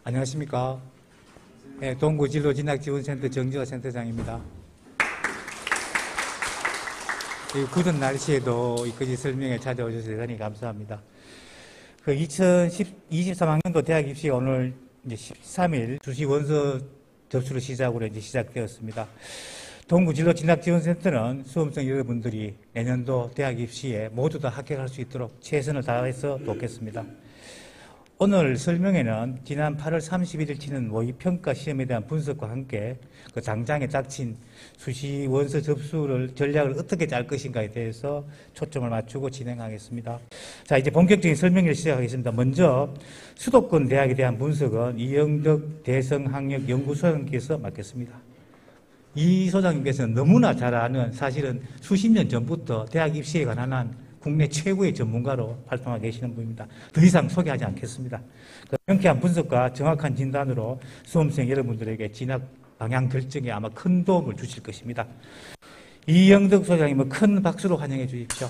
안녕하십니까. 네, 동구진로진학지원센터 정지화 센터장입니다. 이 굳은 날씨에도 이까지 설명에 찾아오셔서 대단히 감사합니다. 2023학년도 대학 입시 오늘 이제 13일 수시 원서 접수를 시작으로 이제 시작되었습니다. 동구진로진학지원센터는 수험생 여러분들이 내년도 대학 입시에 모두 다 합격할 수 있도록 최선을 다해서 돕겠습니다. 오늘 설명에는 지난 8월 31일 치는 모의평가 시험에 대한 분석과 함께 그 당장에 닥친 수시 원서 접수를 전략을 어떻게 짤 것인가에 대해서 초점을 맞추고 진행하겠습니다. 자, 이제 본격적인 설명을 시작하겠습니다. 먼저 수도권 대학에 대한 분석은 이영덕 대성학력연구소장님께서 맡겠습니다. 이 소장님께서는 너무나 잘 아는, 사실은 수십 년 전부터 대학 입시에 관한 국내 최고의 전문가로 활동하고 계시는 분입니다. 더 이상 소개하지 않겠습니다. 명쾌한 분석과 정확한 진단으로 수험생 여러분들에게 진학 방향 결정에 아마 큰 도움을 주실 것입니다. 이영덕 소장님은 큰 박수로 환영해 주십시오.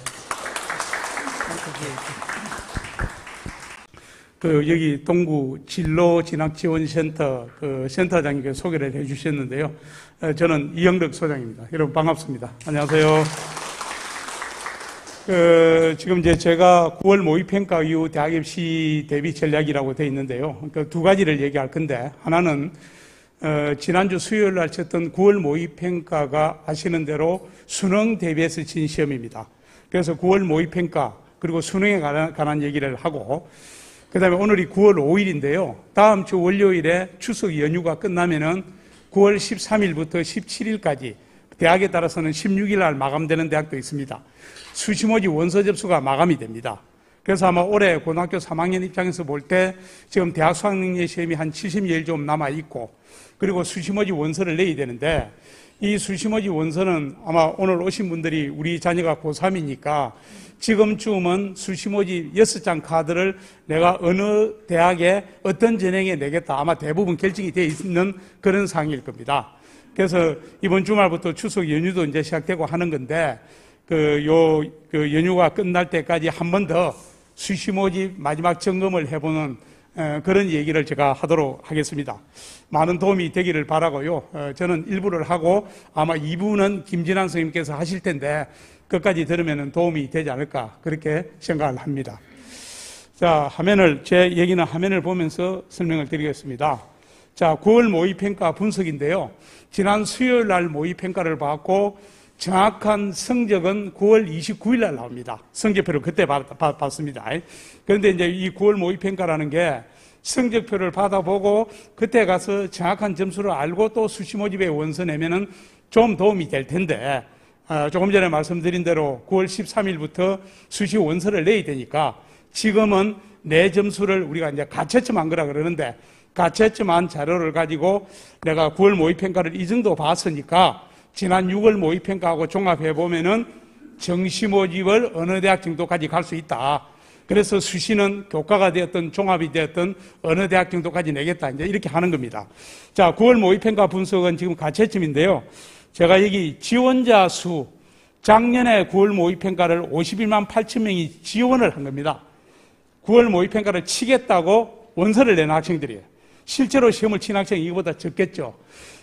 여기 동구 진로진학지원센터 센터장님께서 소개를 해 주셨는데요. 저는 이영덕 소장입니다. 여러분 반갑습니다. 안녕하세요. 지금 이제 제가 9월 모의평가 이후 대학 입시 대비 전략이라고 되어 있는데요. 두 가지를 얘기할 건데, 하나는, 지난주 수요일 날 쳤던 9월 모의평가가 아시는 대로 수능 대비해서 진 시험입니다. 그래서 9월 모의평가, 그리고 수능에 관한 얘기를 하고, 그 다음에 오늘이 9월 5일인데요. 다음 주 월요일에 추석 연휴가 끝나면은 9월 13일부터 17일까지, 대학에 따라서는 16일 날 마감되는 대학도 있습니다. 수시모집 원서 접수가 마감이 됩니다. 그래서 아마 올해 고등학교 3학년 입장에서 볼 때 지금 대학 수학능력 시험이 한 70여일 좀 남아있고, 그리고 수시모집 원서를 내야 되는데, 이 수시모집 원서는 아마 오늘 오신 분들이 우리 자녀가 고3이니까 지금쯤은 수시모집 6장 카드를 내가 어느 대학에 어떤 전형에 내겠다, 아마 대부분 결정이 되어 있는 그런 상황일 겁니다. 그래서 이번 주말부터 추석 연휴도 이제 시작되고 하는 건데, 연휴가 끝날 때까지 한 번 더 수시 모집 마지막 점검을 해보는 그런 얘기를 제가 하도록 하겠습니다. 많은 도움이 되기를 바라고요. 저는 1부를 하고 아마 2부는 김진환 선생님께서 하실 텐데 끝까지 들으면 도움이 되지 않을까 그렇게 생각을 합니다. 자, 제 얘기는 화면을 보면서 설명을 드리겠습니다. 자, 9월 모의평가 분석인데요. 지난 수요일 날 모의평가를 받고 정확한 성적은 9월 29일 날 나옵니다. 성적표를 그때 받습니다. 그런데 이제 이 9월 모의평가라는 게 성적표를 받아보고 그때 가서 정확한 점수를 알고 또 수시 모집에 원서 내면은 좀 도움이 될 텐데, 조금 전에 말씀드린 대로 9월 13일부터 수시 원서를 내야 되니까 지금은 내 점수를 우리가 이제 가채점한 거라 그러는데, 가채점한 자료를 가지고 내가 9월 모의평가를 이 정도 봤으니까 지난 6월 모의평가하고 종합해보면은 정시모집을 어느 대학 정도까지 갈 수 있다. 그래서 수시는 교과가 되었든 종합이 되었든 어느 대학 정도까지 내겠다. 이제 이렇게 하는 겁니다. 자, 9월 모의평가 분석은 지금 가채점인데요. 제가 여기 지원자 수, 작년에 9월 모의평가를 51만 8천 명이 지원을 한 겁니다. 9월 모의평가를 치겠다고 원서를 낸 학생들이에요. 실제로 시험을 친 학생이 이거보다 적겠죠.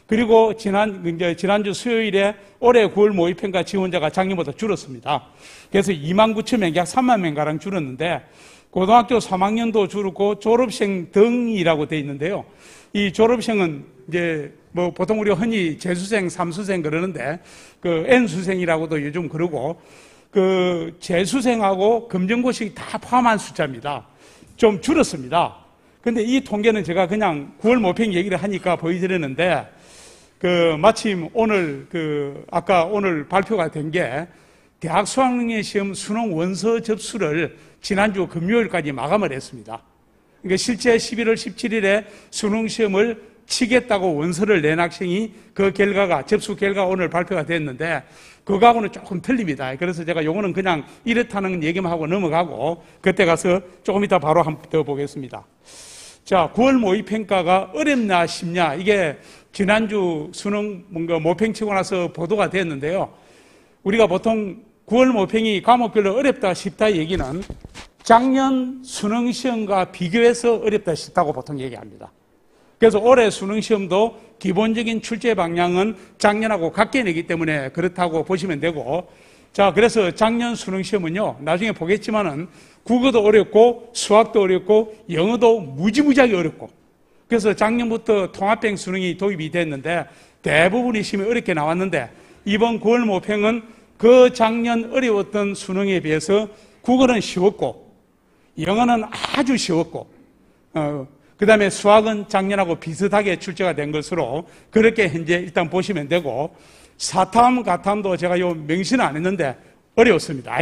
그리고 지난주 수요일에 올해 9월 모의평가 지원자가 작년보다 줄었습니다. 그래서 2만 9천 명, 약 3만 명가량 줄었는데, 고등학교 3학년도 줄었고 졸업생 등이라고 되어 있는데요. 이 졸업생은 이제 보통 우리가 흔히 재수생, 삼수생 그러는데, N수생이라고도 요즘 그러고, 재수생하고 검정고시 다 포함한 숫자입니다. 좀 줄었습니다. 근데 이 통계는 제가 그냥 9월 모평 얘기를 하니까 보여드렸는데, 마침 오늘, 아까 오늘 발표가 된 게, 대학 수학능력 시험 수능 원서 접수를 지난주 금요일까지 마감을 했습니다. 그러니까 실제 11월 17일에 수능 시험을 치겠다고 원서를 낸 학생이 접수 결과가 오늘 발표가 됐는데, 그거하고는 조금 틀립니다. 그래서 제가 요거는 그냥 이렇다는 얘기만 하고 넘어가고, 그때 가서 조금 이따 바로 한번 더 보겠습니다. 자, 9월 모의평가가 어렵냐, 쉽냐, 이게 지난주 수능 모평 치고 나서 보도가 됐는데요. 우리가 보통 9월 모평이 과목별로 어렵다, 쉽다 얘기는 작년 수능 시험과 비교해서 어렵다, 쉽다고 보통 얘기합니다. 그래서 올해 수능시험도 기본적인 출제 방향은 작년하고 같게 내기 때문에 그렇다고 보시면 되고, 자, 그래서 작년 수능시험은요, 나중에 보겠지만은 국어도 어렵고 수학도 어렵고 영어도 무지무지하게 어렵고, 그래서 작년부터 통합형 수능이 도입이 됐는데 대부분의 시험이 어렵게 나왔는데, 이번 9월 모평은 그 작년 어려웠던 수능에 비해서 국어는 쉬웠고 영어는 아주 쉬웠고 그 다음에 수학은 작년하고 비슷하게 출제가 된 것으로 그렇게 현재 일단 보시면 되고, 사탐, 가탐도 제가 요 명시는 안 했는데 어려웠습니다.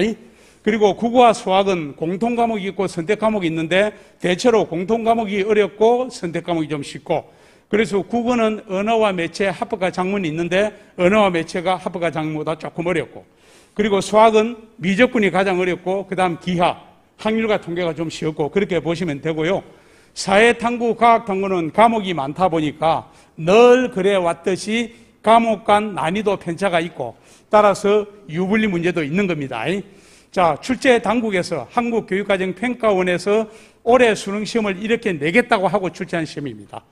그리고 국어와 수학은 공통 과목이 있고 선택 과목이 있는데 대체로 공통 과목이 어렵고 선택 과목이 좀 쉽고, 그래서 국어는 언어와 매체, 합법과 작문이 있는데 언어와 매체가 합법과 작문보다 조금 어렵고, 그리고 수학은 미적분이 가장 어렵고 그 다음 기하, 확률과 통계가 좀 쉬웠고 그렇게 보시면 되고요. 사회 탐구, 과학 탐구는 과목이 많다 보니까 늘 그래 왔듯이 과목 간 난이도 편차가 있고 따라서 유불리 문제도 있는 겁니다. 자, 출제 당국에서 한국교육과정평가원에서 올해 수능시험을 이렇게 내겠다고 하고 출제한 시험입니다.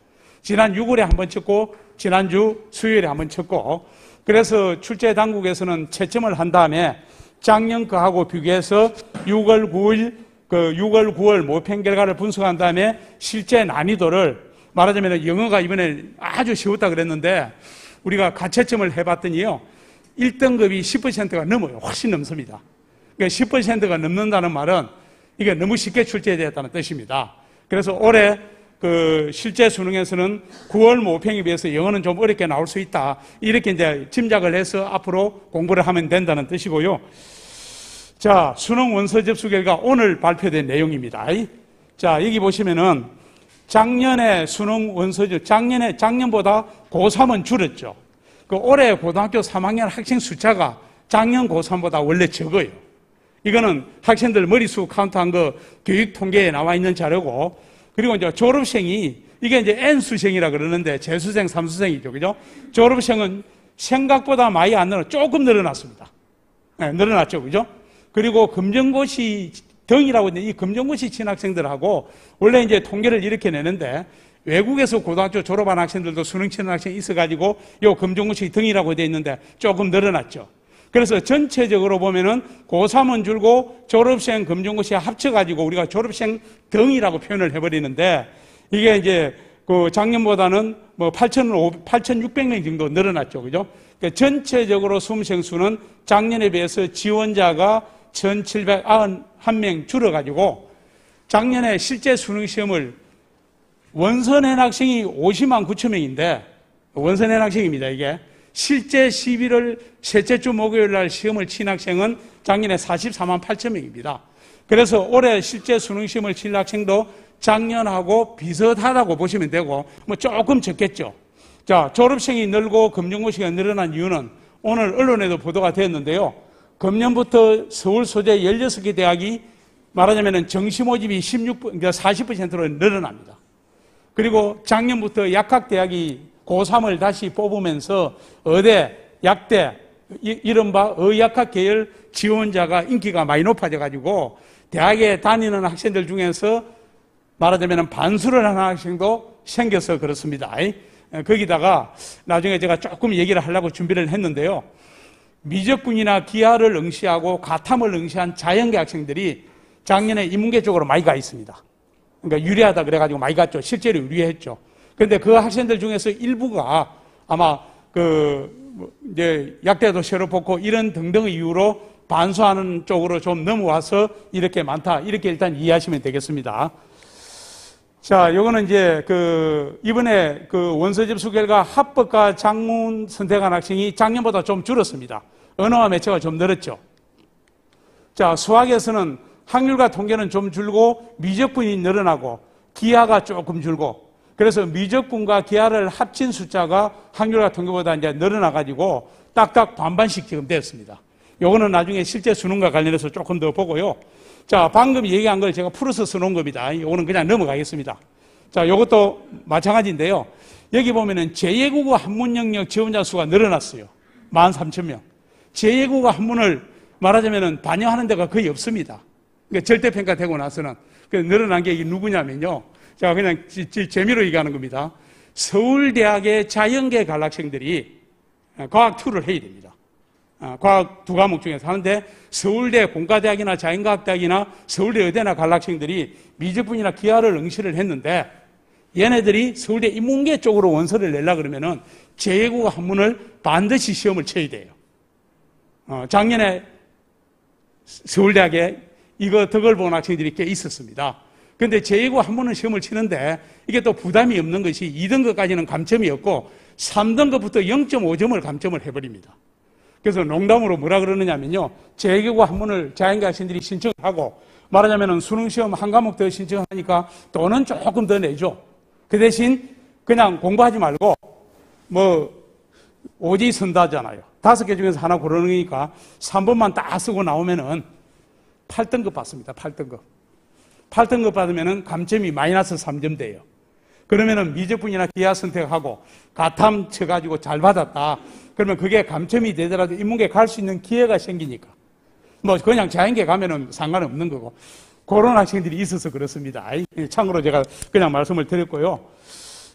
지난 6월에 한번 쳤고 지난주 수요일에 한번 쳤고, 그래서 출제 당국에서는 채점을 한 다음에 작년 거하고 비교해서 6월 9월 모평 결과를 분석한 다음에 실제 난이도를, 말하자면 영어가 이번에 아주 쉬웠다 그랬는데 우리가 가채점을 해봤더니요, 1등급이 10%가 넘어요. 훨씬 넘습니다. 그러니까 10%가 넘는다는 말은 이게 너무 쉽게 출제되었다는 뜻입니다. 그래서 올해 그 실제 수능에서는 9월 모평에 비해서 영어는 좀 어렵게 나올 수 있다, 이렇게 이제 짐작을 해서 앞으로 공부를 하면 된다는 뜻이고요. 자, 수능 원서 접수 결과 오늘 발표된 내용입니다. 자, 여기 보시면은 작년에 수능 원서, 작년보다 고3은 줄었죠. 그 올해 고등학교 3학년 학생 숫자가 작년 고3보다 원래 적어요. 이거는 학생들 머리수 카운트한 거 교육 통계에 나와 있는 자료고, 그리고 이제 졸업생이, 이게 이제 N수생이라 그러는데 재수생, 삼수생이죠. 그죠? 졸업생은 생각보다 많이 안 늘어, 조금 늘어났습니다. 네, 늘어났죠. 그죠? 그리고 검정고시 등이라고 있는데 이 검정고시 친 학생들하고 원래 이제 통계를 이렇게 내는데 외국에서 고등학교 졸업한 학생들도 수능 치는 학생이 있어가지고 요 검정고시 등이라고 되어 있는데 조금 늘어났죠. 그래서 전체적으로 보면은 고3은 줄고 졸업생 검정고시 합쳐가지고 우리가 졸업생 등이라고 표현을 해버리는데, 이게 이제 그 작년보다는 뭐 8,600명 정도 늘어났죠. 그죠? 그러니까 전체적으로 수험생 수는 작년에 비해서 지원자가 1,791명 줄어가지고 작년에 실제 수능시험을 원서낸 학생이 50만 9천 명인데, 원서낸 학생입니다, 이게. 실제 11월 셋째 주 목요일 날 시험을 친 학생은 작년에 44만 8천 명입니다. 그래서 올해 실제 수능시험을 친 학생도 작년하고 비슷하다고 보시면 되고, 뭐 조금 적겠죠. 자, 졸업생이 늘고 검정고시가 늘어난 이유는 오늘 언론에도 보도가 됐는데요. 금년부터 서울 소재 16개 대학이 말하자면 정시 모집이 그러니까 40%로 늘어납니다. 그리고 작년부터 약학대학이 고3을 다시 뽑으면서 의대, 약대, 이른바 의약학 계열 지원자가 인기가 많이 높아져가지고 대학에 다니는 학생들 중에서 말하자면 반수를 하는 학생도 생겨서 그렇습니다. 거기다가 나중에 제가 조금 얘기를 하려고 준비를 했는데요. 미적분이나 기하를 응시하고 가탐을 응시한 자연계 학생들이 작년에 인문계 쪽으로 많이 가 있습니다. 그러니까 유리하다 그래가지고 많이 갔죠. 실제로 유리했죠. 그런데 그 학생들 중에서 일부가 아마 이제 약대도 새로 뽑고 이런 등등의 이유로 반수하는 쪽으로 좀 넘어와서 이렇게 많다, 이렇게 일단 이해하시면 되겠습니다. 자, 요거는 이제 이번에 원서 접수 결과 합법과 작문 선택한 학생이 작년보다 좀 줄었습니다. 언어와 매체가 좀 늘었죠. 자, 수학에서는 확률과 통계는 좀 줄고 미적분이 늘어나고 기하가 조금 줄고, 그래서 미적분과 기하를 합친 숫자가 확률과 통계보다 이제 늘어나가지고 딱딱 반반씩 지금 되었습니다. 요거는 나중에 실제 수능과 관련해서 조금 더 보고요. 자, 방금 얘기한 걸 제가 풀어서 써놓은 겁니다. 요거는 그냥 넘어가겠습니다. 자, 요것도 마찬가지인데요. 여기 보면은 제2국어 한문 영역 지원자 수가 늘어났어요. 13,000명. 제2국어 한문을 말하자면은 반영하는 데가 거의 없습니다. 그러니까 절대평가되고 나서는. 늘어난 게 이게 누구냐면요. 자, 그냥 재미로 얘기하는 겁니다. 서울대학의 자연계 갈 학생들이 과학 2를 해야 됩니다. 과학 2과목 중에서 하는데 서울대 공과대학이나 자연과학대학이나 서울대 의대나 갈 학생들이 미적분이나 기하를 응시를 했는데 얘네들이 서울대 인문계 쪽으로 원서를 내려고 그러면은 제2국어 한문을 반드시 시험을 쳐야 돼요. 작년에 서울대학에 이거 덕을 본 학생들이 꽤 있었습니다. 근데 제2국어 한문은 시험을 치는데 이게 또 부담이 없는 것이 2등급까지는 감점이 없고 3등급부터 0.5점을 감점을 해버립니다. 그래서 농담으로 뭐라 그러느냐면요. 제2국어 한문을 자연계 학생들이 신청하고 말하자면 수능시험 한 과목 더 신청하니까 돈은 조금 더 내죠. 그 대신 그냥 공부하지 말고 오지 선다잖아요. 5개 중에서 하나 고르는 거니까 3번만 딱 쓰고 나오면은 8등급 받습니다. 8등급. 8등급 받으면은 감점이 마이너스 3점 돼요. 그러면은 미적분이나 기하 선택하고 가탐 쳐가지고 잘 받았다. 그러면 그게 감점이 되더라도 인문계 갈 수 있는 기회가 생기니까. 그냥 자연계 가면은 상관없는 거고. 그런 학생들이 있어서 그렇습니다. 참고로 제가 그냥 말씀을 드렸고요.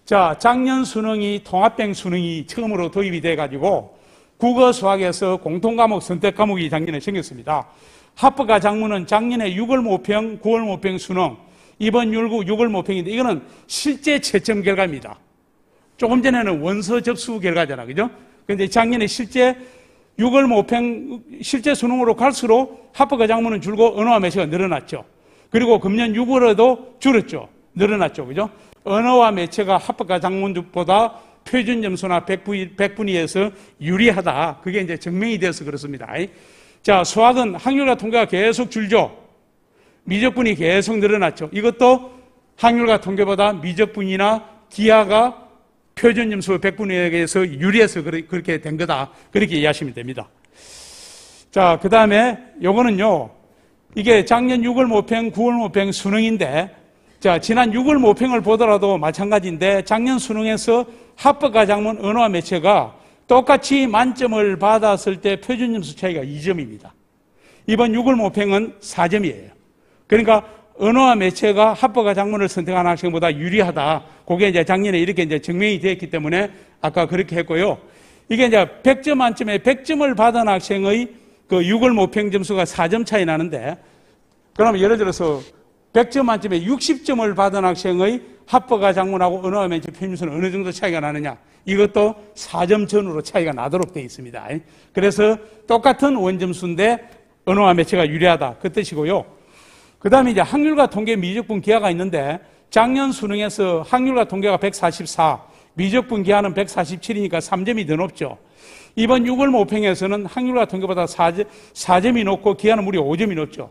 자, 작년 수능이 통합형 수능이 처음으로 도입이 돼가지고 국어 수학에서 공통과목 선택 과목이 작년에 생겼습니다. 합법과 작문은 작년에 6월 모평, 9월 모평 수능, 이번 율구 6월 모평인데 이거는 실제 채점 결과입니다. 조금 전에는 원서 접수 결과잖아, 그죠? 근데 작년에 실제 6월 모평, 실제 수능으로 갈수록 합법과 작문은 줄고 언어와 매체가 늘어났죠. 그리고 금년 6월에도 줄었죠. 늘어났죠, 그죠? 언어와 매체가 합법과 작문보다 표준 점수나 100분위에서 유리하다. 그게 이제 증명이 되어서 그렇습니다. 자, 수학은 확률과 통계가 계속 줄죠. 미적분이 계속 늘어났죠. 이것도 확률과 통계보다 미적분이나 기하가 표준 점수 100분위에서 유리해서 그렇게 된 거다. 그렇게 이해하시면 됩니다. 자, 그 다음에 요거는요. 이게 작년 6월 모평, 9월 모평 수능인데 자, 지난 6월 모평을 보더라도 마찬가지인데 작년 수능에서 합법과 작문, 언어와 매체가 똑같이 만점을 받았을 때 표준 점수 차이가 2점입니다. 이번 6월 모평은 4점이에요. 그러니까 언어와 매체가 합법과 작문을 선택한 학생보다 유리하다. 그게 이제 작년에 이렇게 이제 증명이 되었기 때문에 아까 그렇게 했고요. 이게 이제 100점 만점에 100점을 받은 학생의 그 6월 모평 점수가 4점 차이 나는데 그러면 예를 들어서 100점 만점에 60점을 받은 학생의 합법과 작문하고 언어와 매체 표준점수는 어느 정도 차이가 나느냐. 이것도 4점 전후로 차이가 나도록 되어 있습니다. 그래서 똑같은 원점수인데 언어와 매체가 유리하다. 그 뜻이고요. 그 다음에 이제 확률과 통계 미적분 기하가 있는데 작년 수능에서 확률과 통계가 144, 미적분 기하는 147이니까 3점이 더 높죠. 이번 6월 모평에서는 확률과 통계보다 4점이 높고 기하는 무려 5점이 높죠.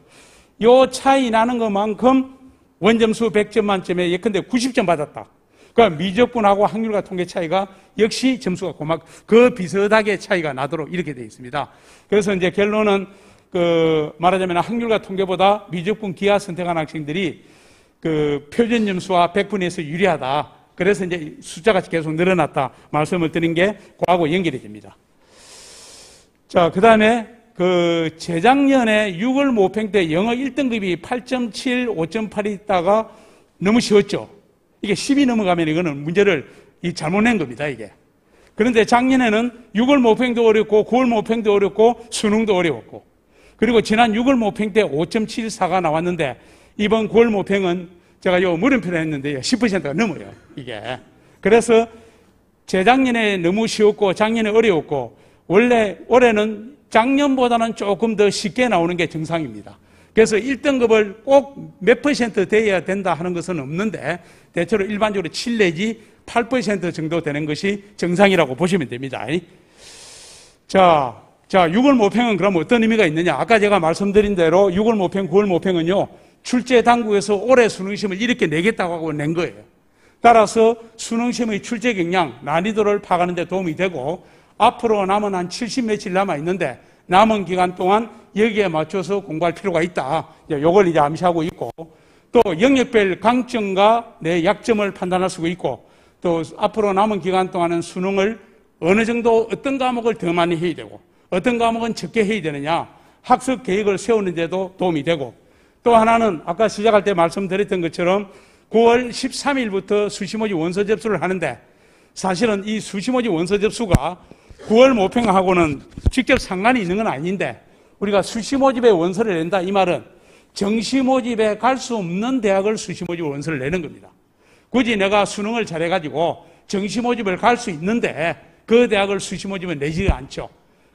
요 차이 나는 것만큼 원점수 100점 만점에 예컨대 90점 받았다. 그러니까 미적분하고 확률과 통계 차이가 역시 점수가 그 비슷하게 차이가 나도록 이렇게 되어 있습니다. 그래서 이제 결론은 말하자면 확률과 통계보다 미적분 기하 선택한 학생들이 표준 점수와 100분에서 유리하다. 그래서 이제 숫자가 계속 늘어났다. 말씀을 드린 게 그하고 연결이 됩니다. 자, 그 다음에 재작년에 6월 모평 때 영어 1등급이 8.7, 5.8이 있다가 너무 쉬웠죠. 이게 10이 넘어가면 이거는 문제를 잘못 낸 겁니다, 이게. 그런데 작년에는 6월 모평도 어렵고 9월 모평도 어렵고 수능도 어려웠고 그리고 지난 6월 모평 때 5.74가 나왔는데 이번 9월 모평은 제가 요 물음표를 했는데 10%가 넘어요, 이게. 그래서 재작년에 너무 쉬웠고 작년에 어려웠고 원래 올해는 작년보다는 조금 더 쉽게 나오는 게 정상입니다. 그래서 1등급을 꼭 몇 % 돼야 된다 하는 것은 없는데 대체로 일반적으로 7 내지 8% 정도 되는 것이 정상이라고 보시면 됩니다. 자, 6월 모평은 그럼 어떤 의미가 있느냐? 아까 제가 말씀드린 대로 6월 모평, 9월 모평은요, 출제 당국에서 올해 수능시험을 이렇게 내겠다고 하고 낸 거예요. 따라서 수능시험의 출제 경량, 난이도를 파악하는 데 도움이 되고 앞으로 남은 한 70 며칠 남아 있는데 남은 기간 동안 여기에 맞춰서 공부할 필요가 있다. 이걸 이제 암시하고 있고 또 영역별 강점과 내 약점을 판단할 수가 있고 또 앞으로 남은 기간 동안은 수능을 어느 정도 어떤 과목을 더 많이 해야 되고 어떤 과목은 적게 해야 되느냐 학습 계획을 세우는 데도 도움이 되고 또 하나는 아까 시작할 때 말씀드렸던 것처럼 9월 13일부터 수시모집 원서 접수를 하는데 사실은 이 수시 모집 원서 접수가 9월 모평하고는 직접 상관이 있는 건 아닌데 우리가 수시 모집에 원서를 낸다 이 말은 정시 모집에 갈 수 없는 대학을 수시 모집 원서를 내는 겁니다. 굳이 내가 수능을 잘해가지고 정시 모집을 갈 수 있는데 그 대학을 수시 모집은 내지가 않죠.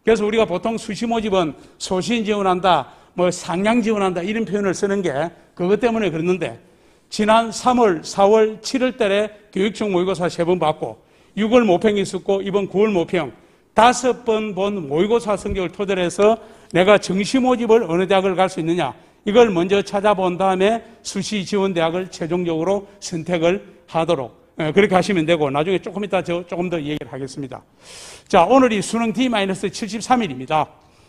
그래서 우리가 보통 수시 모집은 소신 지원한다, 뭐 상향 지원한다 이런 표현을 쓰는 게 그것 때문에 그랬는데 지난 3월, 4월, 7월 달에 교육청 모의고사 3번 받고 6월 모평이 있었고 이번 9월 모평 5번 본 모의고사 성적을 토대로 해서 내가 정시 모집을 어느 대학을 갈 수 있느냐 이걸 먼저 찾아본 다음에 수시 지원 대학을 최종적으로 선택을 하도록 그렇게 하시면 되고 나중에 조금 이따 조금 더 얘기를 하겠습니다. 자, 오늘이 수능 D-73일입니다.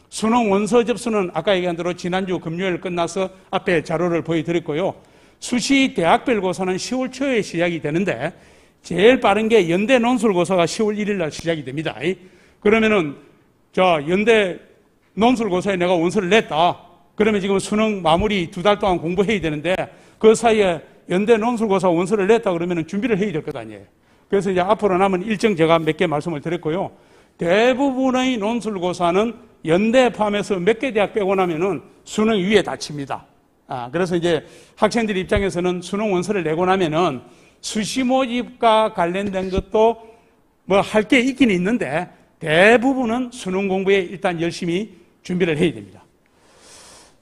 수능 원서 접수는 아까 얘기한 대로 지난주 금요일 끝나서 앞에 자료를 보여드렸고요. 수시 대학별고사는 10월 초에 시작이 되는데 제일 빠른 게 연대 논술고사가 10월 1일 날 시작이 됩니다. 그러면은 자, 연대 논술고사에 내가 원서를 냈다. 그러면 지금 수능 마무리 2달 동안 공부해야 되는데 그 사이에 연대 논술고사 원서를 냈다 그러면 준비를 해야 될 것 아니에요. 그래서 이제 앞으로 남은 일정 제가 몇 개 말씀을 드렸고요. 대부분의 논술고사는 연대 포함해서 몇 개 대학 빼고 나면은 수능 위에 닫힙니다. 그래서 이제 학생들 입장에서는 수능 원서를 내고 나면은 수시 모집과 관련된 것도 뭐 할 게 있긴 있는데 대부분은 수능 공부에 일단 열심히 준비를 해야 됩니다.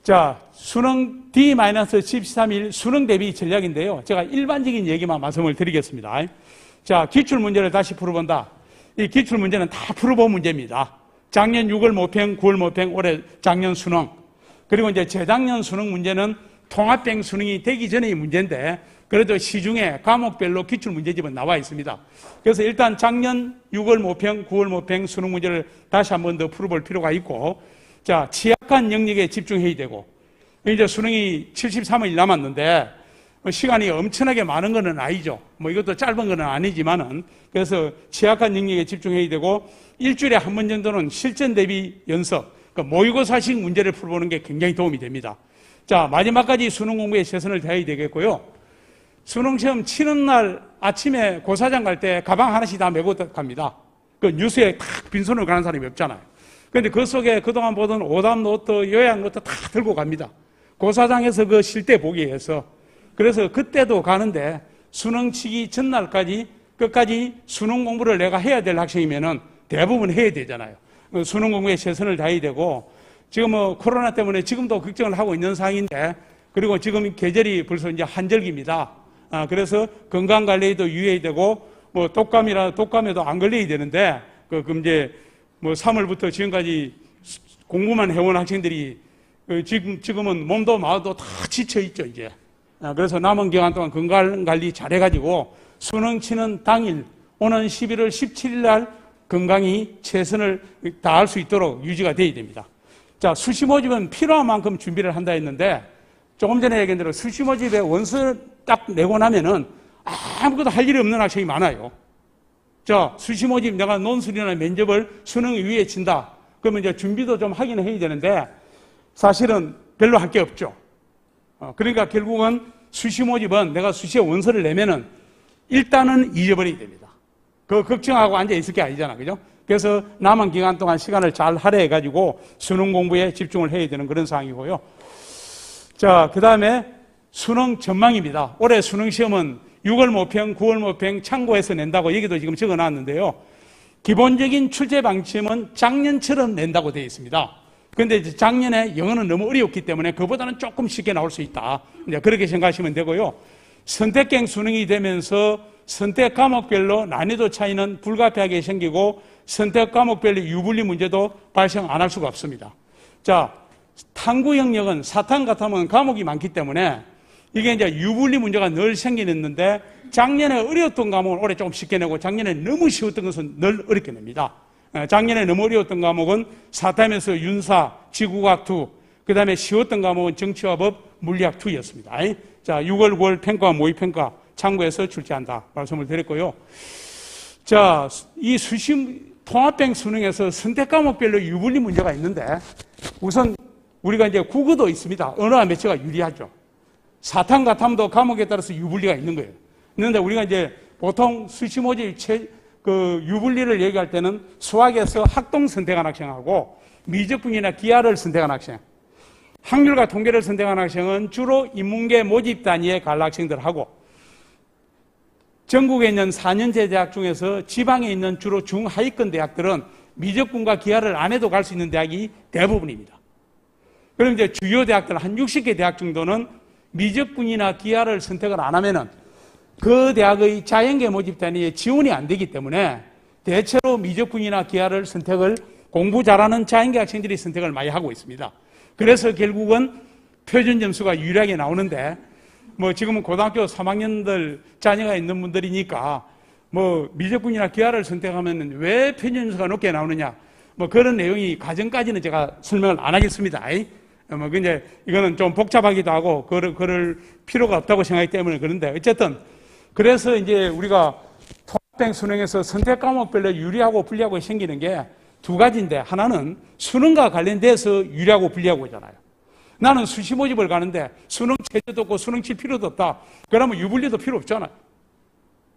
자, 수능 D-73일 수능 대비 전략인데요. 제가 일반적인 얘기만 말씀을 드리겠습니다. 자, 기출문제를 다시 풀어본다. 이 기출문제는 다 풀어본 문제입니다. 작년 6월 모평, 9월 모평, 올해 작년 수능. 그리고 이제 재작년 수능 문제는 통합병 수능이 되기 전의 문제인데 그래도 시중에 과목별로 기출문제집은 나와 있습니다. 그래서 일단 작년 6월 모평, 9월 모평 수능 문제를 다시 한 번 더 풀어볼 필요가 있고 자, 취약한 영역에 집중해야 되고 이제 수능이 73일 남았는데 시간이 엄청나게 많은 건 아니죠. 뭐 이것도 짧은 건 아니지만은 그래서 취약한 영역에 집중해야 되고 일주일에 한 번 정도는 실전 대비 연습, 그러니까 모의고사식 문제를 풀어보는 게 굉장히 도움이 됩니다. 자, 마지막까지 수능 공부에 최선을 다해야 되겠고요. 수능 시험 치는 날 아침에 고사장 갈 때 가방 하나씩 다 메고 갑니다. 그 뉴스에 탁 빈손으로 가는 사람이 없잖아요. 그런데 그 속에 그동안 보던 오답 노트, 요약 노트 다 들고 갑니다. 고사장에서 그 쉴 때 보기 위해서. 그래서 그때도 가는데 수능 치기 전날까지 끝까지 수능 공부를 내가 해야 될 학생이면은 대부분 해야 되잖아요. 수능 공부에 최선을 다해야 되고 지금 뭐 코로나 때문에 지금도 걱정을 하고 있는 상황인데 그리고 지금 계절이 벌써 이제 한절기입니다. 그래서 건강 관리에도 유의해야 되고 뭐 독감에도 안 걸려야 되는데 그 이제 뭐 3월부터 지금까지 공부만 해온 학생들이 지금은 몸도 마음도 다 지쳐 있죠 이제. 그래서 남은 기간 동안 건강 관리 잘해가지고 수능 치는 당일 오는 11월 17일 날 건강히 최선을 다할 수 있도록 유지가 돼야 됩니다. 자, 수시 모집은 필요한 만큼 준비를 한다 했는데 조금 전에 얘기한 대로 수시 모집에 원서 딱 내고 나면은 아무것도 할 일이 없는 학생이 많아요. 자, 수시 모집 내가 논술이나 면접을 수능 위에 친다. 그러면 이제 준비도 좀 하긴 해야 되는데 사실은 별로 할 게 없죠. 그러니까 결국은 수시 모집은 내가 수시에 원서를 내면은 일단은 잊어버리게 됩니다. 그거 걱정하고 앉아 있을 게 아니잖아. 그죠? 그래서 남은 기간 동안 시간을 잘 할애해가지고 수능 공부에 집중을 해야 되는 그런 상황이고요. 자, 그 다음에 수능 전망입니다. 올해 수능 시험은 6월 모평, 9월 모평 참고해서 낸다고 얘기도 지금 적어 놨는데요. 기본적인 출제 방침은 작년처럼 낸다고 되어 있습니다. 그런데 작년에 영어는 너무 어려웠기 때문에 그보다는 조금 쉽게 나올 수 있다. 이제 그렇게 생각하시면 되고요. 선택형 수능이 되면서 선택 과목별로 난이도 차이는 불가피하게 생기고 선택 과목별로 유불리 문제도 발생 안 할 수가 없습니다. 자, 탐구 영역은 사탐 같으면 과목이 많기 때문에 이게 이제 유불리 문제가 늘 생기는데 작년에 어려웠던 과목은 올해 조금 쉽게 내고 작년에 너무 쉬웠던 것은 늘 어렵게 냅니다. 작년에 너무 어려웠던 과목은 사탐에서 윤사, 지구과학2, 그 다음에 쉬웠던 과목은 정치와 법, 물리학2였습니다. 자, 6월, 9월 평가, 모의평가 참고해서 출제한다 말씀을 드렸고요. 자, 이 통합형 수능에서 선택 과목별로 유불리 문제가 있는데 우선 우리가 이제 국어도 있습니다. 언어와 매체가 유리하죠. 사탐, 가탐도 과목에 따라서 유불리가 있는 거예요. 그런데 우리가 이제 보통 수시 모집 그 유불리를 얘기할 때는 수학에서 학동 선택한 학생하고 미적분이나 기하를 선택한 학생, 확률과 통계를 선택한 학생은 주로 인문계 모집 단위에 갈 학생들하고 전국에 있는 4년제 대학 중에서 지방에 있는 주로 중하위권 대학들은 미적분과 기하를 안 해도 갈 수 있는 대학이 대부분입니다. 그럼 이제 주요 대학들 한 60개 대학 정도는 미적분이나 기하를 선택을 안 하면은 그 대학의 자연계 모집 단위에 지원이 안 되기 때문에 대체로 미적분이나 기하를 선택을 공부 잘하는 자연계 학생들이 선택을 많이 하고 있습니다. 그래서 결국은 표준 점수가 유리하게 나오는데 뭐 지금은 고등학교 3학년들 자녀가 있는 분들이니까 뭐 미적분이나 기하를 선택하면 왜 표준 점수가 높게 나오느냐 뭐 그런 내용이 과정까지는 제가 설명을 안 하겠습니다. 뭐 근데 이거는 좀 복잡하기도 하고 그럴 필요가 없다고 생각하기 때문에 그런데 어쨌든 그래서 이제 우리가 통합형 수능에서 선택 과목별로 유리하고 불리하고 생기는 게 두 가지인데 하나는 수능과 관련돼서 유리하고 불리하고 있잖아요. 나는 수시 모집을 가는데 수능 체제도 없고 수능 칠 필요도 없다. 그러면 유불리도 필요 없잖아요.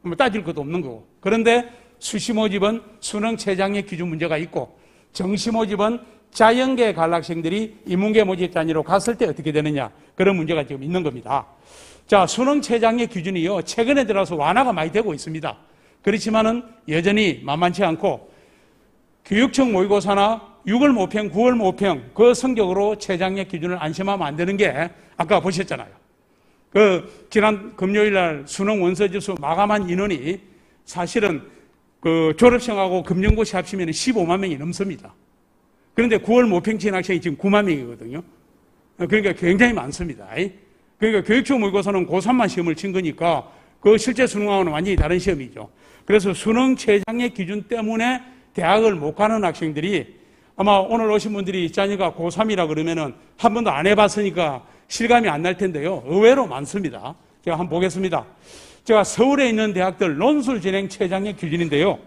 뭐 따질 것도 없는 거고. 그런데 수시 모집은 수능 최장의 기준 문제가 있고 정시 모집은 자연계 갈 학생들이 인문계 모집 단위로 갔을 때 어떻게 되느냐 그런 문제가 지금 있는 겁니다. 자, 수능 최장의 기준이요 최근에 들어서 완화가 많이 되고 있습니다. 그렇지만은 여전히 만만치 않고 교육청 모의고사나 6월 모평, 9월 모평 그 성적으로 최장의 기준을 안심하면 안 되는 게 아까 보셨잖아요. 그 지난 금요일 날 수능 원서지수 마감한 인원이 사실은 그 졸업생하고 금연고시 합치면 15만 명이 넘습니다. 그런데 9월 모평 친 학생이 지금 9만 명이거든요. 그러니까 굉장히 많습니다. 그러니까 교육청 모의고사는 고3만 시험을 친 거니까 그 실제 수능하고는 완전히 다른 시험이죠. 그래서 수능 최장의 기준 때문에 대학을 못 가는 학생들이 아마 오늘 오신 분들이 자녀가 고3이라 그러면은 한 번도 안 해봤으니까 실감이 안 날 텐데요. 의외로 많습니다. 제가 한번 보겠습니다. 제가 서울에 있는 대학들 논술 진행 최장의 기준인데요.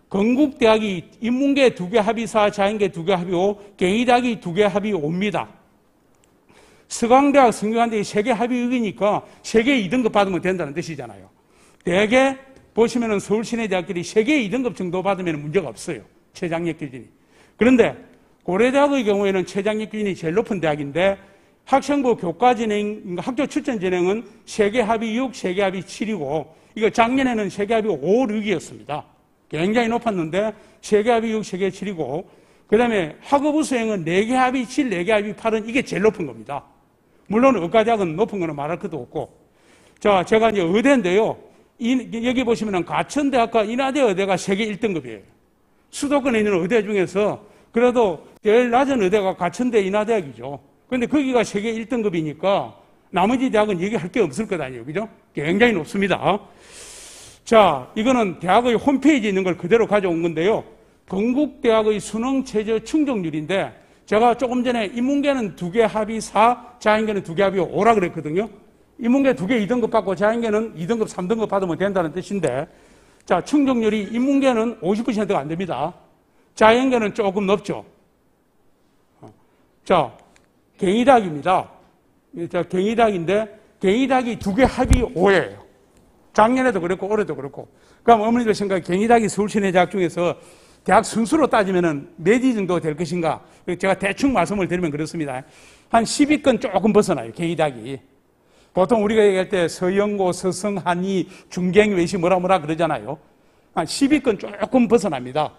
건국대학이 인문계 2개 합이 4, 자연계 2개 합이 5, 경희대학이 2개 합이 5입니다. 서강대학, 성균관대학이 3개 합이 6이니까 3개 2등급 받으면 된다는 뜻이잖아요. 대개 보시면은 서울 시내 대학들이 3개 2등급 정도 받으면 문제가 없어요. 최장력 기준이. 그런데 고려대학의 경우에는 최장력 기준이 제일 높은 대학인데 학생부 교과 진행, 학교 출전 진행은 3개 합이 6, 3개 합이 7이고 이거 작년에는 3개 합이 5, 6이었습니다. 굉장히 높았는데 3개 합이 6, 3개 7이고 그 다음에 학업부 수행은 4개 합이 7, 4개 합이 8은 이게 제일 높은 겁니다. 물론 의과대학은 높은 거는 말할 것도 없고 자, 제가 이제 의대인데요. 여기 보시면은 가천대학과 인하대 의대가 세계 1등급이에요. 수도권에 있는 의대 중에서 그래도 제일 낮은 의대가 가천대 인하대학이죠. 그런데 거기가 세계 1등급이니까 나머지 대학은 얘기할 게 없을 것 아니에요. 그죠? 굉장히 높습니다. 자, 이거는 대학의 홈페이지에 있는 걸 그대로 가져온 건데요. 건국대학의 수능 최저 충족률인데 제가 조금 전에 인문계는 2개 합이 4, 자연계는 2개 합이 5라 그랬거든요. 인문계 2개 2등급 받고 자연계는 2등급, 3등급 받으면 된다는 뜻인데 자, 충족률이 인문계는 50%가 안 됩니다. 자연계는 조금 높죠. 자, 경희대학입니다. 자, 경희대학인데 경희대학이 2개 합이 5예요. 작년에도 그랬고 올해도 그렇고. 그럼 어머니들 생각에 경희대학이 서울시내 대학 중에서 대학 순수로 따지면은 몇 위 정도 될 것인가? 제가 대충 말씀을 드리면 그렇습니다. 한 10위권 조금 벗어나요, 경희대학이. 보통 우리가 얘기할 때 서영고, 서성, 한의, 중경, 외시 뭐라 그러잖아요. 한 10위권 조금 벗어납니다.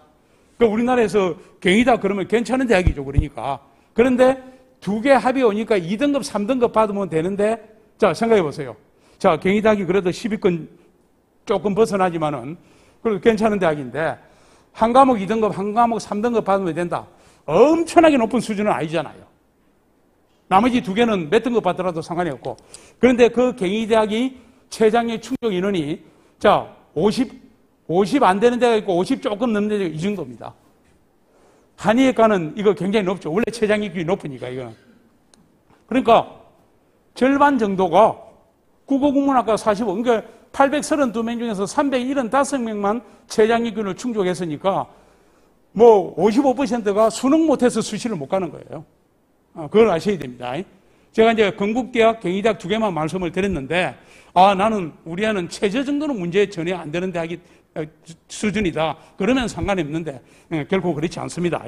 그 우리나라에서 경희대학 그러면 괜찮은 대학이죠, 그러니까. 그런데 2개 합이 오니까 2등급, 3등급 받으면 되는데, 자, 생각해 보세요. 자, 경희대학이 그래도 10위권 조금 벗어나지만은, 그래도 괜찮은 대학인데, 한 과목 2등급, 한 과목 3등급 받으면 된다. 엄청나게 높은 수준은 아니잖아요. 나머지 2개는 몇 등급 받더라도 상관이 없고. 그런데 그 경희대학이 최장의 충족 인원이, 자, 50 안 되는 데가 있고 50 조금 넘는 데가 이 정도입니다. 한의학과는 이거 굉장히 높죠. 원래 최장의 기준이 높으니까, 이거는. 그러니까 절반 정도가 국어국문학과 45, 그러니까 832명 중에서 375명만 최장의 기준을 충족했으니까 뭐 55%가 수능 못해서 수시를 못 가는 거예요. 그걸 아셔야 됩니다. 제가 이제 건국대학, 경희대학 2개만 말씀을 드렸는데, 나는 우리 애는 최저 정도는 문제 전혀 안 되는 대학이 수준이다. 그러면 상관이 없는데 결코 그렇지 않습니다.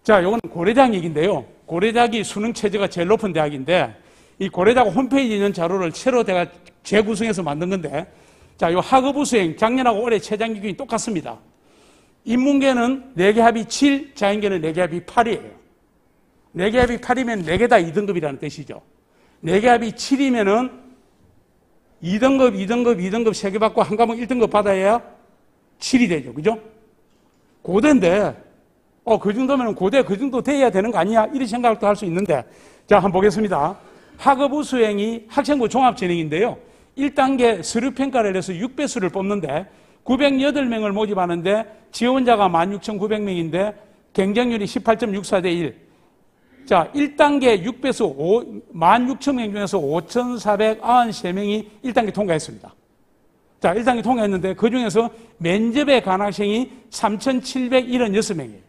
자, 이건 고려대학 얘기인데요. 고려대학이 수능 체제가 제일 높은 대학인데 이 고려대학 홈페이지에 있는 자료를 새로 제가 재구성해서 만든 건데 자, 요 학업부 수행 작년하고 올해 최장 기준이 똑같습니다. 인문계는 4개 합이 7, 자연계는 4개 합이 8이에요. 4개 합이 8이면 4개 다 2등급이라는 뜻이죠. 4개 합이 7이면은 2등급, 3개 받고 한 과목 1등급 받아야 7이 되죠. 그죠? 고대인데, 그 정도면 고대 그 정도 돼야 되는 거 아니야? 이런 생각도 할 수 있는데. 자, 한번 보겠습니다. 학업부 수행이 학생부 종합진행인데요. 1단계 서류평가를 해서 6배수를 뽑는데 908명을 모집하는데 지원자가 16,900명인데 경쟁률이 18.64대 1. 자, 1단계 6배수 16,000명 중에서 5,493명이 1단계 통과했습니다. 자, 1단계 통과했는데 그 중에서 면접에 간 학생이 3,776명이에요.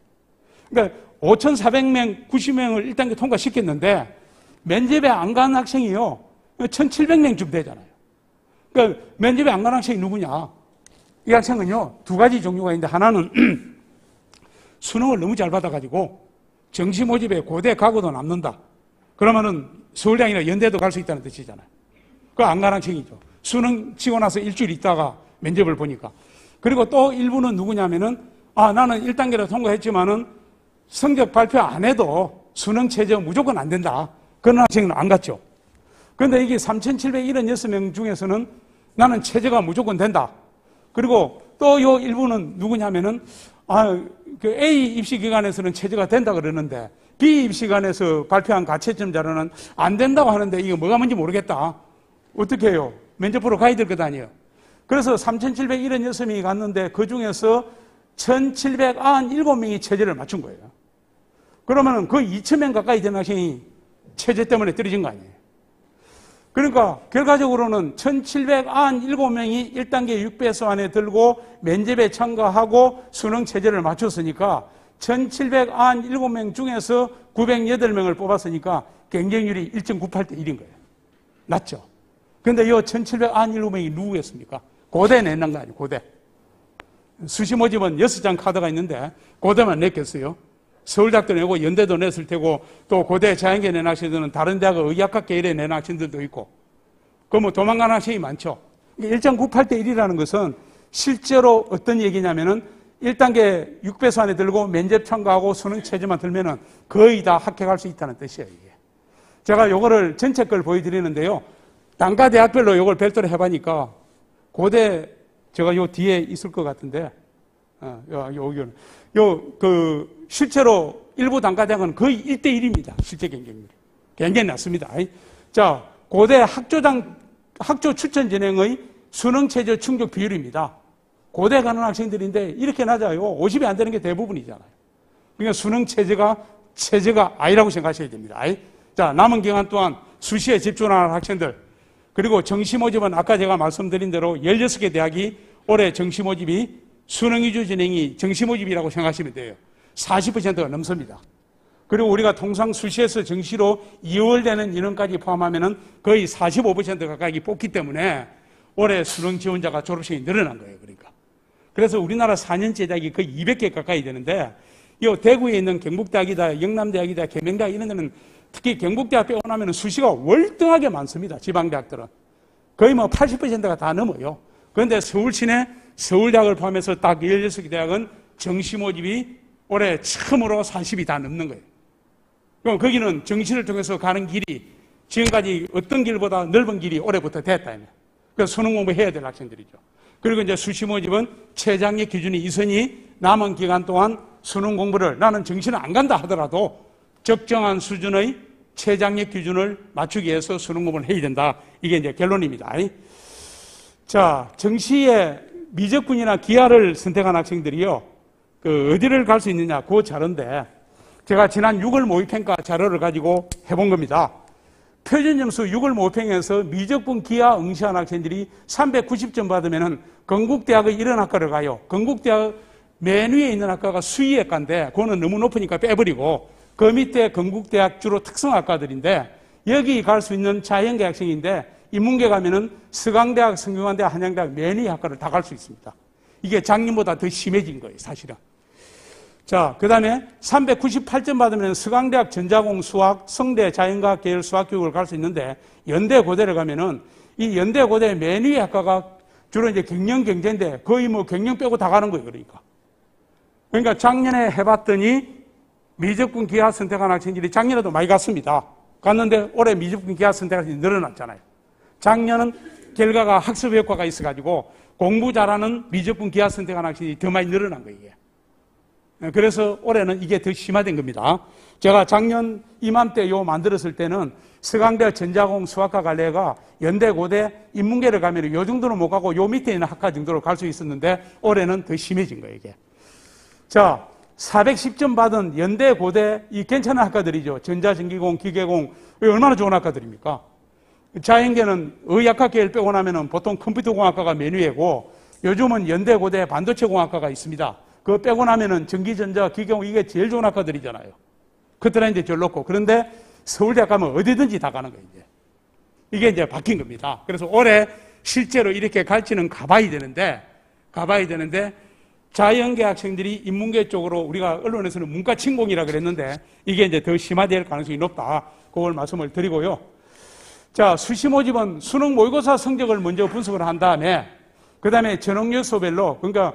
그러니까 5,400명, 90명을 1단계 통과시켰는데 면접에 안 간 학생이요. 1,700명쯤 되잖아요. 그러니까 면접에 안 간 학생이 누구냐? 이 학생은요, 2가지 종류가 있는데 하나는 수능을 너무 잘 받아가지고 정시 모집에 고대 가고도 남는다. 그러면은 서울대학이나 연대도 갈 수 있다는 뜻이잖아요. 그거 안 간 학생이죠. 수능 치고 나서 일주일 있다가 면접을 보니까. 그리고 또 일부는 누구냐면은 나는 1단계로 통과했지만은 성적 발표 안 해도 수능 체제 무조건 안 된다. 그런 학생은 안 갔죠. 그런데 이게 3,776명 중에서는 나는 체제가 무조건 된다. 그리고 또 요 일부는 누구냐면은 그 A 입시기관에서는 체제가 된다 그러는데 B 입시기관에서 발표한 가채점 자료는 안 된다고 하는데 이거 뭐가 뭔지 모르겠다. 어떻게 해요? 면접 보러 가야 될 것 아니에요. 그래서 3,776명이 갔는데 그 중에서 1,797명이 체제를 맞춘 거예요. 그러면은 그 2,000명 가까이 되는 학생이 체제 때문에 떨어진 거 아니에요. 그러니까 결과적으로는 1,797명이 1단계 6배수 안에 들고 면접에 참가하고 수능 체제를 맞췄으니까 1,797명 중에서 908명을 뽑았으니까 경쟁률이 1.98대 1인 거예요. 낮죠? 그런데 이 1,797명이 누구였습니까? 고대 내는 거 아니에요, 고대. 수시 모집은 6장 카드가 있는데 고대만 냈겠어요? 서울대학도 내고 연대도 냈을 테고 또 고대 자연계 낸 학생들은 다른 대학 의학학계 이래 낸 학생들도 있고 뭐 도망간 학생이 많죠. 1.98대 1이라는 것은 실제로 어떤 얘기냐면은 1단계 6배수 안에 들고 면접 참가하고 수능 체제만 들면은 거의 다 합격할 수 있다는 뜻이에요, 이게. 제가 요거를 전체 걸 보여드리는데요. 단과 대학별로 요걸 별도로 해보니까 고대 제가 요 뒤에 있을 것 같은데 실제로 일부 단과대학은 거의 1대1입니다. 실제 경쟁률이. 굉장히 낮습니다. 자, 고대 학조 추천 진행의 수능체제 충족 비율입니다. 고대 가는 학생들인데 이렇게 낮아요. 50이 안 되는 게 대부분이잖아요. 그러니까 체제가 아니라고 생각하셔야 됩니다. 자, 남은 기간 동안 수시에 집중하는 학생들, 그리고 정시 모집은 아까 제가 말씀드린 대로 16개 대학이 올해 정시 모집이 수능 위주 진행이 정시 모집이라고 생각하시면 돼요. 40%가 넘습니다. 그리고 우리가 통상 수시에서 정시로 2월 되는 인원까지 포함하면 거의 45% 가까이 뽑기 때문에 올해 수능 지원자가 졸업생이 늘어난 거예요. 그러니까. 그래서 우리나라 4년제 대학이 거의 200개 가까이 되는데 이 대구에 있는 경북대학이다, 영남대학이다, 계명대학 이런 데는 특히 경북대학 빼고 나면 수시가 월등하게 많습니다. 지방대학들은. 거의 80%가 다 넘어요. 그런데 서울 시내 서울대학을 포함해서 딱 16개 대학은 정시 모집이 올해 처음으로 40이 다 넘는 거예요. 그럼 거기는 정시를 통해서 가는 길이 지금까지 어떤 길보다 넓은 길이 올해부터 됐다. 그래서 수능 공부해야 될 학생들이죠. 그리고 이제 수시 모집은 최장의 기준이 있으니 남은 기간 동안 수능 공부를 나는 정시는 안 간다 하더라도 적정한 수준의 최장의 기준을 맞추기 위해서 수능 공부를 해야 된다. 이게 이제 결론입니다. 자, 정시에 미적분이나 기하를 선택한 학생들이요, 어디를 갈 수 있느냐, 그 자료인데, 제가 지난 6월 모의평가 자료를 가지고 해본 겁니다. 표준점수 6월 모의평에서 미적분 기하 응시한 학생들이 390점 받으면은 건국대학의 이런 학과를 가요. 건국대학 맨 위에 있는 학과가 수의학과인데, 그거는 너무 높으니까 빼버리고, 그 밑에 건국대학 주로 특성학과들인데, 여기 갈 수 있는 자연계 학생인데, 인문계 가면은 서강대학, 성균관대학, 한양대학, 맨 위 학과를 다 갈 수 있습니다. 이게 작년보다 더 심해진 거예요, 사실은. 자, 그 다음에 398점 받으면 서강대학 전자공 수학, 성대 자연과학 계열 수학 교육을 갈 수 있는데, 연대 고대를 가면은 이 연대 고대 맨 위에 학과가 주로 이제 경영 경제인데 거의 뭐 경영 빼고 다 가는 거예요, 그러니까. 그러니까 작년에 해봤더니 미적분 기하 선택한 학생들이 작년에도 많이 갔습니다. 갔는데 올해 미적분 기하 선택한 학생이 늘어났잖아요. 작년은 결과가 학습 효과가 있어가지고 공부 잘하는 미적분 기하 선택한 학생이 더 많이 늘어난 거예요, 이게. 그래서 올해는 이게 더 심화된 겁니다. 제가 작년 이맘때 요 만들었을 때는 서강대 전자공 수학과 갈래가 연대 고대 인문계를 가면 요 정도는 못 가고 요 밑에 있는 학과 정도로 갈 수 있었는데 올해는 더 심해진 거예요, 이게. 자, 410점 받은 연대 고대 이 괜찮은 학과들이죠. 전자전기공, 기계공, 얼마나 좋은 학과들입니까? 자연계는 의학과 계열 빼고 나면은 보통 컴퓨터공학과가 맨 위에고 요즘은 연대 고대 반도체공학과가 있습니다. 그거 빼고 나면은 전기전자, 기계공 이게 제일 좋은 학과들이잖아요. 그때는 이제 제일 높고. 그런데 서울대학 가면 어디든지 다 가는 거예요, 이제. 이게 이제 바뀐 겁니다. 그래서 올해 실제로 이렇게 갈지는 가봐야 되는데 자연계 학생들이 인문계 쪽으로 우리가 언론에서는 문과 침공이라 그랬는데 이게 이제 더 심화될 가능성이 높다. 그걸 말씀을 드리고요. 자, 수시 모집은 수능 모의고사 성적을 먼저 분석을 한 다음에 그 다음에 전형 요소별로 그러니까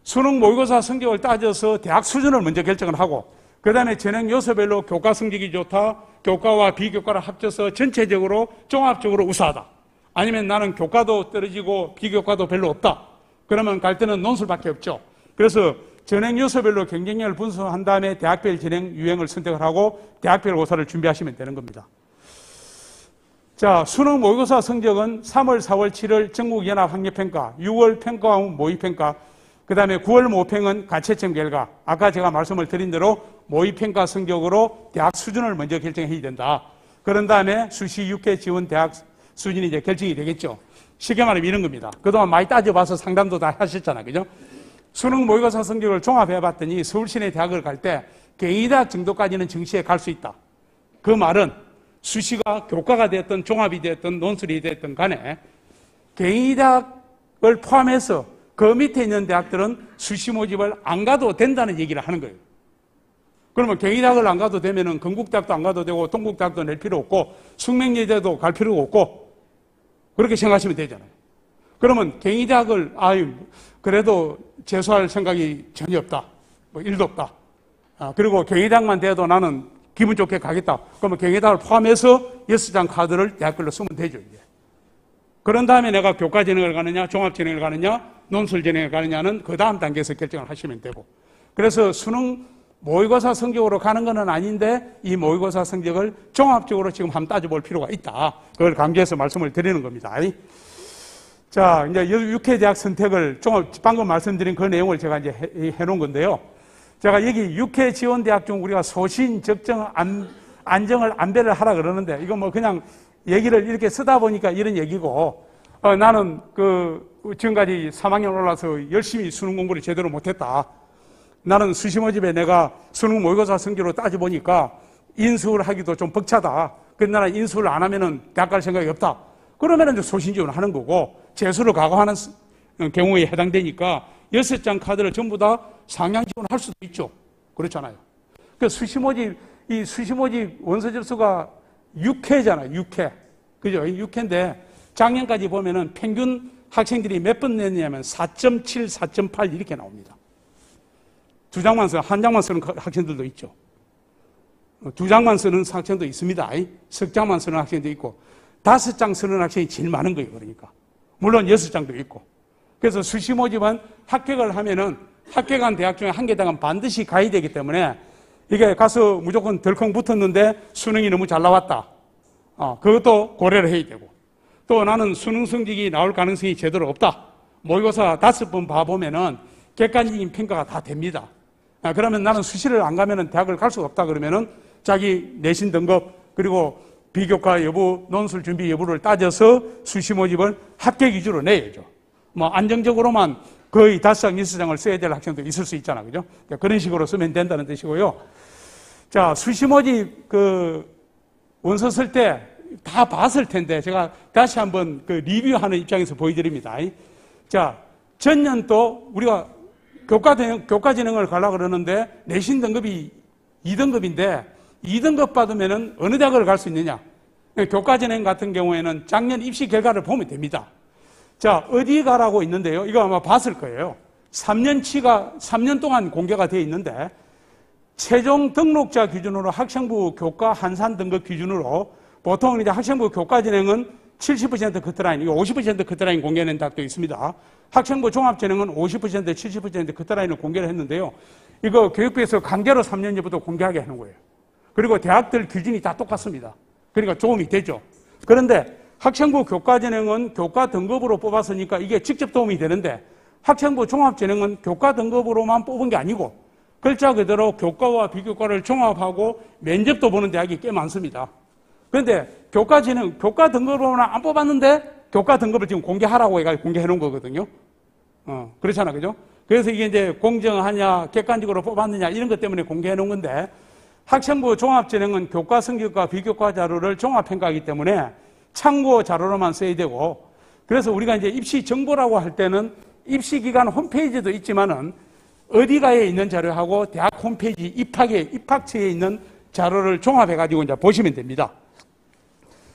수능 모의고사 성적을 따져서 대학 수준을 먼저 결정을 하고 그 다음에 전형 요소별로 교과 성적이 좋다, 교과와 비교과를 합쳐서 전체적으로 종합적으로 우수하다. 아니면 나는 교과도 떨어지고 비교과도 별로 없다. 그러면 갈 때는 논술밖에 없죠. 그래서 전형 요소별로 경쟁력을 분석한 다음에 대학별 전형 유형을 선택을 하고 대학별 고사를 준비하시면 되는 겁니다. 자, 수능 모의고사 성적은 3월, 4월, 7월 전국연합학력평가, 6월 평가 후 모의평가, 그 다음에 9월 모평은 가채점 결과. 아까 제가 말씀을 드린 대로 모의평가 성적으로 대학 수준을 먼저 결정해야 된다. 그런 다음에 수시 6회 지원 대학 수준이 이제 결정이 되겠죠. 쉽게 말하면 이런 겁니다. 그동안 많이 따져봐서 상담도 다 하셨잖아요, 그죠? 수능 모의고사 성적을 종합해봤더니 서울시내 대학을 갈 때 경희대학 정도까지는 정시에 갈 수 있다. 그 말은 수시가 교과가 됐든 종합이 됐든 논술이 됐든 간에 경희대학을 포함해서 그 밑에 있는 대학들은 수시 모집을 안 가도 된다는 얘기를 하는 거예요. 그러면 경희대학을 안 가도 되면은 건국대학도 안 가도 되고 동국대학도 낼 필요 없고 숙명여대도 갈 필요가 없고 그렇게 생각하시면 되잖아요. 그러면 경희대학을 그래도 재수할 생각이 전혀 없다. 뭐 1도 없다. 그리고 경희대학만 돼도 나는 기분 좋게 가겠다. 그러면 경희대학을 포함해서 6장 카드를 대학별로 쓰면 되죠, 이제. 그런 다음에 내가 교과 전형을 가느냐, 종합 전형을 가느냐, 논술 전형을 가느냐는 그 다음 단계에서 결정을 하시면 되고. 그래서 수능 모의고사 성적으로 가는 건 아닌데 이 모의고사 성적을 종합적으로 지금 한번 따져볼 필요가 있다. 그걸 강조해서 말씀을 드리는 겁니다. 자, 이제 6회 대학 선택을 방금 말씀드린 그 내용을 제가 이제 해놓은 건데요. 제가 여기 6회 지원 대학 중 우리가 소신, 적정, 안정을 안배를 하라 그러는데 이거 뭐 그냥 얘기를 이렇게 쓰다 보니까 이런 얘기고 나는 지금까지 3학년 올라서 열심히 수능 공부를 제대로 못했다. 나는 수시 모집에 내가 수능 모의고사 성적으로 따져보니까 인수를 하기도 좀 벅차다. 그래서 나는 인수를 안 하면은 대학 갈 생각이 없다. 그러면은 이제 소신 지원을 하는 거고 재수를 각오하는 경우에 해당되니까 6장 카드를 전부 다 상향 지원할 수도 있죠. 그렇잖아요. 그 수시 모집 원서 접수가 6회잖아요. 6회. 그죠? 6회인데 작년까지 보면은 평균 학생들이 몇 번 냈냐면 4.7, 4.8 이렇게 나옵니다. 2장만 쓰는, 한 장만 쓰는 학생들도 있죠. 2장만 쓰는 학생도 있습니다. 석 장만 쓰는 학생도 있고 5장 쓰는 학생이 제일 많은 거예요. 그러니까. 물론 6장도 있고. 그래서 수시 모집은 합격을 하면은 합격한 대학 중에 한 개당은 반드시 가야 되기 때문에 이게 가서 무조건 덜컹 붙었는데 수능이 너무 잘 나왔다. 그것도 고려를 해야 되고. 또 나는 수능 성적이 나올 가능성이 제대로 없다. 모의고사 5번 봐보면은 객관적인 평가가 다 됩니다. 그러면 나는 수시를 안 가면은 대학을 갈 수가 없다 그러면은 자기 내신 등급 그리고 비교과 여부, 논술 준비 여부를 따져서 수시 모집을 합격 위주로 내야죠. 뭐 안정적으로만 거의 5장, 6장을 써야 될 학생도 있을 수 있잖아. 그죠? 그런 식으로 쓰면 된다는 뜻이고요. 자, 수시 모집 원서 쓸 때 다 봤을 텐데 제가 다시 한번 리뷰하는 입장에서 보여드립니다. 자, 전년도 우리가 교과진흥을 가려고 그러는데 내신 등급이 2등급인데 2등급 받으면은 어느 대학을 갈 수 있느냐? 교과진흥 같은 경우에는 작년 입시 결과를 보면 됩니다. 자, 어디 가라고 있는데요? 이거 아마 봤을 거예요. 3년 동안 공개가 되어 있는데 최종 등록자 기준으로 학생부 교과 한산 등급 기준으로 보통 이제 학생부 교과 진행은 70% 커트라인, 이거 50% 커트라인 공개하는 대학도 있습니다. 학생부 종합진행은 50%, 70% 커트라인을 공개를 했는데요. 이거 교육부에서 강제로 3년 전부터 공개하게 하는 거예요. 그리고 대학들 기준이 다 똑같습니다. 그러니까 도움이 되죠. 그런데 학생부 교과 진행은 교과 등급으로 뽑았으니까 이게 직접 도움이 되는데 학생부 종합진행은 교과 등급으로만 뽑은 게 아니고 글자 그대로 교과와 비교과를 종합하고 면접도 보는 대학이 꽤 많습니다. 그런데 교과 등급으로는 안 뽑았는데 교과 등급을 지금 공개하라고 해가지고 공개해 놓은 거거든요. 그렇잖아, 그죠? 그래서 이게 이제 공정하냐, 객관적으로 뽑았느냐 이런 것 때문에 공개해 놓은 건데 학생부 종합진행은 교과 성적과 비교과 자료를 종합평가하기 때문에 참고 자료로만 써야 되고 그래서 우리가 이제 입시 정보라고 할 때는 입시기관 홈페이지도 있지만은 어디가에 있는 자료하고 대학 홈페이지 입학처에 있는 자료를 종합해가지고 이제 보시면 됩니다.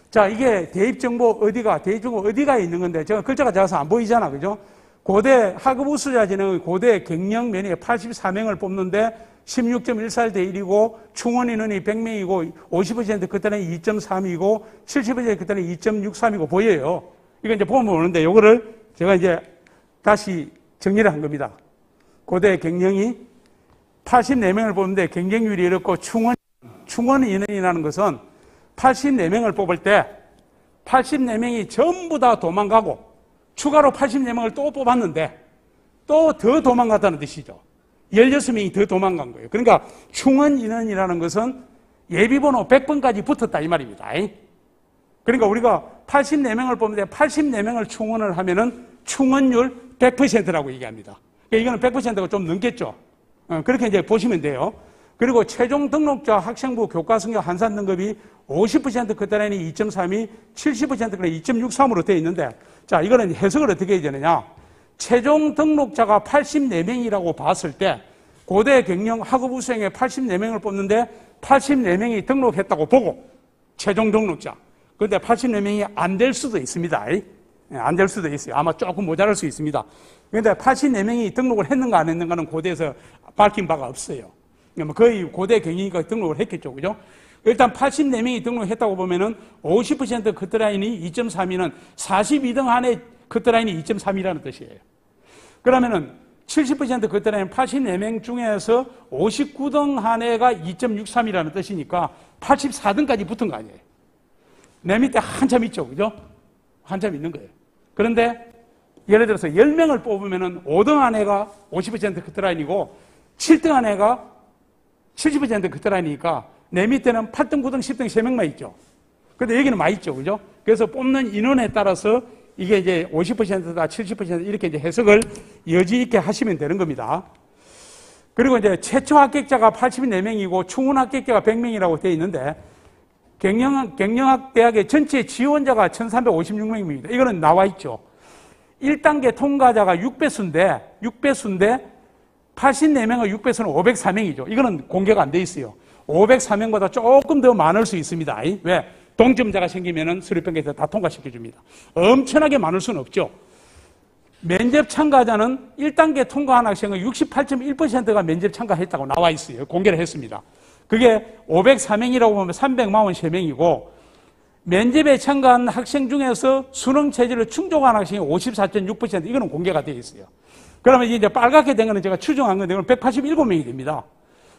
자, 이게 대입정보 대입정보 어디가에 있는 건데 제가 글자가 작아서 안 보이잖아, 그죠? 고대 하급 우수자 진행의 고대 경영 면에 84명을 뽑는데 16.14대 1이고 충원 인원이 100명이고 50% 그때는 2.3이고 70% 그때는 2.63이고 보여요. 이거 이제 보면 오는데 요거를 제가 이제 다시 정리를 한 겁니다. 고대 경영이 84명을 뽑는데 경쟁률이 이렇고 충원 인원이라는 것은 84명을 뽑을 때 84명이 전부 다 도망가고 추가로 84명을 또 뽑았는데 또 더 도망갔다는 뜻이죠. 16명이 더 도망간 거예요. 그러니까 충원 인원이라는 것은 예비번호 100번까지 붙었다 이 말입니다. 그러니까 우리가 84명을 뽑는데 84명을 충원을 하면은 충원율 100%라고 얘기합니다. 그러니까 이거는 100%가 좀 넘겠죠. 그렇게 이제 보시면 돼요. 그리고 최종 등록자 학생부 교과 성적 한산 등급이 50% 그때라인이 2.3이 70%가 2.63으로 되어 있는데 자, 이거는 해석을 어떻게 해야 되느냐. 최종 등록자가 84명이라고 봤을 때 고대 경영 학업 우수생에 84명을 뽑는데 84명이 등록했다고 보고 최종 등록자. 그런데 84명이 안 될 수도 있습니다. 안 될 수도 있어요. 아마 조금 모자랄 수 있습니다. 그런데 84명이 등록을 했는가 안 했는가는 고대에서 밝힌 바가 없어요. 거의 고대 경영이니까 등록을 했겠죠. 그죠? 일단 84명이 등록했다고 보면은 50% 커트라인이 2.3이는 42등 안에 커트라인이 2.3이라는 뜻이에요. 그러면은 70% 커트라인 84명 중에서 59등 한 해가 2.63이라는 뜻이니까 84등까지 붙은 거 아니에요. 내 밑에 한참 있죠. 그죠? 한참 있는 거예요. 그런데 예를 들어서 10명을 뽑으면은 5등 한 해가 50% 커트라인이고 7등 한 해가 70% 커트라인이니까 내 밑에는 8등, 9등, 10등 3명만 있죠. 근데 여기는 많이 있죠. 그죠? 그래서 뽑는 인원에 따라서 이게 이제 50%다, 70% 이렇게 이제 해석을 여지 있게 하시면 되는 겁니다. 그리고 이제 최초 합격자가 84명이고 충원 합격자가 100명이라고 되어 있는데 경영학대학의 전체 지원자가 1356명입니다. 이거는 나와 있죠. 1단계 통과자가 6배수인데 84명의 6배수는 504명이죠. 이거는 공개가 안 돼 있어요. 504명보다 조금 더 많을 수 있습니다. 왜? 동점자가 생기면은 수료평가에서 다 통과시켜줍니다. 엄청나게 많을 수는 없죠. 면접 참가자는 1단계 통과한 학생의 68.1%가 면접 참가했다고 나와 있어요. 공개를 했습니다. 그게 504명이라고 보면 343명이고 면접에 참가한 학생 중에서 수능 체제를 충족한 학생이 54.6% 이거는 공개가 되어 있어요. 그러면 이제 빨갛게 된 거는 제가 추정한 건데 187명이 됩니다.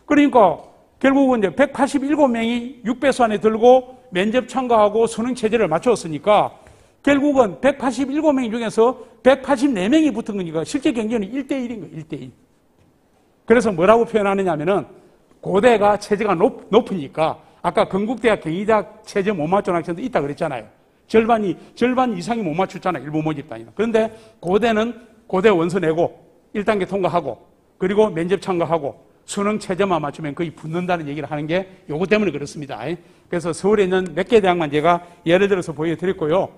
그러니까 결국은 이제 187명이 6배수 안에 들고 면접 참가하고 수능 체제를 맞췄으니까 결국은 187명 중에서 184명이 붙은 거니까 실제 경쟁은 1대1인 거예요. 1대1. 그래서 뭐라고 표현하느냐 하면은 고대가 체제가 높으니까 아까 건국대학 경희대학 체제 못 맞춘 학생도 있다 그랬잖아요. 절반 이상이 못 맞췄잖아요. 일부 모집 단위는. 그런데 고대는 고대 원서 내고 1단계 통과하고 그리고 면접 참가하고 수능 체제만 맞추면 거의 붙는다는 얘기를 하는 게 요거 때문에 그렇습니다. 그래서 서울에 있는 몇 개 대학만 제가 예를 들어서 보여드렸고요.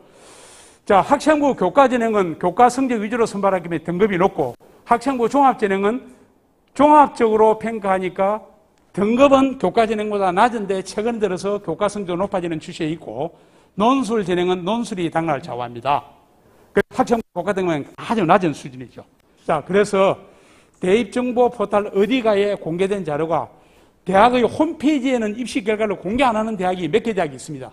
자, 학생부 교과전형은 교과 성적 위주로 선발하기 때문에 등급이 높고, 학생부 종합전형은 종합적으로 평가하니까 등급은 교과전형보다 낮은데 최근 들어서 교과 성적 높아지는 추세에 있고, 논술 전형은 논술이 당락을 좌우합니다. 학생부 교과전형은 아주 낮은 수준이죠. 자, 그래서 대입정보 포털 어디가에 공개된 자료가 대학의 홈페이지에는 입시 결과를 공개 안 하는 대학이 몇 개 대학이 있습니다.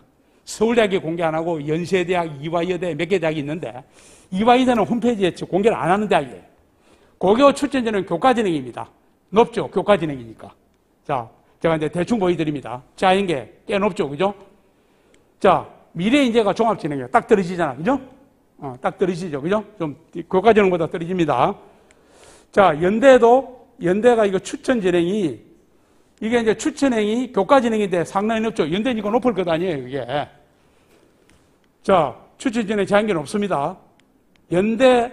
서울대학이 공개 안 하고 연세대학, 이화여대 몇 개 대학이 있는데 이화여대는 홈페이지에 공개를 안 하는 대학이에요. 고교 출전제는 교과전형입니다. 높죠? 교과전형이니까. 자, 제가 이제 대충 보여드립니다. 짜인 게 꽤 높죠? 그죠? 자, 미래인재가 종합전형이에요. 딱 떨어지잖아. 그죠? 딱 떨어지죠. 그죠? 좀 교과전형보다 떨어집니다. 자, 연대가 이거 추천전형이 이게 이제 추천행이 교과전형인데 상당히 높죠. 연대는 이거 높을 것 아니에요, 이게. 자, 추천전형에 제한계는 없습니다. 연대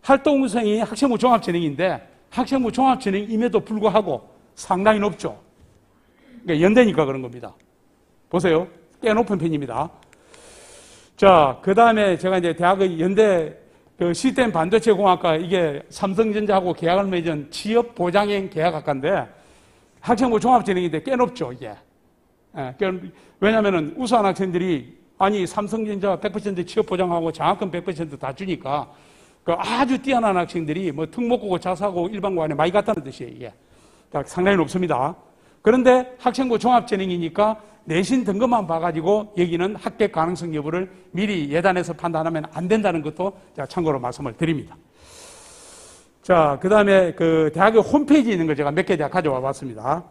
활동구성이 학생부 종합전형인데 학생부 종합전형임에도 불구하고 상당히 높죠. 그러니까 연대니까 그런 겁니다. 보세요. 꽤 높은 편입니다. 자, 그 다음에 제가 이제 대학의 연대 그 시스템 반도체 공학과 이게 삼성전자하고 계약을 맺은 취업 보장형 계약학과인데 학생부 종합전형인데 꽤 높죠, 이게. 왜냐면은 우수한 학생들이 아니, 삼성전자 100% 취업 보장하고 장학금 100% 다 주니까 그 아주 뛰어난 학생들이 뭐 특목고고 자사고 일반고 안에 많이 갔다는 뜻이에요, 이게. 상당히 높습니다. 그런데 학생부 종합전형이니까 내신 등급만 봐가지고 여기는 합격 가능성 여부를 미리 예단해서 판단하면 안 된다는 것도 제가 참고로 말씀을 드립니다. 자, 그 다음에 그 대학의 홈페이지에 있는 걸 제가 몇 개 대학 가져와 봤습니다.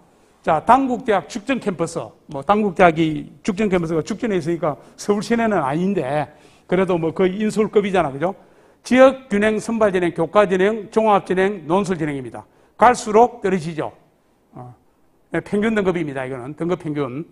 자, 당국대학 축전 캠퍼스. 뭐, 당국대학이 축전 캠퍼스가 축전에 있으니까 서울 시내는 아닌데, 그래도 뭐 거의 인서울급이잖아. 그죠? 지역균형 선발전형, 교과전형, 종합전형, 논술전형입니다. 갈수록 떨어지죠. 평균 등급입니다. 이거는 등급 평균.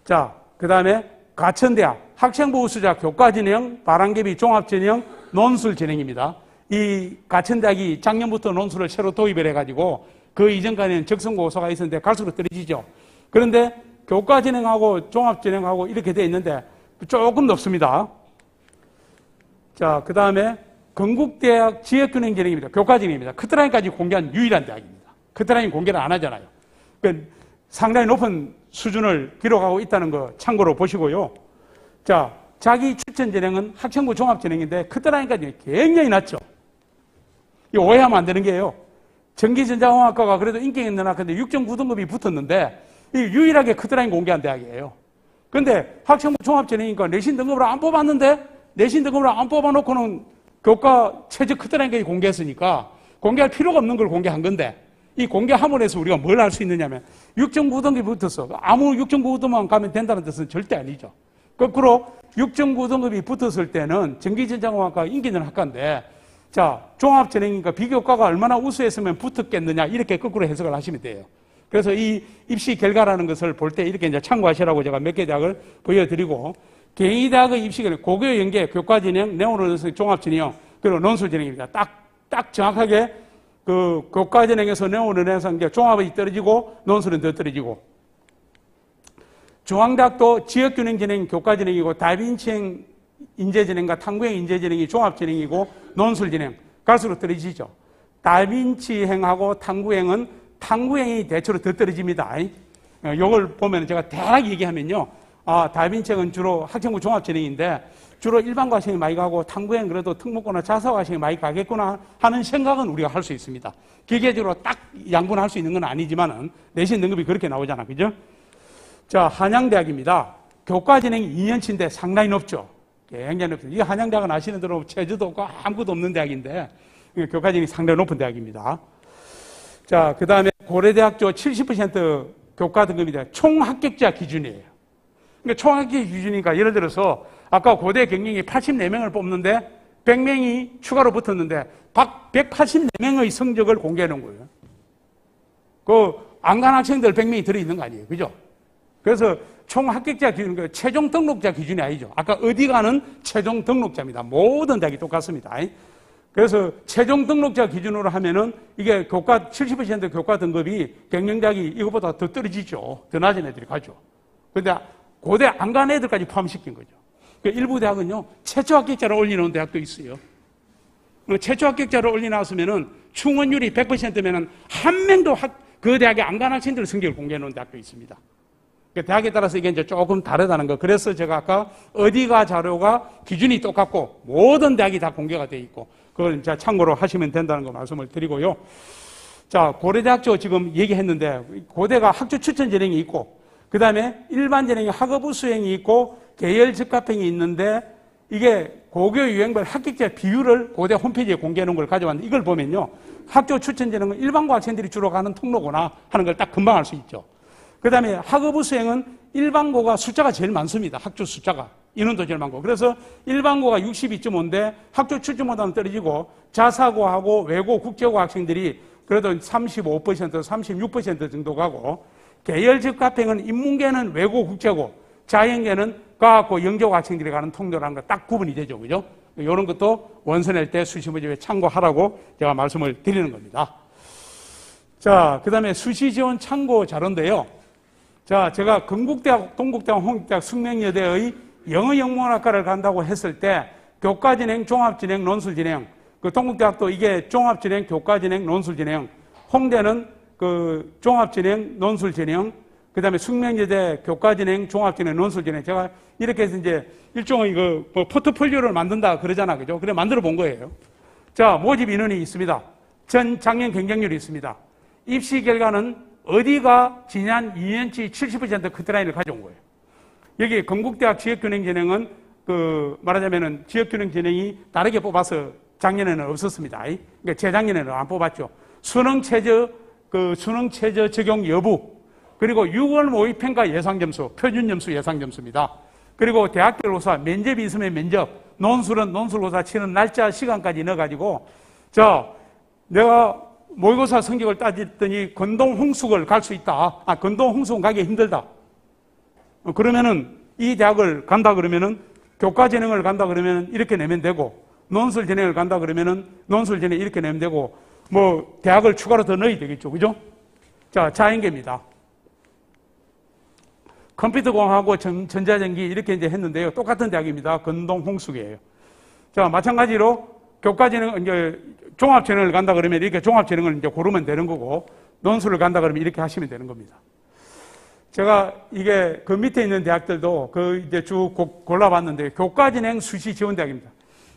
자, 그 다음에 가천대학, 학생부 우수자, 교과전형, 바람개비 종합전형, 논술전형입니다. 이 가천대학이 작년부터 논술을 새로 도입을 해가지고 그 이전까지는 적성고소가 있었는데 갈수록 떨어지죠. 그런데 교과전형하고 종합전형하고 이렇게 되어 있는데 조금 높습니다. 자, 그 다음에 건국대학 지역균형전형입니다. 교과전형입니다. 커트라인까지 공개한 유일한 대학입니다. 커트라인 공개를 안 하잖아요. 그러니까 상당히 높은 수준을 기록하고 있다는 거 참고로 보시고요. 자, 자기 추천전형은 학생부 종합전형인데 커트라인까지 굉장히 낮죠. 이거 오해하면 안 되는 게요. 전기전자공학과가 그래도 인기 있는 학과인데 6.9등급이 붙었는데 유일하게 커트라인 공개한 대학이에요. 그런데 학생부 종합전형이니까 내신 등급으로 안 뽑았는데 내신 등급으로 안 뽑아놓고는 교과 최저 커트라인까지 공개했으니까 공개할 필요가 없는 걸 공개한 건데 이 공개함으로 해서 우리가 뭘 할 수 있느냐면 6.9등급이 붙었어. 아무 6.9등급만 가면 된다는 뜻은 절대 아니죠. 거꾸로 6.9등급이 붙었을 때는 전기전자공학과 인기 있는 학과인데 자, 종합전형이니까 비교과가 얼마나 우수했으면 붙었겠느냐 이렇게 거꾸로 해석을 하시면 돼요. 그래서 이 입시 결과라는 것을 볼 때 이렇게 이제 참고하시라고 제가 몇 개 대학을 보여드리고 개인대학의 입시 결과 고교 연계 교과전형, 네오노선생 종합전형 그리고 논술전형입니다. 딱 정확하게 그 교과전형에서 네오노선생 종합이 떨어지고 논술은 더 떨어지고 중앙대학도 지역균형전형 교과전형이고 다빈치형 인재전형과 탐구형 인재전형이 종합전형이고 논술전형 갈수록 떨어지죠. 다빈치형하고 탐구형은 탐구형이 대체로 더 떨어집니다. 이걸 보면 제가 대략 얘기하면요. 아, 다빈치형은 주로 학생부 종합전형인데 주로 일반고 학생이 많이 가고 탐구형 그래도 특목고나 자사고 학생이 많이 가겠구나 하는 생각은 우리가 할 수 있습니다. 기계적으로 딱 양분할 수 있는 건 아니지만은 내신 등급이 그렇게 나오잖아. 그죠? 자, 한양대학입니다. 교과전형이 2년치인데 상당히 높죠. 굉장히 높죠. 이 한양대학은 아시는 대로 체제도 없고 아무것도 없는 대학인데 교과전형이 상당히 높은 대학입니다. 자, 그 다음에 고려대학교 70% 교과 등급입니다. 총 합격자 기준이에요. 그러니까 총 합격 기준이니까 예를 들어서 아까 고대 경영이 84명을 뽑는데 100명이 추가로 붙었는데 184명의 성적을 공개하는 거예요. 그 안 간 학생들 100명이 들어있는 거 아니에요. 그죠? 그래서 총 합격자 기준, 그 최종 등록자 기준이 아니죠. 아까 어디 가는 최종 등록자입니다. 모든 대학이 똑같습니다. 그래서 최종 등록자 기준으로 하면은 이게 교과 70% 교과 등급이 경영대학이 이것보다 더 떨어지죠. 더 낮은 애들이 가죠. 근데 고대 안 간 애들까지 포함시킨 거죠. 그 일부 대학은요, 최초 합격자를 올려놓은 대학도 있어요. 최초 합격자를 올려놨으면은 충원율이 100%면은 한 명도 그 대학에 안 간 학생들 성적을 공개해놓은 대학도 있습니다. 대학에 따라서 이게 이제 조금 다르다는 거. 그래서 제가 아까 어디가 자료가 기준이 똑같고 모든 대학이 다 공개가 돼 있고 그걸 이제 참고로 하시면 된다는 거 말씀을 드리고요. 자, 고려대학교 지금 얘기했는데 고대가 학교 추천 전형이 있고 그 다음에 일반 전형이 학업부 수행이 있고 계열 적합형이 있는데 이게 고교 유형별 합격자 비율을 고대 홈페이지에 공개해 놓은 걸 가져왔는데 이걸 보면요. 학교 추천 전형은 일반고 학생들이 주로 가는 통로구나 하는 걸 딱 금방 알 수 있죠. 그 다음에 학업부 수행은 일반고가 숫자가 제일 많습니다. 학교 숫자가. 인원도 제일 많고. 그래서 일반고가 62.5인데 학교 추천보다는 떨어지고 자사고하고 외고 국제고 학생들이 그래도 35%, 36% 정도 가고 계열 적합형은 인문계는 외고 국제고 자연계는 과학고 영재고 학생들이 가는 통로라는 거 딱 구분이 되죠. 그죠? 이런 것도 원서 낼 때 수시 모집에 참고하라고 제가 말씀을 드리는 겁니다. 자, 그 다음에 수시 지원 참고 자료인데요. 자, 제가 건국대학, 동국대학, 홍익대학, 숙명여대의 영어영문학과를 간다고 했을 때 교과진행, 종합진행, 논술진행 그 동국대학도 이게 종합진행, 교과진행, 논술진행 홍대는 그 종합진행, 논술진행 그 다음에 숙명여대 교과진행, 종합진행, 논술진행 제가 이렇게 해서 이제 일종의 그 뭐 포트폴리오를 만든다 그러잖아. 그죠? 그래 만들어 본 거예요. 자, 모집 인원이 있습니다. 작년 경쟁률이 있습니다. 입시 결과는 어디가 지난 2년치 70% 커트라인을 가져온 거예요. 여기 건국대학 지역균행진행은 그 말하자면은 지역균행진행이 다르게 뽑아서 작년에는 없었습니다. 그러니까 재작년에는 안 뽑았죠. 수능최저 적용 여부 그리고 6월 모의평가 예상점수, 표준점수 예상점수입니다. 그리고 대학교로서 면접이 있으면 면접, 논술은 논술고사 치는 날짜, 시간까지 넣어가지고 내가 모의고사 성적을 따졌더니 건동홍숙을 갈 수 있다. 건동홍숙은 가기 힘들다. 그러면은 이 대학을 간다 그러면은 교과진행을 간다 그러면은 이렇게 내면 되고 논술진행을 간다 그러면은 논술진행 이렇게 내면 되고 뭐 대학을 추가로 더 넣어야 되겠죠. 그죠? 자, 자연계입니다. 컴퓨터공학하고 전자전기 이렇게 이제 했는데요. 똑같은 대학입니다. 건동홍숙이에요. 자, 마찬가지로 교과진행, 이제 종합진행을 간다 그러면 이렇게 종합진행을 이제 고르면 되는 거고, 논술을 간다 그러면 이렇게 하시면 되는 겁니다. 제가 이게 그 밑에 있는 대학들도 그 이제 쭉 골라봤는데, 교과진행 수시 지원대학입니다.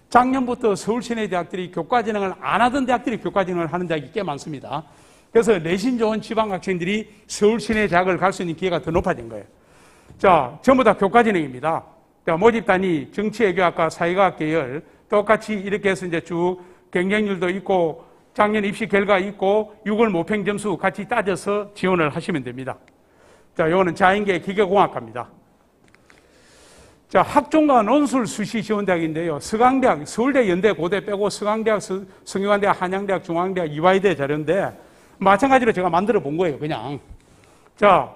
작년부터 서울시내 대학들이 교과진행을 안 하던 대학들이 교과진행을 하는 대학이 꽤 많습니다. 그래서 내신 좋은 지방 학생들이 서울시내 대학을 갈 수 있는 기회가 더 높아진 거예요. 자, 전부 다 교과진행입니다. 모집단이 정치외교학과, 사회과학 계열, 똑같이 이렇게 해서 이제 쭉 경쟁률도 있고 작년 입시 결과 있고 6월 모평 점수 같이 따져서 지원을 하시면 됩니다. 자, 요거는 자연계 기계공학과입니다. 자, 학종과 논술 수시 지원대학인데요. 서강대학, 서울대, 연대, 고대 빼고 서강대학, 성균관대학, 한양대학, 중앙대학, 이화여대 자료인데 마찬가지로 제가 만들어 본 거예요. 그냥. 자,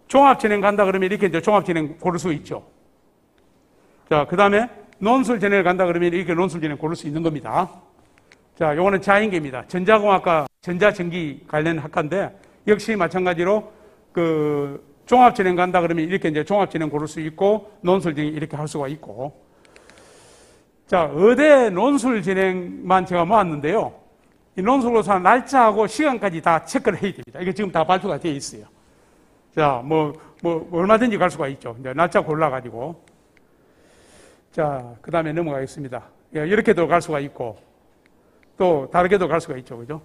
종합진행 간다 그러면 이렇게 이제 종합진행 고를 수 있죠. 자, 그 다음에 논술진행을 간다 그러면 이렇게 논술진행 고를 수 있는 겁니다. 자, 요거는 자연계입니다. 전자공학과, 전자전기 관련 학과인데 역시 마찬가지로 그 종합진행 간다 그러면 이렇게 이제 종합진행 고를 수 있고 논술진행 이렇게 할 수가 있고. 자, 의대 논술진행만 제가 모았는데요. 이 논술고사 날짜하고 시간까지 다 체크를 해야 됩니다. 이게 지금 다 발표가 되어 있어요. 자, 얼마든지 갈 수가 있죠. 이제 날짜 골라가지고. 자, 그 다음에 넘어가겠습니다. 이렇게도 갈 수가 있고, 또 다르게도 갈 수가 있죠. 그죠?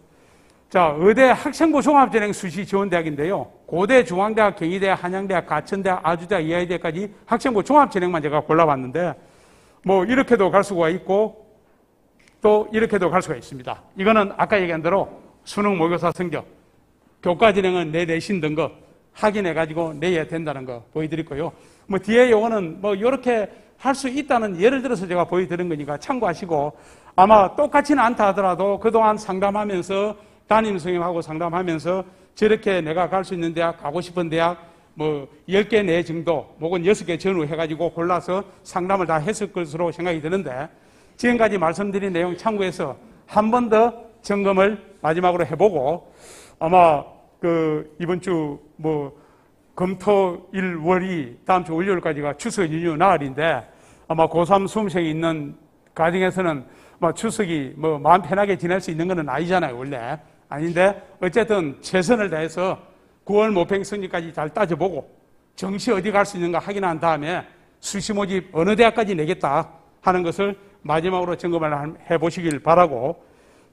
자, 의대 학생부 종합진행 수시 지원대학인데요. 고대, 중앙대학, 경희대학, 한양대학, 가천대학, 아주대학, 이화여대까지 학생부 종합진행만 제가 골라봤는데, 이렇게도 갈 수가 있고, 또 이렇게도 갈 수가 있습니다. 이거는 아까 얘기한 대로 수능 모의고사 성적, 교과진행은 내 내신 등급 확인해가지고 내야 된다는 거 보여드렸고요. 뒤에 요거는 요렇게 할 수 있다는 예를 들어서 제가 보여드린 거니까 참고하시고 아마 똑같지는 않다 하더라도 그동안 상담하면서 담임 선생님하고 상담하면서 저렇게 내가 갈 수 있는 대학, 가고 싶은 대학 10개 내 정도 혹은 6개 전후 해가지고 골라서 상담을 다 했을 것으로 생각이 드는데 지금까지 말씀드린 내용 참고해서 한 번 더 점검을 마지막으로 해보고 아마 이번 주 금토 일 월이 다음 주 월요일까지가 추석 연휴 나흘인데 아마 고3 수험생이 있는 가정에서는 뭐 추석이 뭐 마음 편하게 지낼 수 있는 건 아니잖아요, 원래. 아닌데 어쨌든 최선을 다해서 9월 모평 성적까지 잘 따져보고 정시 어디 갈 수 있는가 확인한 다음에 수시 모집 어느 대학까지 내겠다 하는 것을 마지막으로 점검을 해보시길 바라고,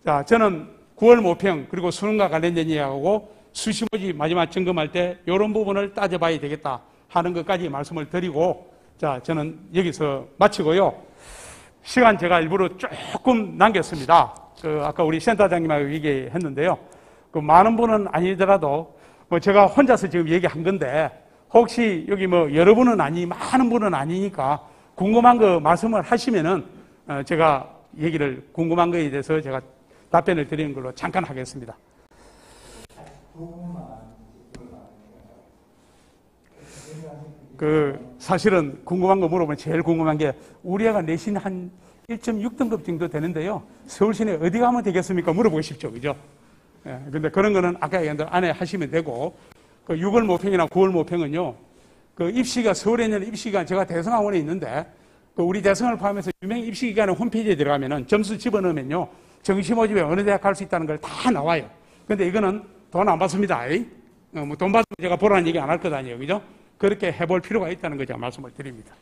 자, 저는 9월 모평 그리고 수능과 관련된 이야기하고 수시 모집 마지막 점검할 때 이런 부분을 따져봐야 되겠다 하는 것까지 말씀을 드리고, 자, 저는 여기서 마치고요. 시간 제가 일부러 조금 남겼습니다. 아까 우리 센터장님하고 얘기했는데요. 많은 분은 아니더라도 뭐 제가 혼자서 지금 얘기한 건데 혹시 여기 뭐 여러분은 많은 분은 아니니까 궁금한 거 말씀을 하시면은 제가 얘기를 궁금한 거에 대해서 제가 답변을 드리는 걸로 잠깐 하겠습니다. 사실은 궁금한 거 물어보면 제일 궁금한 게 우리 애가 내신 한 1.6등급 정도 되는데요. 서울시내 어디 가면 되겠습니까? 물어보고 싶죠. 그죠? 예, 근데 그런 거는 아까 얘기한 대로 안에 하시면 되고, 6월 모평이나 9월 모평은요, 입시가, 서울에 있는 입시기관, 제가 대성학원에 있는데, 우리 대성을 포함해서 유명 입시기관의 홈페이지에 들어가면은 점수 집어넣으면요, 정시 모집에 어느 대학 갈 수 있다는 걸 다 나와요. 근데 이거는 돈 안 받습니다. 뭐 돈 받으면 제가 보라는 얘기 안 할 것 아니에요. 그죠? 그렇게 해볼 필요가 있다는 거 제가 말씀을 드립니다.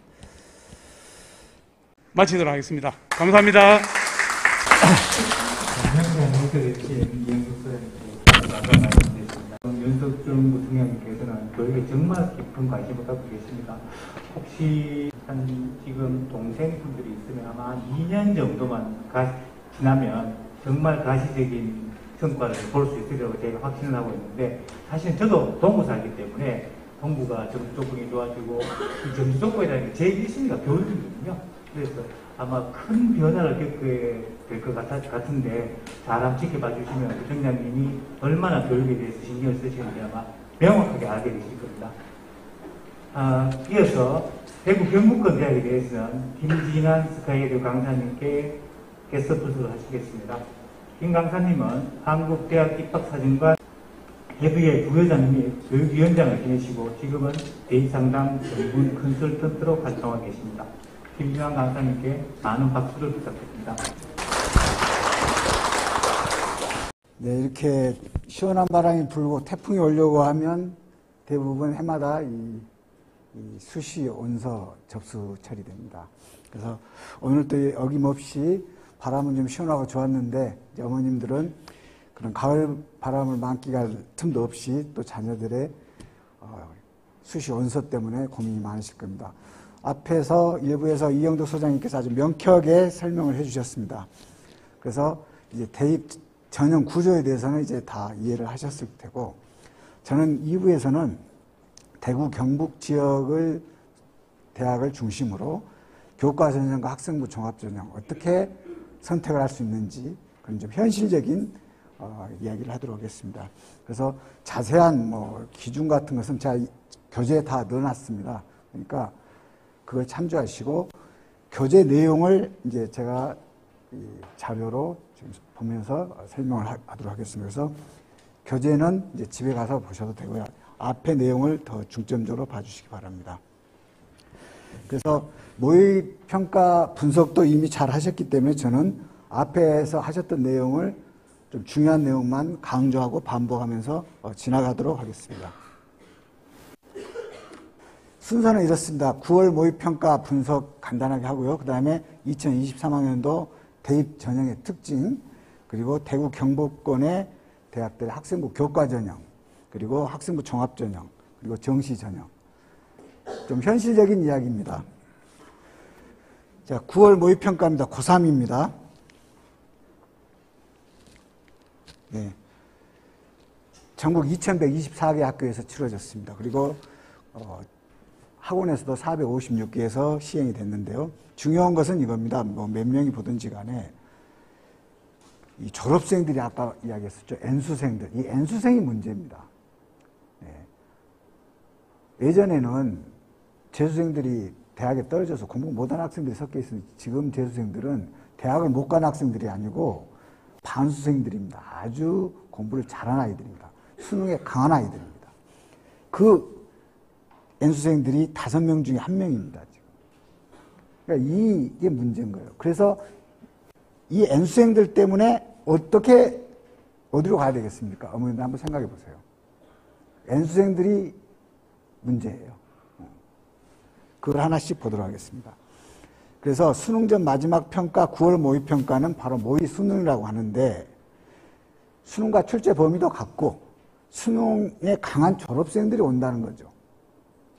마치도록 하겠습니다. 감사합니다. 윤석준 부총장님께서는 교육에 정말 깊은 관심을 갖고 계십니다. 혹시 지금 동생분들이 있으면 아마 2년 정도만 지나면 정말 가시적인 성과를 볼 수 있으리라고 제가 확신을 하고 있는데, 사실 저도 동부 살기 때문에 동부가 점수 조건이 좋아지고 이 점수 조건이라는 게 제일 1순위가 교육이거든요. 그래서 아마 큰 변화를 겪게 될 것 같은데 잘 한번 지켜봐 주시면 부총장님이 얼마나 교육에 대해서 신경을 쓰시는지 아마 명확하게 알게 되실 겁니다. 이어서 대구 경북권 대학에 대해서는 김진환 스카이에듀 강사님께 게스트 분석을 하시겠습니다. 김 강사님은 한국대학 입학사정관 해부의 부회장님이 교육위원장을 지내시고 지금은 대입상담 전문 컨설턴트로 활동하고 계십니다. 김진환 강사님께 많은 박수를 부탁드립니다. 네, 이렇게 시원한 바람이 불고 태풍이 오려고 하면 대부분 해마다 이 수시 온서 접수 처리됩니다. 그래서 오늘도 어김없이 바람은 좀 시원하고 좋았는데 이제 어머님들은 그런 가을 바람을 만끽할 틈도 없이 또 자녀들의 수시 온서 때문에 고민이 많으실 겁니다. 앞에서 일부에서 이영도 소장님께서 아주 명쾌하게 설명을 해주셨습니다. 그래서 이제 대입 전형 구조에 대해서는 이제 다 이해를 하셨을 테고, 저는 2부에서는 대구 경북 지역을 대학을 중심으로 교과 전형과 학생부 종합 전형 어떻게 선택을 할 수 있는지 그런 좀 현실적인 이야기를 하도록 하겠습니다. 그래서 자세한 기준 같은 것은 제가 교재에 다 넣어놨습니다. 그러니까 그걸 참조하시고 교재 내용을 이제 제가 이 자료로 지금 보면서 설명을 하도록 하겠습니다. 그래서 교재는 이제 집에 가서 보셔도 되고요. 앞에 내용을 더 중점적으로 봐주시기 바랍니다. 그래서 모의 평가 분석도 이미 잘 하셨기 때문에 저는 앞에서 하셨던 내용을 좀 중요한 내용만 강조하고 반복하면서 지나가도록 하겠습니다. 순서는 이렇습니다. 9월 모의평가 분석 간단하게 하고요. 그 다음에 2023학년도 대입 전형의 특징, 그리고 대구 경북권의 대학들의 학생부 교과 전형, 그리고 학생부 종합 전형, 그리고 정시 전형. 좀 현실적인 이야기입니다. 자, 9월 모의평가입니다. 고3입니다. 네. 전국 2124개 학교에서 치러졌습니다. 그리고 학원에서도 456개에서 시행이 됐는데요. 중요한 것은 이겁니다. 몇 명이 보든지 간에 이 졸업생들이 아까 이야기했었죠. N수생들. 이 N수생이 문제입니다. 네. 예전에는 재수생들이 대학에 떨어져서 공부 못한 학생들이 섞여 있으니 지금 재수생들은 대학을 못 간 학생들이 아니고 반수생들입니다. 아주 공부를 잘한 아이들입니다. 수능에 강한 아이들입니다. 그 N수생들이 5명 중에 1명입니다. 지금. 그러니까 이게 문제인 거예요. 그래서 이 N수생들 때문에 어디로 가야 되겠습니까? 어머님들 한번 생각해 보세요. N수생들이 문제예요. 그걸 하나씩 보도록 하겠습니다. 그래서 수능 전 마지막 평가 9월 모의평가는 바로 모의 수능이라고 하는데 수능과 출제 범위도 같고 수능에 강한 졸업생들이 온다는 거죠.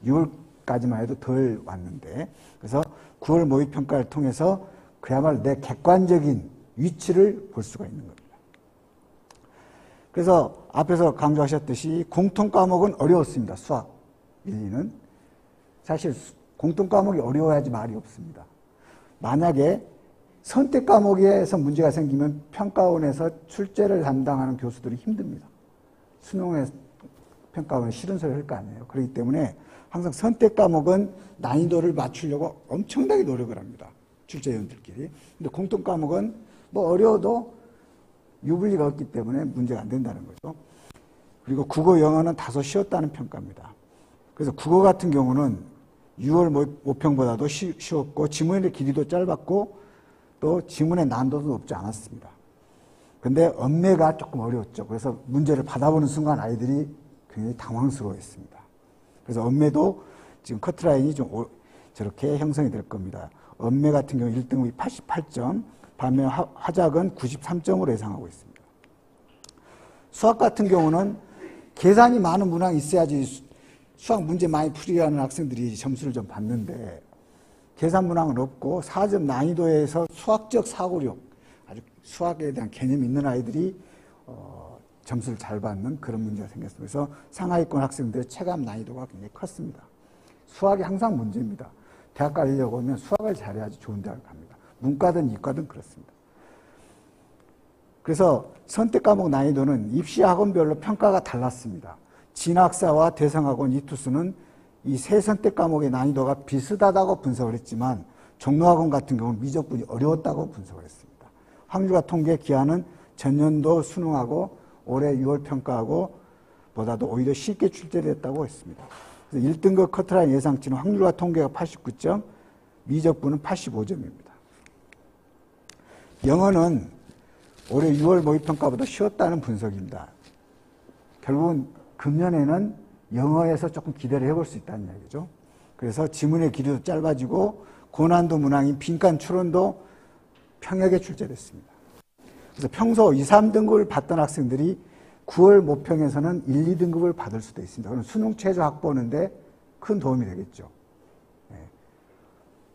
6월까지만 해도 덜 왔는데 그래서 9월 모의평가를 통해서 그야말로 내 객관적인 위치를 볼 수가 있는 겁니다. 그래서 앞에서 강조하셨듯이 공통과목은 어려웠습니다. 수학 1, 2는. 사실 공통과목이 어려워야지 말이 없습니다. 만약에 선택과목에서 문제가 생기면 평가원에서 출제를 담당하는 교수들이 힘듭니다. 수능에 평가원에 싫은 소리 할 거 아니에요. 그렇기 때문에 항상 선택과목은 난이도를 맞추려고 엄청나게 노력을 합니다. 출제위원들끼리. 근데 공통과목은 뭐 어려워도 유불리가 없기 때문에 문제가 안 된다는 거죠. 그리고 국어, 영어는 다소 쉬웠다는 평가입니다. 그래서 국어 같은 경우는 6월 모평보다도 쉬웠고 지문의 길이도 짧았고 또 지문의 난도도 높지 않았습니다. 근데 언매가 조금 어려웠죠. 그래서 문제를 받아보는 순간 아이들이 굉장히 당황스러워했습니다. 그래서 언매도 지금 커트라인이 좀 저렇게 형성이 될 겁니다. 언매 같은 경우 1등급이 88점, 반면 화작은 93점으로 예상하고 있습니다. 수학 같은 경우는 계산이 많은 문항이 있어야지 수학 문제 많이 풀이하는 학생들이 점수를 좀 받는데 계산 문항은 없고 4점 난이도에서 수학적 사고력, 아주 수학에 대한 개념이 있는 아이들이 점수를 잘 받는 그런 문제가 생겼습니다. 그래서 상하위권 학생들의 체감 난이도가 굉장히 컸습니다. 수학이 항상 문제입니다. 대학 가려고 하면 수학을 잘해야지 좋은 대학을 갑니다. 문과든 이과든 그렇습니다. 그래서 선택 과목 난이도는 입시 학원별로 평가가 달랐습니다. 진학사와 대상학원 이투수는 이 세 선택 과목의 난이도가 비슷하다고 분석을 했지만 종로학원 같은 경우는 미적분이 어려웠다고 분석을 했습니다. 확률과 통계 기하는 전년도 수능하고 올해 6월 평가하고 보다도 오히려 쉽게 출제를 했다고 했습니다. 그래서 1등급 커트라인 예상치는 확률과 통계가 89점, 미적분은 85점입니다. 영어는 올해 6월 모의평가보다 쉬웠다는 분석입니다. 결국은 금년에는 영어에서 조금 기대를 해볼 수 있다는 얘기죠. 그래서 지문의 길이도 짧아지고 고난도 문항인 빈칸 추론도 평역에 출제됐습니다. 그래서 평소 2, 3등급을 받던 학생들이 9월 모평에서는 1, 2등급을 받을 수도 있습니다. 그럼 수능 최저 확보하는데 큰 도움이 되겠죠. 네.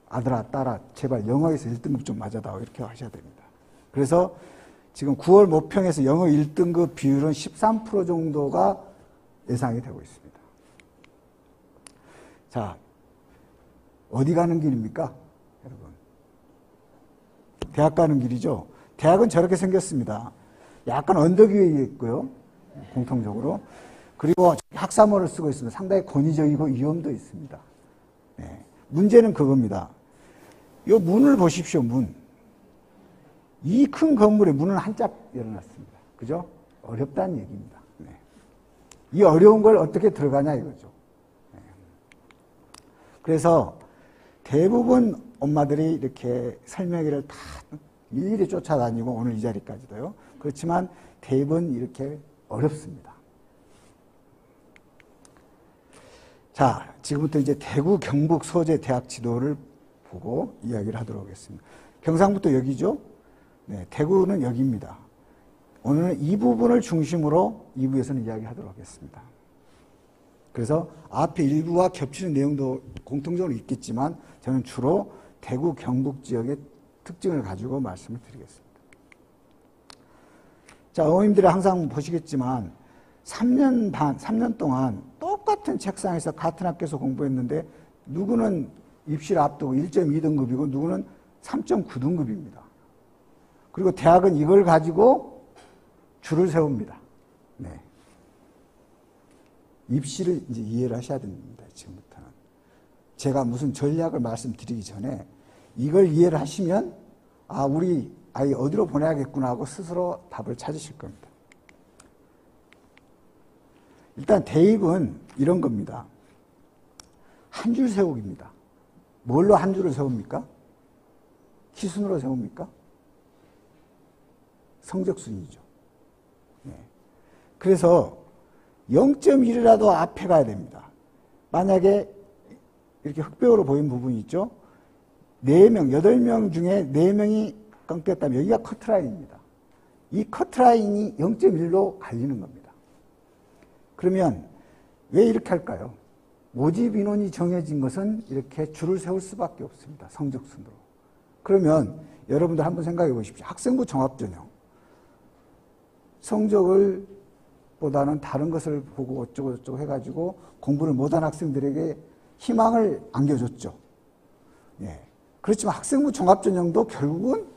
아들아, 딸아, 제발 영어에서 1등급 좀 맞아다오. 이렇게 하셔야 됩니다. 그래서 지금 9월 모평에서 영어 1등급 비율은 13% 정도가 예상이 되고 있습니다. 자, 어디 가는 길입니까? 여러분. 대학 가는 길이죠. 대학은 저렇게 생겼습니다. 약간 언덕 위에 있고요. 공통적으로. 그리고 학사모를 쓰고 있습니다. 상당히 권위적이고 위험도 있습니다. 네. 문제는 그겁니다. 이 문을 보십시오, 문. 이 큰 건물에 문을 한짝 열어놨습니다. 그죠? 어렵다는 얘기입니다. 네. 이 어려운 걸 어떻게 들어가냐 이거죠. 네. 그래서 대부분 엄마들이 이렇게 설명회를 다 일일이 쫓아다니고 오늘 이 자리까지도요. 그렇지만 대부분 이렇게 어렵습니다. 자, 지금부터 이제 대구, 경북 소재 대학 지도를 보고 이야기를 하도록 하겠습니다. 경상북도 여기죠? 네, 대구는 여기입니다. 오늘은 이 부분을 중심으로 2부에서는 이야기하도록 하겠습니다. 그래서 앞에 일부와 겹치는 내용도 공통적으로 있겠지만 저는 주로 대구, 경북 지역의 특징을 가지고 말씀을 드리겠습니다. 자, 어머님들이 항상 보시겠지만 3년 동안 똑같은 책상에서 같은 학교에서 공부했는데 누구는 입시를 앞두고 1.2등급이고 누구는 3.9등급입니다. 그리고 대학은 이걸 가지고 줄을 세웁니다. 네. 입시를 이제 이해를 하셔야 됩니다. 지금부터는. 제가 무슨 전략을 말씀드리기 전에 이걸 이해를 하시면 아, 우리 아이 어디로 보내야겠구나 하고 스스로 답을 찾으실 겁니다. 일단 대입은 이런 겁니다. 한 줄 세우기입니다. 뭘로 한 줄을 세웁니까? 기순으로 세웁니까? 성적순이죠. 네. 그래서 0.1이라도 앞에 가야 됩니다. 만약에 이렇게 흑백으로 보이는 부분이 있죠? 4명, 8명 중에 4명이 깡패였다면 여기가 커트라인입니다. 이 커트라인이 0.1로 갈리는 겁니다. 그러면 왜 이렇게 할까요? 모집 인원이 정해진 것은 이렇게 줄을 세울 수밖에 없습니다. 성적순으로. 그러면 여러분들 한번 생각해 보십시오. 학생부 종합전형. 성적을 보다는 다른 것을 보고 어쩌고 해가지고 공부를 못한 학생들에게 희망을 안겨줬죠. 예. 그렇지만 학생부 종합전형도 결국은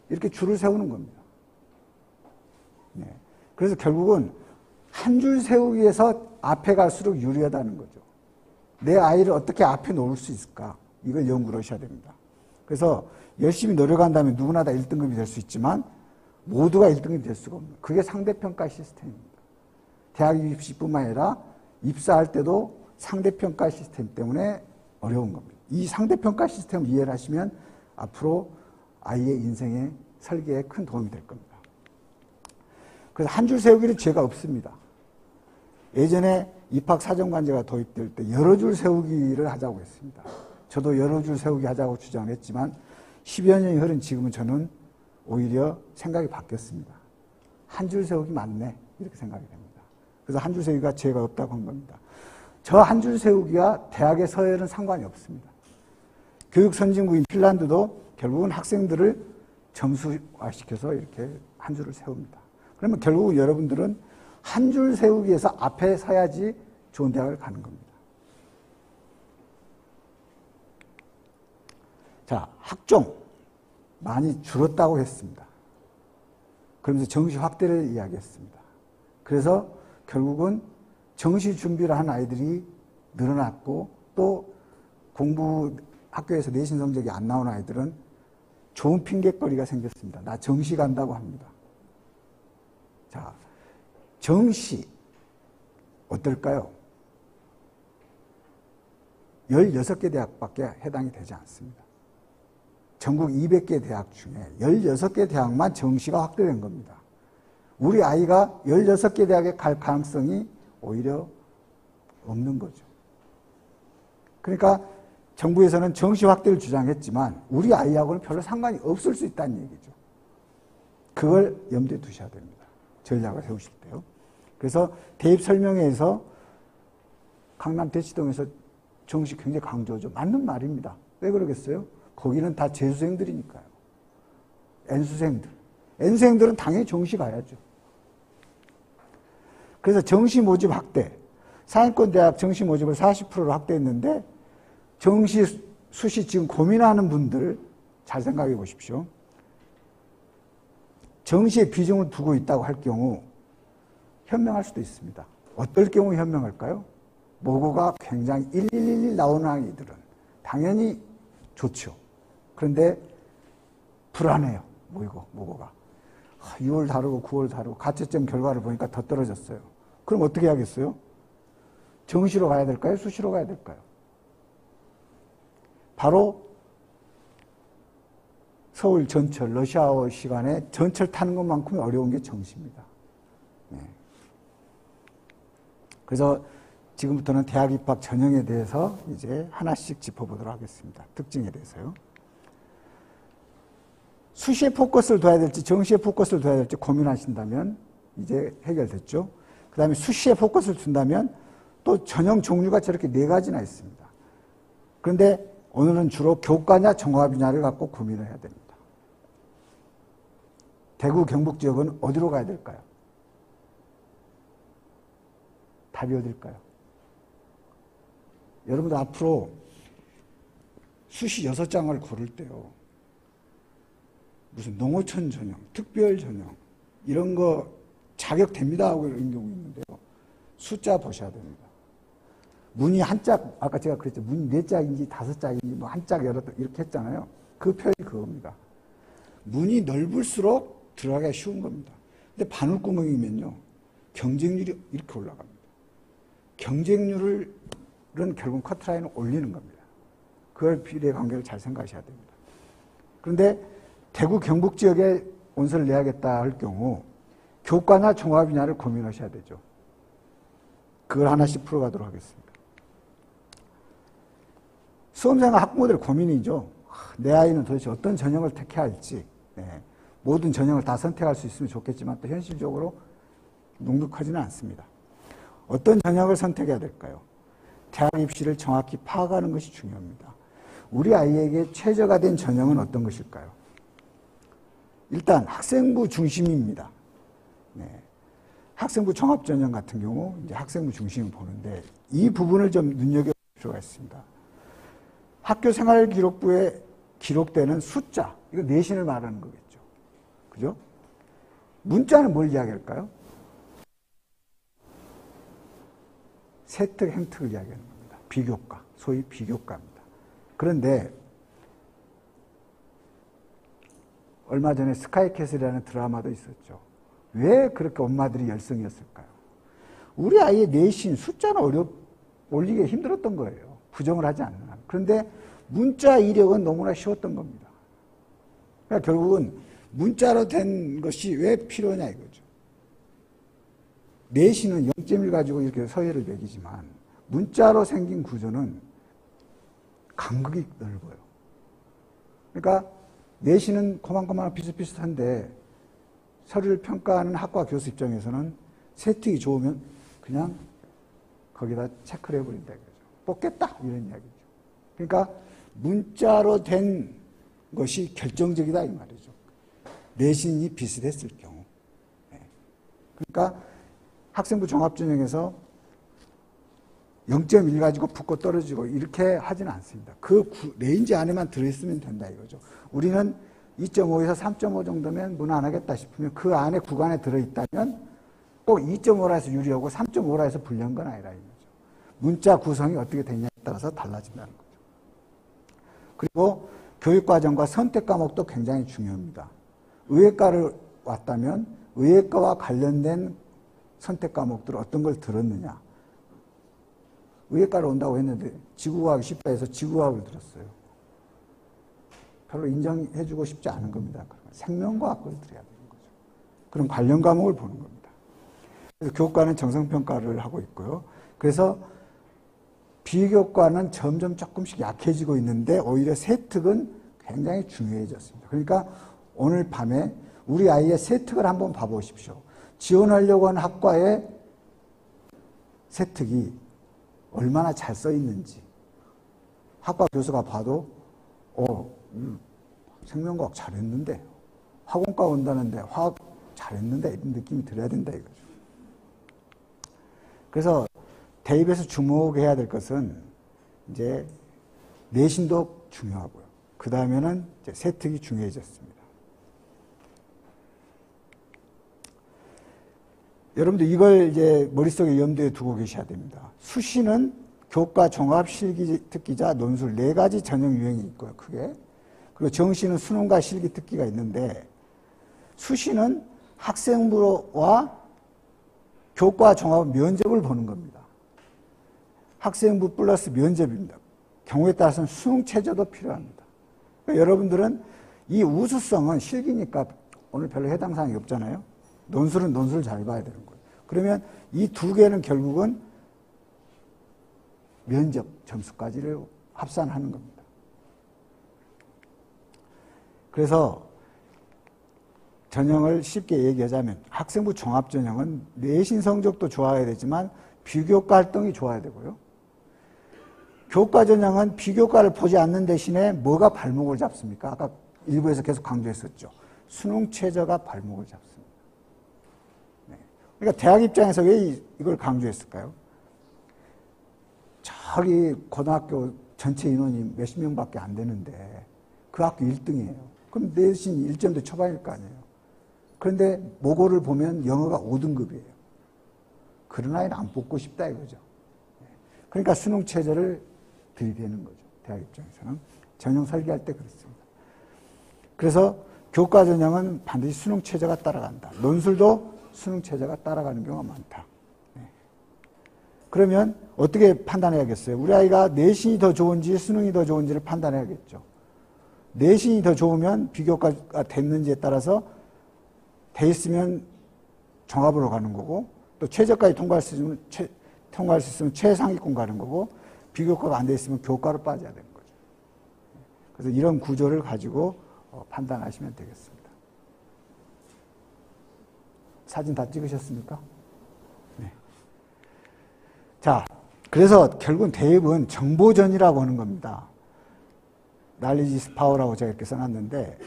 이렇게 줄을 세우는 겁니다. 네. 그래서 결국은 한 줄 세우기에서 앞에 갈수록 유리하다는 거죠. 내 아이를 어떻게 앞에 놓을 수 있을까? 이걸 연구를 하셔야 됩니다. 그래서 열심히 노력한다면 누구나 다 1등급이 될 수 있지만 모두가 1등급이 될 수가 없는, 그게 상대평가 시스템입니다. 대학 입시뿐만 아니라 입사할 때도 상대평가 시스템 때문에 어려운 겁니다. 이 상대평가 시스템을 이해를 하시면 앞으로 아이의 인생의 설계에 큰 도움이 될 겁니다. 그래서 한 줄 세우기는 죄가 없습니다. 예전에 입학사정관제가 도입될 때 여러 줄 세우기를 하자고 했습니다. 저도 여러 줄 세우기 하자고 주장을 했지만 10여 년이 흐른 지금은 저는 오히려 생각이 바뀌었습니다. 한 줄 세우기 맞네, 이렇게 생각이 됩니다. 그래서 한 줄 세우기가 죄가 없다고 한 겁니다. 저 한 줄 세우기와 대학의 서열은 상관이 없습니다. 교육 선진국인 핀란드도 결국은 학생들을 점수화시켜서 이렇게 한 줄을 세웁니다. 그러면 결국은 여러분들은 한 줄 세우기에서 앞에 서야지 좋은 대학을 가는 겁니다. 자, 학종 많이 줄었다고 했습니다. 그러면서 정시 확대를 이야기했습니다. 그래서 결국은 정시 준비를 한 아이들이 늘어났고, 또 공부 학교에서 내신 성적이 안 나온 아이들은 좋은 핑계거리가 생겼습니다. 나 정시 간다고 합니다. 자, 정시 어떨까요? 16개 대학밖에 해당이 되지 않습니다. 전국 200개 대학 중에 16개 대학만 정시가 확대된 겁니다. 우리 아이가 16개 대학에 갈 가능성이 오히려 없는 거죠. 그러니까 정부에서는 정시 확대를 주장했지만 우리 아이하고는 별로 상관이 없을 수 있다는 얘기죠. 그걸 염두에 두셔야 됩니다. 전략을 세우실 때요. 그래서 대입 설명회에서 강남 대치동에서 정시 굉장히 강조하죠. 맞는 말입니다. 왜 그러겠어요? 거기는 다 재수생들이니까요. N수생들. N수생들은 당연히 정시 가야죠. 그래서 정시 모집 확대. 상위권 대학 정시 모집을 40%로 확대했는데 정시, 수시 지금 고민하는 분들 잘 생각해 보십시오. 정시에 비중을 두고 있다고 할 경우 현명할 수도 있습니다. 어떨 경우 현명할까요? 모고가 굉장히 1111 나오는 아이들은 당연히 좋죠. 그런데 불안해요. 모고가. 6월 다르고 9월 다르고 가채점 결과를 보니까 더 떨어졌어요. 그럼 어떻게 하겠어요? 정시로 가야 될까요? 수시로 가야 될까요? 바로 서울 전철, 러시아워 시간에 전철 타는 것만큼 어려운 게 정시입니다. 네. 그래서 지금부터는 대학 입학 전형에 대해서 이제 하나씩 짚어보도록 하겠습니다. 특징에 대해서요. 수시에 포커스를 둬야 될지 정시에 포커스를 둬야 될지 고민하신다면 이제 해결됐죠. 그 다음에 수시에 포커스를 둔다면 또 전형 종류가 저렇게 4가지나 있습니다. 그런데 오늘은 주로 교과냐 종합이냐를 갖고 고민을 해야 됩니다. 대구 경북 지역은 어디로 가야 될까요? 답이 어딜까요? 여러분들 앞으로 수시 6장을 고를 때요. 무슨 농어촌 전형, 특별 전형 이런 거 자격됩니다 하고 이런 경우 있는데요. 숫자 보셔야 됩니다. 문이 한 짝, 아까 제가 그랬죠. 문이 4짝인지 5짝인지 뭐 한 짝 열었다 이렇게 했잖아요. 그 표현이 그겁니다. 문이 넓을수록 들어가기가 쉬운 겁니다. 근데 바늘구멍이면요. 경쟁률이 이렇게 올라갑니다. 경쟁률은 결국 커트라인을 올리는 겁니다. 그걸 비례 관계를 잘 생각하셔야 됩니다. 그런데 대구 경북 지역에 원서를 내야겠다 할 경우 교과냐 종합이냐를 고민하셔야 되죠. 그걸 하나씩 풀어가도록 하겠습니다. 수험생과 학부모들 고민이죠. 내 아이는 도대체 어떤 전형을 택해야 할지. 모든 전형을 다 선택할 수 있으면 좋겠지만 또 현실적으로 눅눅하지는 않습니다. 어떤 전형을 선택해야 될까요? 대학 입시를 정확히 파악하는 것이 중요합니다. 우리 아이에게 최저가 된 전형은 어떤 것일까요? 일단 학생부 중심입니다. 학생부 종합전형 같은 경우 이제 학생부 중심을 보는데 이 부분을 좀 눈여겨볼 필요가 있습니다. 학교생활기록부에 기록되는 숫자, 이거 내신을 말하는 거겠죠. 그죠? 문자는 뭘 이야기할까요? 세특, 행특을 이야기하는 겁니다. 비교과, 소위 비교과입니다. 그런데 얼마 전에 스카이캐슬이라는 드라마도 있었죠. 왜 그렇게 엄마들이 열성이었을까요? 우리 아이의 내신, 숫자는 올리기 힘들었던 거예요. 부정을 하지 않는 한. 그런데 문자 이력은 너무나 쉬웠던 겁니다. 그러니까 결국은 문자로 된 것이 왜 필요하냐 이거죠. 내신은 0.1 가지고 이렇게 서열을 매기지만 문자로 생긴 구조는 간극이 넓어요. 그러니까 내신은 고만고만 비슷비슷한데 서류를 평가하는 학과 교수 입장에서는 세팅이 좋으면 그냥 거기다 체크를 해버린다 이거죠. 뽑겠다 이런 이야기죠. 그러니까 문자로 된 것이 결정적이다 이 말이죠. 내신이 비슷했을 경우. 그러니까 학생부 종합전형에서 0.1 가지고 붙고 떨어지고 이렇게 하지는 않습니다. 그 레인지 안에만 들어있으면 된다 이거죠. 우리는 2.5에서 3.5 정도면 무난하겠다 싶으면 그 안에 구간에 들어있다면 꼭 2.5라 해서 유리하고 3.5라 해서 불리한 건 아니라 이거죠. 문자 구성이 어떻게 되냐에 따라서 달라진다는 거죠. 그리고 교육과정과 선택 과목도 굉장히 중요합니다. 의예과를 왔다면 의예과와 관련된 선택 과목들 어떤 걸 들었느냐. 의예과를 온다고 했는데 지구과학이 쉽다 해서 지구과학을 들었어요. 별로 인정해주고 싶지 않은 겁니다. 생명과학을 들어야 되는 거죠. 그런 관련 과목을 보는 겁니다. 그래서 교과는 정성평가를 하고 있고요. 그래서 비교과는 점점 조금씩 약해지고 있는데 오히려 세특은 굉장히 중요해졌습니다. 그러니까 오늘 밤에 우리 아이의 세특을 한번 봐보십시오. 지원하려고 하는 학과의 세특이 얼마나 잘 써 있는지 학과 교수가 봐도 생명과학 잘했는데 화공과 온다는데 화학 잘했는데 이런 느낌이 들어야 된다 이거죠. 그래서 대입에서 주목해야 될 것은 이제 내신도 중요하고요. 그 다음에는 세특이 중요해졌습니다. 여러분들 이걸 이제 머릿속에 염두에 두고 계셔야 됩니다. 수시는 교과 종합 실기 특기자 논술 4가지 전형 유형이 있고요. 크게. 그리고 정시는 수능과 실기 특기가 있는데 수시는 학생부와 교과 종합 면접을 보는 겁니다. 학생부 플러스 면접입니다. 경우에 따라서는 수능 최저도 필요합니다. 그러니까 여러분들은 이 우수성은 실기니까 오늘 별로 해당 사항이 없잖아요. 논술은 논술을 잘 봐야 되는 거예요. 그러면 이 2개는 결국은 면접 점수까지를 합산하는 겁니다. 그래서 전형을 쉽게 얘기하자면 학생부 종합전형은 내신 성적도 좋아야 되지만 비교과 활동이 좋아야 되고요. 교과 전형은 비교과를 보지 않는 대신에 뭐가 발목을 잡습니까? 아까 일부에서 계속 강조했었죠. 수능 최저가 발목을 잡습니다. 네. 그러니까 대학 입장에서 왜 이걸 강조했을까요? 저기 고등학교 전체 인원이 몇십 명밖에 안 되는데 그 학교 1등이에요. 그럼 내신 1점대 초반일 거 아니에요. 그런데 모고를 보면 영어가 5등급이에요. 그런 아이는 안 뽑고 싶다 이거죠. 그러니까 수능 최저를 들이대는 거죠. 대학 입장에서는. 전형 설계할 때 그렇습니다. 그래서 교과 전형은 반드시 수능 최저가 따라간다. 논술도 수능 최저가 따라가는 경우가 많다. 네. 그러면 어떻게 판단해야겠어요? 우리 아이가 내신이 더 좋은지 수능이 더 좋은지를 판단해야겠죠. 내신이 더 좋으면 비교과가 됐는지에 따라서 돼 있으면 종합으로 가는 거고, 또 최저까지 통과할 수 있으면 최상위권 가는 거고, 비교과가 안 돼 있으면 교과로 빠져야 되는 거죠. 그래서 이런 구조를 가지고 판단하시면 되겠습니다. 사진 다 찍으셨습니까? 네. 자, 그래서 결국은 대입은 정보전이라고 하는 겁니다. 날리지 파워라고 제가 이렇게 써놨는데,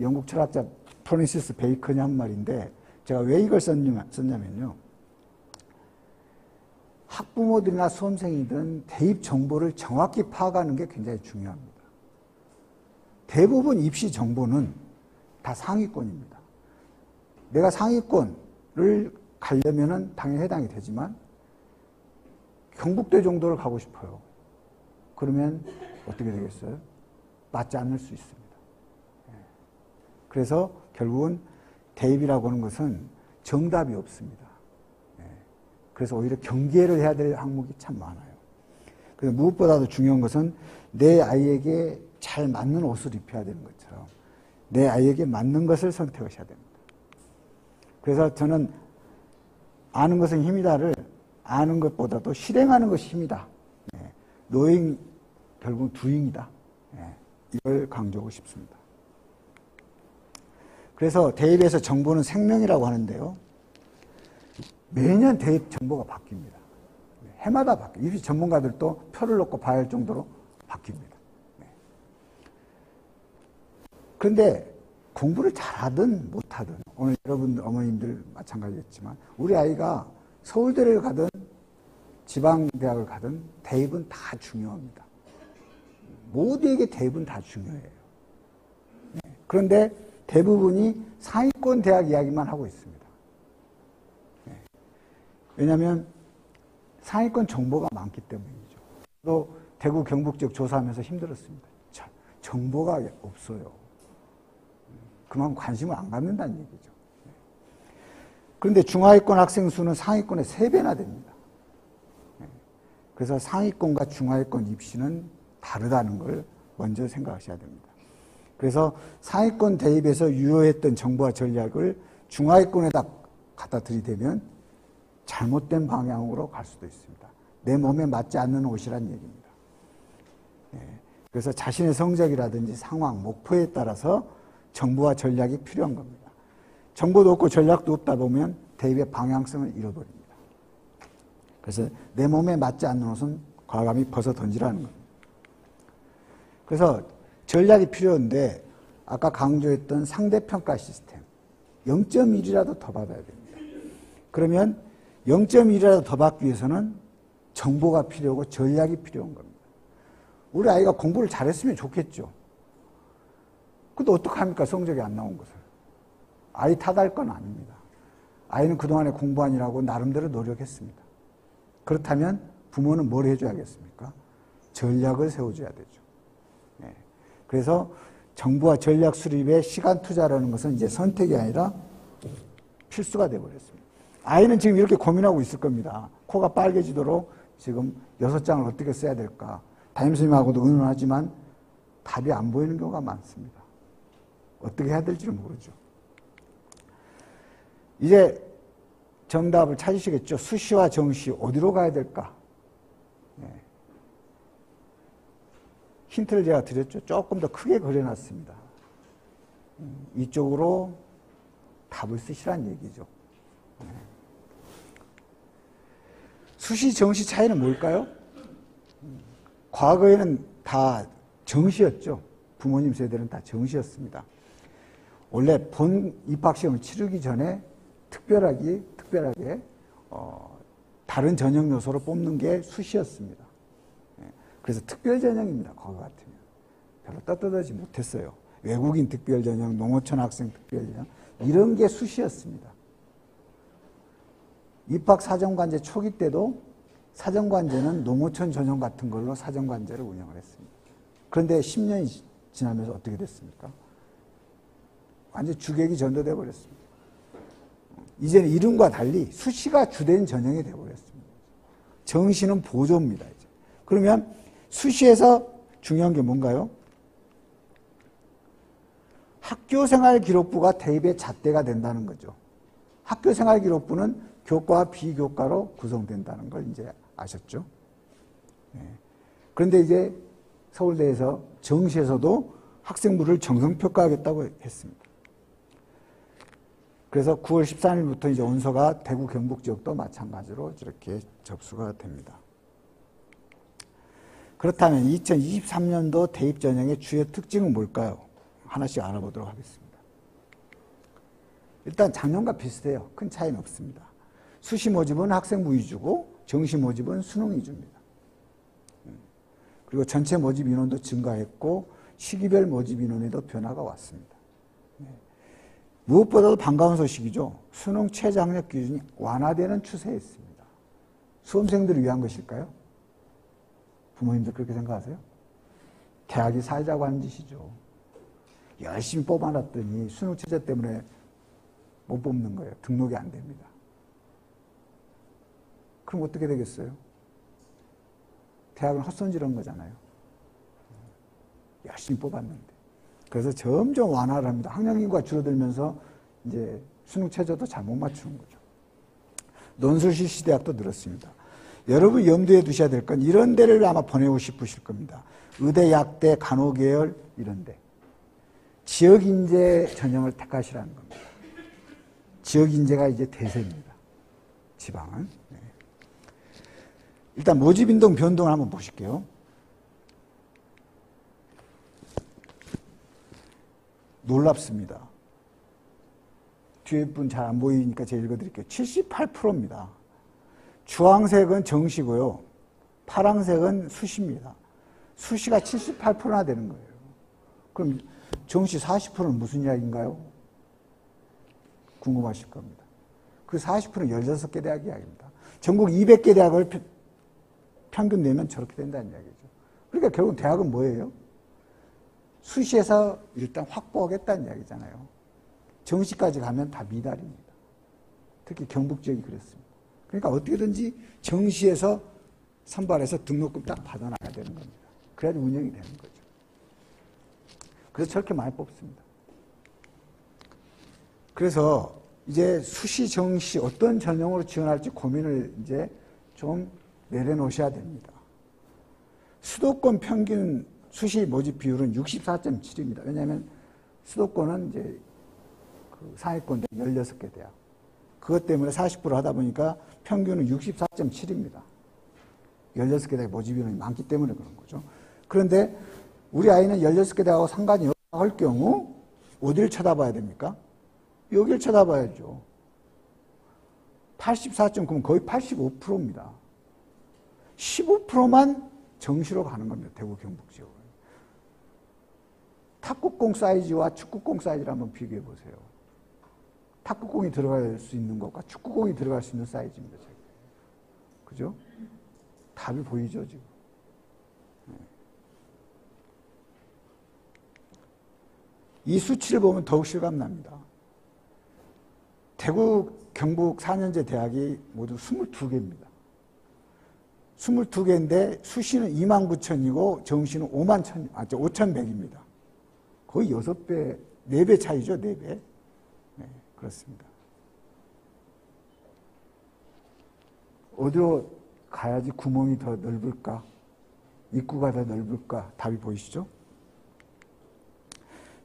영국 철학자 프란시스 베이컨이 한 말인데, 제가 왜 이걸 썼냐면요. 학부모들이나 수험생이든 대입 정보를 정확히 파악하는 게 굉장히 중요합니다. 대부분 입시 정보는 다 상위권입니다. 내가 상위권을 가려면은 당연히 해당이 되지만, 경북대 정도를 가고 싶어요. 그러면 어떻게 되겠어요? 맞지 않을 수 있습니다. 그래서 결국은 대입이라고 하는 것은 정답이 없습니다. 그래서 오히려 경계를 해야 될 항목이 참 많아요. 그래서 무엇보다도 중요한 것은 내 아이에게 잘 맞는 옷을 입혀야 되는 것처럼 내 아이에게 맞는 것을 선택하셔야 됩니다. 그래서 저는 아는 것은 힘이다를 아는 것보다도 실행하는 것이 힘이다. 노잉 결국 두잉이다. 이걸 강조하고 싶습니다. 그래서 대입에서 정보는 생명이라고 하는데요. 매년 대입 정보가 바뀝니다. 해마다 바뀌어요. 입시 전문가들도 표를 놓고 봐야 할 정도로 바뀝니다. 그런데 공부를 잘하든 못하든, 오늘 여러분 어머님들 마찬가지겠지만 우리 아이가 서울대를 가든 지방대학을 가든 대입은 다 중요합니다. 모두에게 대입은 다 중요해요. 그런데 대부분이 상위권 대학 이야기만 하고 있습니다. 왜냐하면 상위권 정보가 많기 때문이죠. 또 대구 경북 지역 조사하면서 힘들었습니다. 정보가 없어요. 그만큼 관심을 안 갖는다는 얘기죠. 그런데 중하위권 학생 수는 상위권의 3배나 됩니다. 그래서 상위권과 중하위권 입시는 다르다는 걸 먼저 생각하셔야 됩니다. 그래서 상위권 대입에서 유효했던 정보와 전략을 중하위권에다 갖다 들이대면 잘못된 방향으로 갈 수도 있습니다. 내 몸에 맞지 않는 옷이란 얘기입니다. 그래서 자신의 성적이라든지 상황, 목표에 따라서 정보와 전략이 필요한 겁니다. 정보도 없고 전략도 없다 보면 대입의 방향성을 잃어버립니다. 그래서 내 몸에 맞지 않는 옷은 과감히 벗어 던지라는 겁니다. 그래서 전략이 필요한데 아까 강조했던 상대평가 시스템 0.1이라도 더 받아야 됩니다. 그러면 0.1이라도 더 받기 위해서는 정보가 필요하고 전략이 필요한 겁니다. 우리 아이가 공부를 잘했으면 좋겠죠. 근데 어떡합니까? 성적이 안 나온 것을. 아이 탓할 건 아닙니다. 아이는 그동안에 공부하느라고 나름대로 노력했습니다. 그렇다면 부모는 뭘 해줘야겠습니까? 전략을 세워줘야 되죠. 그래서 정보와 전략 수립에 시간 투자라는 것은 이제 선택이 아니라 필수가 되어버렸습니다. 아이는 지금 이렇게 고민하고 있을 겁니다. 코가 빨개지도록 지금 6장을 어떻게 써야 될까. 담임선생님하고도 의논하지만 답이 안 보이는 경우가 많습니다. 어떻게 해야 될지를 모르죠. 이제 정답을 찾으시겠죠. 수시와 정시 어디로 가야 될까? 힌트를 제가 드렸죠. 조금 더 크게 그려놨습니다. 이쪽으로 답을 쓰시라는 얘기죠. 수시, 정시 차이는 뭘까요? 과거에는 다 정시였죠. 부모님 세대는 다 정시였습니다. 원래 본 입학시험을 치르기 전에 특별하게 다른 전형 요소를 뽑는 게 수시였습니다. 그래서 특별 전형입니다. 그거 같으면 별로 떳떳하지 못했어요. 외국인 특별 전형, 농어촌 학생 특별 전형 이런 게 수시였습니다. 입학 사정관제 초기 때도 사정관제는 농어촌 전형 같은 걸로 사정관제를 운영을 했습니다. 그런데 10년이 지나면서 어떻게 됐습니까? 완전 주객이 전도돼 버렸습니다. 이제는 이름과 달리 수시가 주된 전형이 되어버렸습니다. 정시는 보조입니다. 이제. 그러면 수시에서 중요한 게 뭔가요? 학교생활기록부가 대입의 잣대가 된다는 거죠. 학교생활기록부는 교과와 비교과로 구성된다는 걸 이제 아셨죠? 네. 그런데 이제 서울대에서 정시에서도 학생부를 정성평가하겠다고 했습니다. 그래서 9월 13일부터 이제 원서가 대구 경북 지역도 마찬가지로 이렇게 접수가 됩니다. 그렇다면 2023년도 대입 전형의 주요 특징은 뭘까요? 하나씩 알아보도록 하겠습니다. 일단 작년과 비슷해요. 큰 차이는 없습니다. 수시 모집은 학생부 위주고 정시 모집은 수능 위주입니다. 그리고 전체 모집 인원도 증가했고 시기별 모집 인원에도 변화가 왔습니다. 무엇보다도 반가운 소식이죠. 수능 최저 학력 기준이 완화되는 추세에 있습니다. 수험생들을 위한 것일까요? 부모님들 그렇게 생각하세요? 대학이 살자고 하는 짓이죠. 열심히 뽑아놨더니 수능 최저 때문에 못 뽑는 거예요. 등록이 안 됩니다. 그럼 어떻게 되겠어요? 대학은 헛손질한 거잖아요. 열심히 뽑았는데. 그래서 점점 완화를 합니다. 학령 인구가 줄어들면서 이제 수능 최저도 잘 못 맞추는 거죠. 논술실시 대학도 늘었습니다. 여러분 염두에 두셔야 될 건 이런 데를 아마 보내고 싶으실 겁니다. 의대, 약대, 간호계열 이런 데. 지역인재 전형을 택하시라는 겁니다. 지역인재가 이제 대세입니다. 지방은. 네. 일단 모집인동 변동을 한번 보실게요. 놀랍습니다. 뒤에 분 잘 안 보이니까 제가 읽어드릴게요. 78%입니다. 주황색은 정시고요. 파랑색은 수시입니다. 수시가 78%나 되는 거예요. 그럼 정시 40%는 무슨 이야기인가요? 궁금하실 겁니다. 그 40%는 16개 대학 이야기입니다. 전국 200개 대학을 평균 내면 저렇게 된다는 이야기죠. 그러니까 결국 대학은 뭐예요? 수시에서 일단 확보하겠다는 이야기잖아요. 정시까지 가면 다 미달입니다. 특히 경북 지역이 그랬습니다. 그러니까 어떻게든지 정시에서 선발해서 등록금 딱 받아놔야 되는 겁니다. 그래야지 운영이 되는 거죠. 그래서 저렇게 많이 뽑습니다. 그래서 이제 수시, 정시 어떤 전형으로 지원할지 고민을 이제 좀 내려놓으셔야 됩니다. 수도권 평균 수시 모집 비율은 64.7입니다. 왜냐하면 수도권은 이제 그 상위권 16개 대학. 그것 때문에 40% 하다 보니까 평균은 64.7입니다. 16개 대학 모집 인원이 많기 때문에 그런 거죠. 그런데 우리 아이는 16개 대학하고 상관이 없을 경우 어디를 쳐다봐야 됩니까? 여기를 쳐다봐야죠. 84.9면 거의 85%입니다. 15%만 정시로 가는 겁니다. 대구 경북 지역은. 탁구공 사이즈와 축구공 지를 한번 비교해 보세요. 탁구공이 들어갈 수 있는 것과 축구공이 들어갈 수 있는 사이즈입니다. 그죠? 답이 보이죠, 지금. 이 수치를 보면 더욱 실감납니다. 대구, 경북 4년제 대학이 모두 22개입니다. 22개인데 수시는 29,000이고 정시는 5,100입니다. 거의 6배, 4배 차이죠, 4배. 네, 그렇습니다. 어디로 가야지 구멍이 더 넓을까? 입구가 더 넓을까? 답이 보이시죠?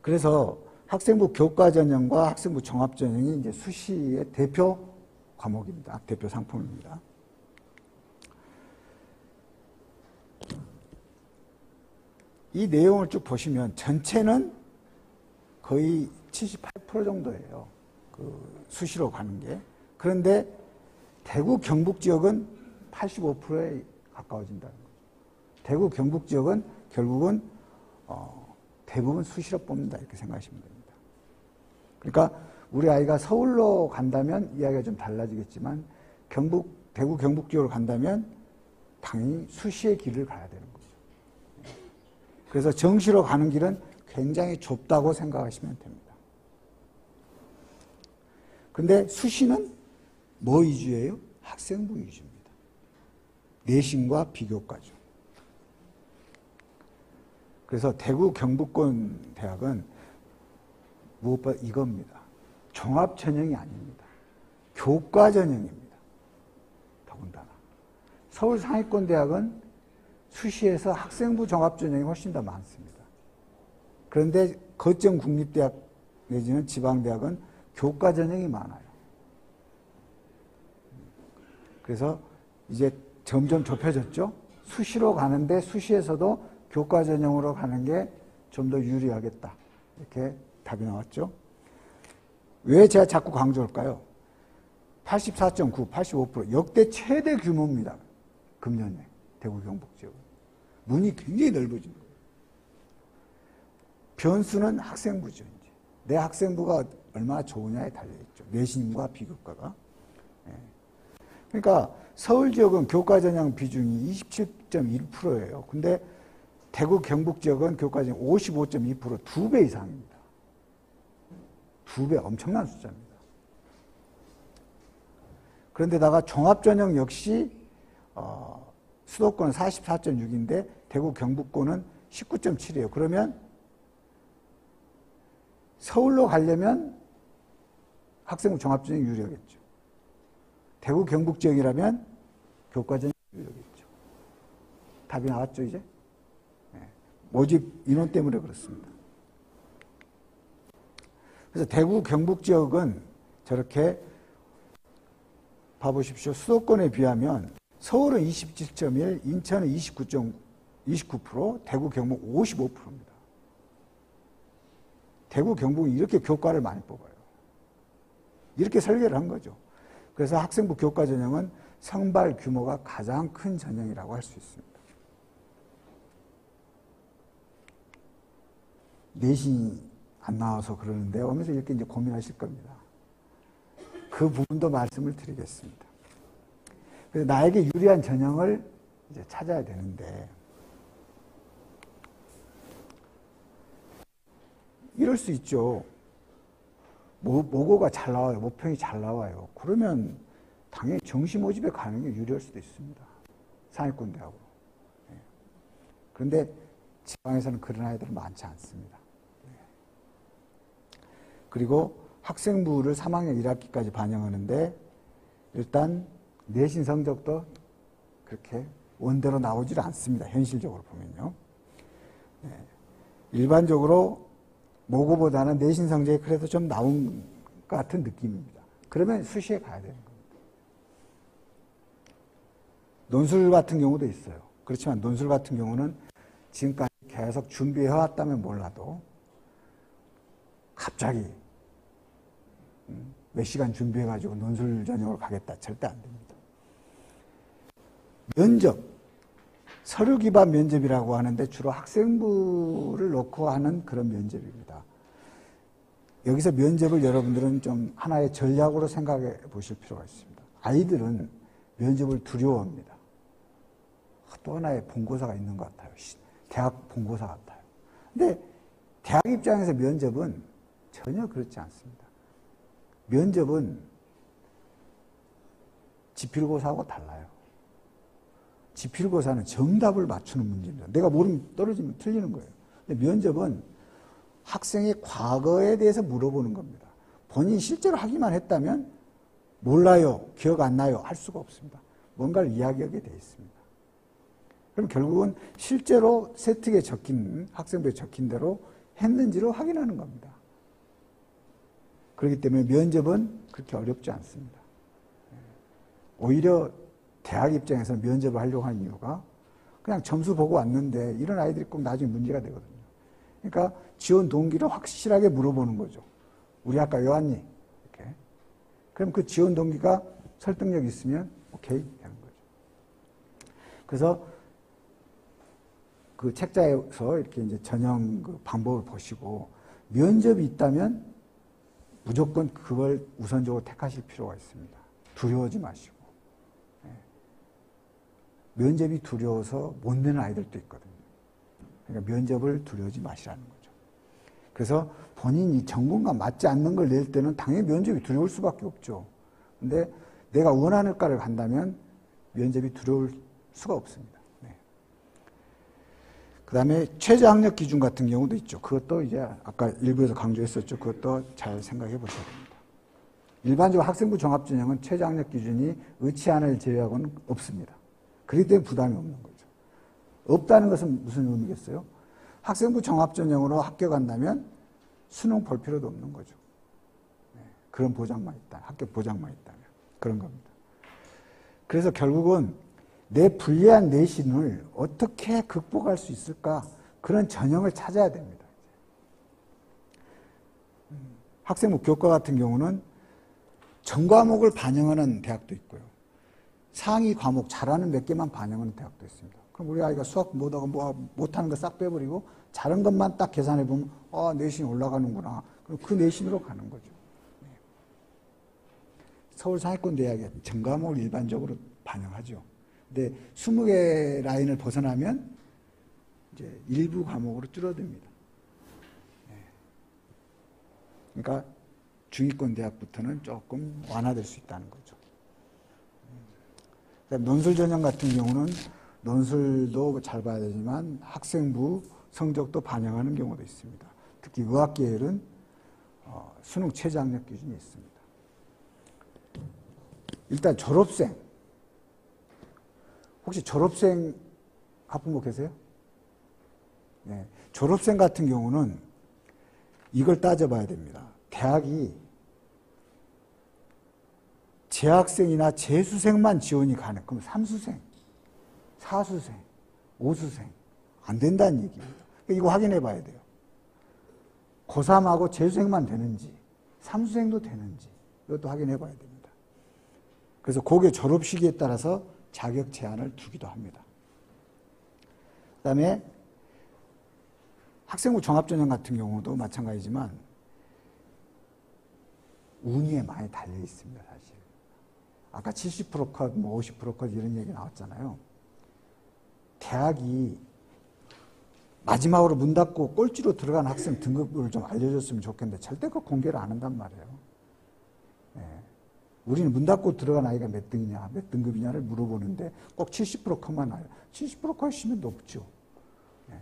그래서 학생부 교과 전형과 학생부 종합 전형이 이제 수시의 대표 과목입니다. 대표 상품입니다. 이 내용을 쭉 보시면 전체는 거의 78% 정도예요. 그 수시로 가는 게. 그런데 대구 경북 지역은 85%에 가까워진다는 거죠. 대구 경북 지역은 결국은 대부분 수시로 뽑는다 이렇게 생각하시면 됩니다. 그러니까 우리 아이가 서울로 간다면 이야기가 좀 달라지겠지만 대구 경북 지역으로 간다면 당연히 수시의 길을 가야 되는 거죠. 그래서 정시로 가는 길은 굉장히 좁다고 생각하시면 됩니다. 근데 수시는 뭐 위주예요? 학생부 위주입니다. 내신과 비교과죠. 그래서 대구 경북권 대학은 무엇보다 이겁니다. 종합 전형이 아닙니다. 교과 전형입니다. 더군다나 서울 상위권 대학은 수시에서 학생부 종합 전형이 훨씬 더 많습니다. 그런데 거점 국립대학 내지는 지방대학은 교과 전형이 많아요. 그래서 이제 점점 좁혀졌죠. 수시로 가는데 수시에서도 교과 전형으로 가는 게 좀 더 유리하겠다. 이렇게 답이 나왔죠. 왜 제가 자꾸 강조할까요? 84.9, 85% 역대 최대 규모입니다. 금년에 대구 경북 지역 문이 굉장히 넓어진 거예요. 변수는 학생부죠. 이제 내 학생부가 얼마나 좋으냐에 달려있죠. 내신과 비교과가. 그러니까 서울 지역은 교과 전형 비중이 27.1%예요. 근데 대구 경북 지역은 교과 전형 55.2%, 2배 이상입니다. 2배, 엄청난 숫자입니다. 그런데다가 종합전형 역시 수도권은 44.6인데 대구 경북권은 19.7이에요. 그러면 서울로 가려면 학생부 종합전형이 유리하겠죠. 대구 경북 지역이라면 교과전형이 유리하겠죠. 답이 나왔죠, 이제? 모집 인원 때문에 그렇습니다. 그래서 대구 경북 지역은 저렇게 봐보십시오. 수도권에 비하면 서울은 27.1, 인천은 29%, 대구 경북 55%입니다. 대구 경북이 이렇게 교과를 많이 뽑아요. 이렇게 설계를 한 거죠. 그래서 학생부 교과 전형은 선발 규모가 가장 큰 전형이라고 할 수 있습니다. 내신이 안 나와서 그러는데 오면서 이렇게 이제 고민하실 겁니다. 그 부분도 말씀을 드리겠습니다. 그래서 나에게 유리한 전형을 이제 찾아야 되는데 이럴 수 있죠. 모고가 잘 나와요. 모평이 잘 나와요. 그러면 당연히 정시 모집에 가는 게 유리할 수도 있습니다. 상위권 대학으로. 그런데 지방에서는 그런 아이들은 많지 않습니다. 그리고 학생부를 3학년 1학기까지 반영하는데 일단 내신 성적도 그렇게 원대로 나오질 않습니다. 현실적으로 보면요. 일반적으로 모고보다는 내신 성적이 그래도 좀 나온 것 같은 느낌입니다. 그러면 수시에 가야 되는 겁니다. 논술 같은 경우도 있어요. 그렇지만 논술 같은 경우는 지금까지 계속 준비해왔다면 몰라도 갑자기 몇 시간 준비해가지고 논술 전형으로 가겠다. 절대 안 됩니다. 면접, 서류 기반 면접이라고 하는데 주로 학생부를 놓고 하는 그런 면접입니다. 여기서 면접을 여러분들은 좀 하나의 전략으로 생각해 보실 필요가 있습니다. 아이들은 면접을 두려워합니다. 또 하나의 본고사가 있는 것 같아요. 대학 본고사 같아요. 근데 대학 입장에서 면접은 전혀 그렇지 않습니다. 면접은 지필고사하고 달라요. 지필고사는 정답을 맞추는 문제입니다. 내가 모르면 떨어지면 틀리는 거예요. 근데 면접은 학생의 과거에 대해서 물어보는 겁니다. 본인이 실제로 하기만 했다면 몰라요, 기억 안 나요 할 수가 없습니다. 뭔가를 이야기하게 돼 있습니다. 그럼 결국은 실제로 세특에 적힌, 학생부에 적힌 대로 했는지를 확인하는 겁니다. 그렇기 때문에 면접은 그렇게 어렵지 않습니다. 오히려 대학 입장에서 면접을 하려고 하는 이유가 그냥 점수 보고 왔는데 이런 아이들이 꼭 나중에 문제가 되거든요. 그러니까 지원 동기를 확실하게 물어보는 거죠. 우리 학과 왜 왔니? 이렇게. 그럼 그 지원 동기가 설득력 있으면 오케이 되는 거죠. 그래서 그 책자에서 이렇게 이제 전형 그 방법을 보시고 면접이 있다면 무조건 그걸 우선적으로 택하실 필요가 있습니다. 두려워하지 마시고. 면접이 두려워서 못 내는 아이들도 있거든요. 그러니까 면접을 두려워하지 마시라는 거죠. 그래서 본인이 전공과 맞지 않는 걸 낼 때는 당연히 면접이 두려울 수밖에 없죠. 근데 내가 원하는 과를 간다면 면접이 두려울 수가 없습니다. 그 다음에 최저 학력 기준 같은 경우도 있죠. 그것도 이제 아까 일부에서 강조했었죠. 그것도 잘 생각해 보셔야 됩니다. 일반적으로 학생부 종합전형은 최저 학력 기준이 의치안을 제외하고는 없습니다. 그렇기 때문에 부담이 없는 거죠. 없다는 것은 무슨 의미겠어요? 학생부 종합전형으로 합격한다면 수능 볼 필요도 없는 거죠. 그런 보장만 있다. 합격 보장만 있다면. 그런 겁니다. 그래서 결국은 내 불리한 내신을 어떻게 극복할 수 있을까? 그런 전형을 찾아야 됩니다. 학생부 교과 같은 경우는 전 과목을 반영하는 대학도 있고요. 상위 과목 잘하는 몇 개만 반영하는 대학도 있습니다. 그럼 우리 아이가 수학 못하고 못하는 거 싹 빼버리고 잘한 것만 딱 계산해 보면 내신이 올라가는구나. 그럼 그 내신으로 가는 거죠. 서울 상위권 대학에 전 과목을 일반적으로 반영하죠. 근데 20개 라인을 벗어나면 이제 일부 과목으로 줄어듭니다. 그러니까 중위권 대학부터는 조금 완화될 수 있다는 거죠. 논술 전형 같은 경우는 논술도 잘 봐야 되지만 학생부 성적도 반영하는 경우도 있습니다. 특히 의학계열은 수능 최저 학력 기준이 있습니다. 일단 졸업생. 혹시 졸업생 학부모 계세요? 네. 졸업생 같은 경우는 이걸 따져봐야 됩니다. 대학이 재학생이나 재수생만 지원이 가능. 그럼 3수생, 4수생, 5수생 안 된다는 얘기입니다. 이거 확인해 봐야 돼요. 고3하고 재수생만 되는지 3수생도 되는지 이것도 확인해 봐야 됩니다. 그래서 고교 졸업 시기에 따라서 자격 제한을 두기도 합니다. 그 다음에 학생부 종합전형 같은 경우도 마찬가지지만 운이에 많이 달려 있습니다, 사실. 아까 70% 컷, 50% 컷 이런 얘기 나왔잖아요. 대학이 마지막으로 문 닫고 꼴찌로 들어간 학생 등급을 좀 알려줬으면 좋겠는데 절대 그 공개를 안 한단 말이에요. 네. 우리는 문 닫고 들어간 아이가 몇 등이냐, 몇 등급이냐를 물어보는데 꼭 70% 컷만 나요. 70% 컷이면 높죠. 네.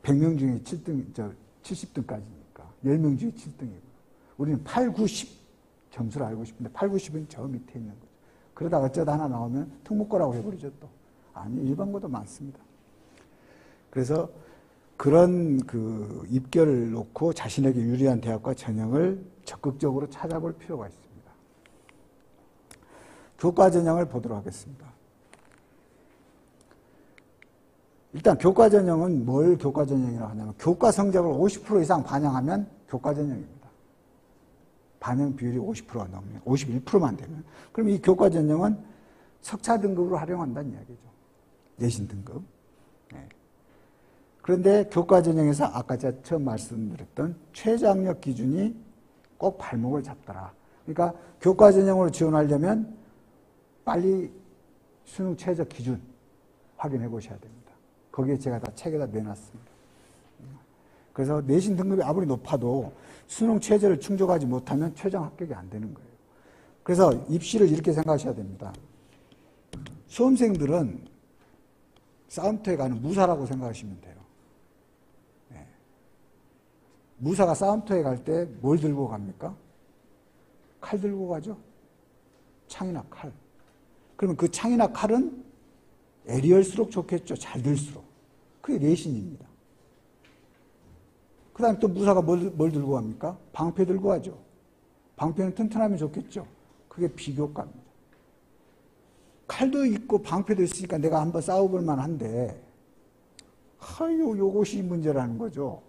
100명 중에 7등, 70등까지니까. 10명 중에 7등이고. 우리는 8, 9, 10 점수를 알고 싶은데 8, 9, 10은 저 밑에 있는 거죠. 그러다가 어쩌다 하나 나오면 특목고라고 해버리죠 또. 아니, 일반고도 많습니다. 그래서 그런 그 입결을 놓고 자신에게 유리한 대학과 전형을 적극적으로 찾아볼 필요가 있습니다. 교과 전형을 보도록 하겠습니다. 일단 교과 전형은 뭘 교과 전형이라고 하냐면 교과 성적을 50% 이상 반영하면 교과 전형입니다. 반영 비율이 50%가 넘으면 51%만 되면 그럼 이 교과 전형은 석차 등급으로 활용한다는 이야기죠. 내신 등급. 네. 그런데 교과 전형에서 아까 제가 처음 말씀드렸던 최저 학력 기준이 꼭 발목을 잡더라. 그러니까 교과 전형으로 지원하려면 빨리 수능 최저 기준 확인해 보셔야 됩니다. 거기에 제가 다 책에다 내놨습니다. 그래서 내신 등급이 아무리 높아도 수능 최저를 충족하지 못하면 최종 합격이 안 되는 거예요. 그래서 입시를 이렇게 생각하셔야 됩니다. 수험생들은 싸움터에 가는 무사라고 생각하시면 돼요. 네. 무사가 싸움터에 갈 때 뭘 들고 갑니까? 칼 들고 가죠? 창이나 칼. 그러면 그 창이나 칼은 에리얼수록 좋겠죠. 잘 들수록. 그게 내신입니다. 그 다음에 또 무사가 뭘 들고 갑니까? 방패 들고 가죠. 방패는 튼튼하면 좋겠죠. 그게 비교과입니다. 칼도 있고 방패도 있으니까 내가 한번 싸워볼 만한데 요것이 문제라는 거죠.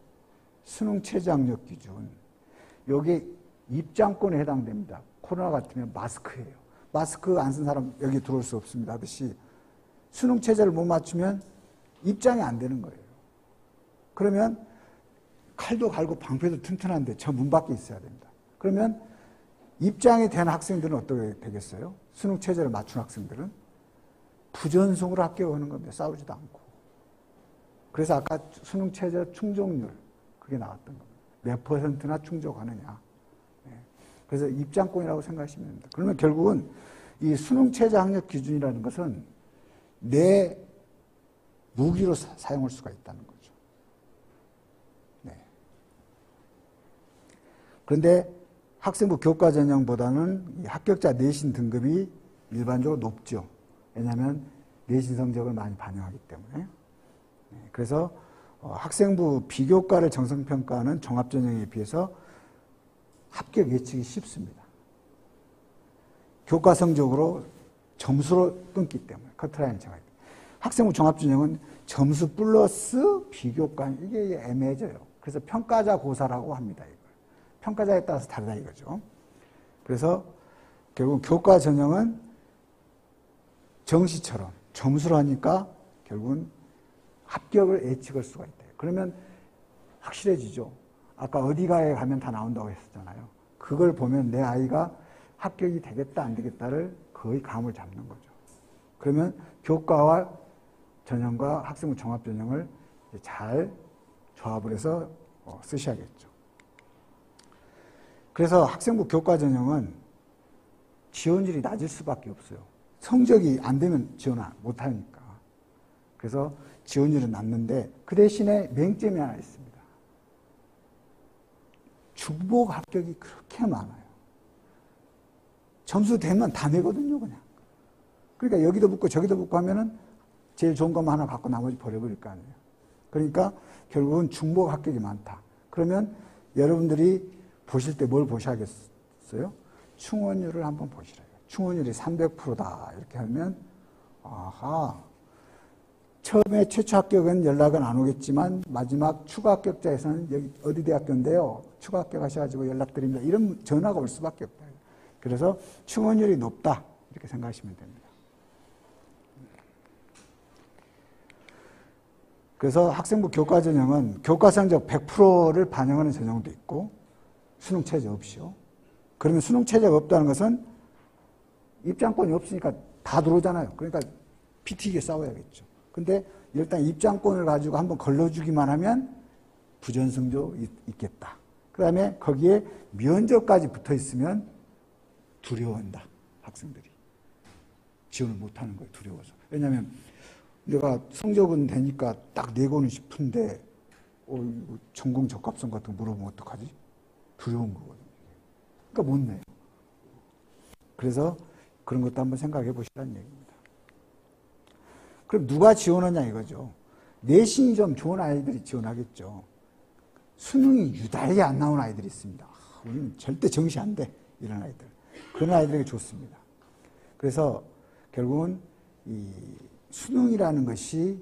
수능 최저 학력 기준. 요게 입장권에 해당됩니다. 코로나 같으면 마스크예요. 마스크 안 쓴 사람 여기 들어올 수 없습니다. 하듯이 수능 최저를 못 맞추면 입장이 안 되는 거예요. 그러면 칼도 갈고 방패도 튼튼한데 저 문 밖에 있어야 됩니다. 그러면 입장이 된 학생들은 어떻게 되겠어요? 수능 최저를 맞춘 학생들은 부전승으로 합격하는 겁니다. 싸우지도 않고. 그래서 아까 수능 최저 충족률 그게 나왔던 겁니다. 몇 %나 충족하느냐. 그래서 입장권이라고 생각하시면 됩니다. 그러면 결국은 이 수능 최저 학력 기준이라는 것은 내 무기로 사용할 수가 있다는 거죠. 네. 그런데 학생부 교과 전형보다는 이 합격자 내신 등급이 일반적으로 높죠. 왜냐하면 내신 성적을 많이 반영하기 때문에. 네. 그래서 학생부 비교과를 정성평가하는 종합전형에 비해서 합격 예측이 쉽습니다. 교과 성적으로 점수로 끊기 때문에 커트라인 정하기 때문에. 학생부 종합전형은 점수 플러스 비교과 이게 애매해져요. 그래서 평가자 고사라고 합니다. 이걸. 평가자에 따라서 다르다 이거죠. 그래서 결국 교과 전형은 정시처럼 점수로 하니까 결국은 합격을 예측할 수가 있대요. 그러면 확실해지죠. 아까 어디가에 가면 다 나온다고 했었잖아요. 그걸 보면 내 아이가 합격이 되겠다 안 되겠다를 거의 감을 잡는 거죠. 그러면 교과와 전형과 학생부 종합전형을 잘 조합을 해서 쓰셔야겠죠. 그래서 학생부 교과 전형은 지원율이 낮을 수밖에 없어요. 성적이 안 되면 지원 못 하니까. 그래서 지원율은 낮는데 그 대신에 맹점이 하나 있습니다. 중복 합격이 그렇게 많아요. 점수 되면 다 내거든요, 그냥. 그러니까 여기도 붙고 저기도 붙고 하면은 제일 좋은 것만 하나 갖고 나머지 버려버릴 거 아니에요. 그러니까 결국은 중복 합격이 많다. 그러면 여러분들이 보실 때 뭘 보셔야겠어요? 충원율을 한번 보시라요. 충원율이 300%다. 이렇게 하면, 아하. 처음에 최초 합격은 연락은 안 오겠지만 마지막 추가 합격자에서는 여기 어디 대학교인데요. 추가 합격하셔가지고 연락드립니다. 이런 전화가 올 수밖에 없다. 그래서 충원율이 높다. 이렇게 생각하시면 됩니다. 그래서 학생부 교과 전형은 교과 성적 100%를 반영하는 전형도 있고 수능 최저 없이요. 그러면 수능 최저가 없다는 것은 입장권이 없으니까 다 들어오잖아요. 그러니까 피 튀게 싸워야겠죠. 근데 일단 입장권을 가지고 한번 걸러주기만 하면 부전승도 있겠다. 그 다음에 거기에 면접까지 붙어 있으면 두려워한다. 학생들이. 지원을 못하는 거예요. 두려워서. 왜냐하면 내가 성적은 되니까 딱 내고는 싶은데 이거 전공 적합성 같은 거 물어보면 어떡하지? 두려운 거거든요. 그러니까 못 내요. 그래서 그런 것도 한번 생각해 보시라는 얘기입니다. 그럼 누가 지원하냐 이거죠. 내신이 좀 좋은 아이들이 지원하겠죠. 수능이 유달리 안 나온 아이들이 있습니다. 우리는 절대 정시 안 돼. 이런 아이들. 그런 아이들에게 좋습니다. 그래서 결국은 이 수능이라는 것이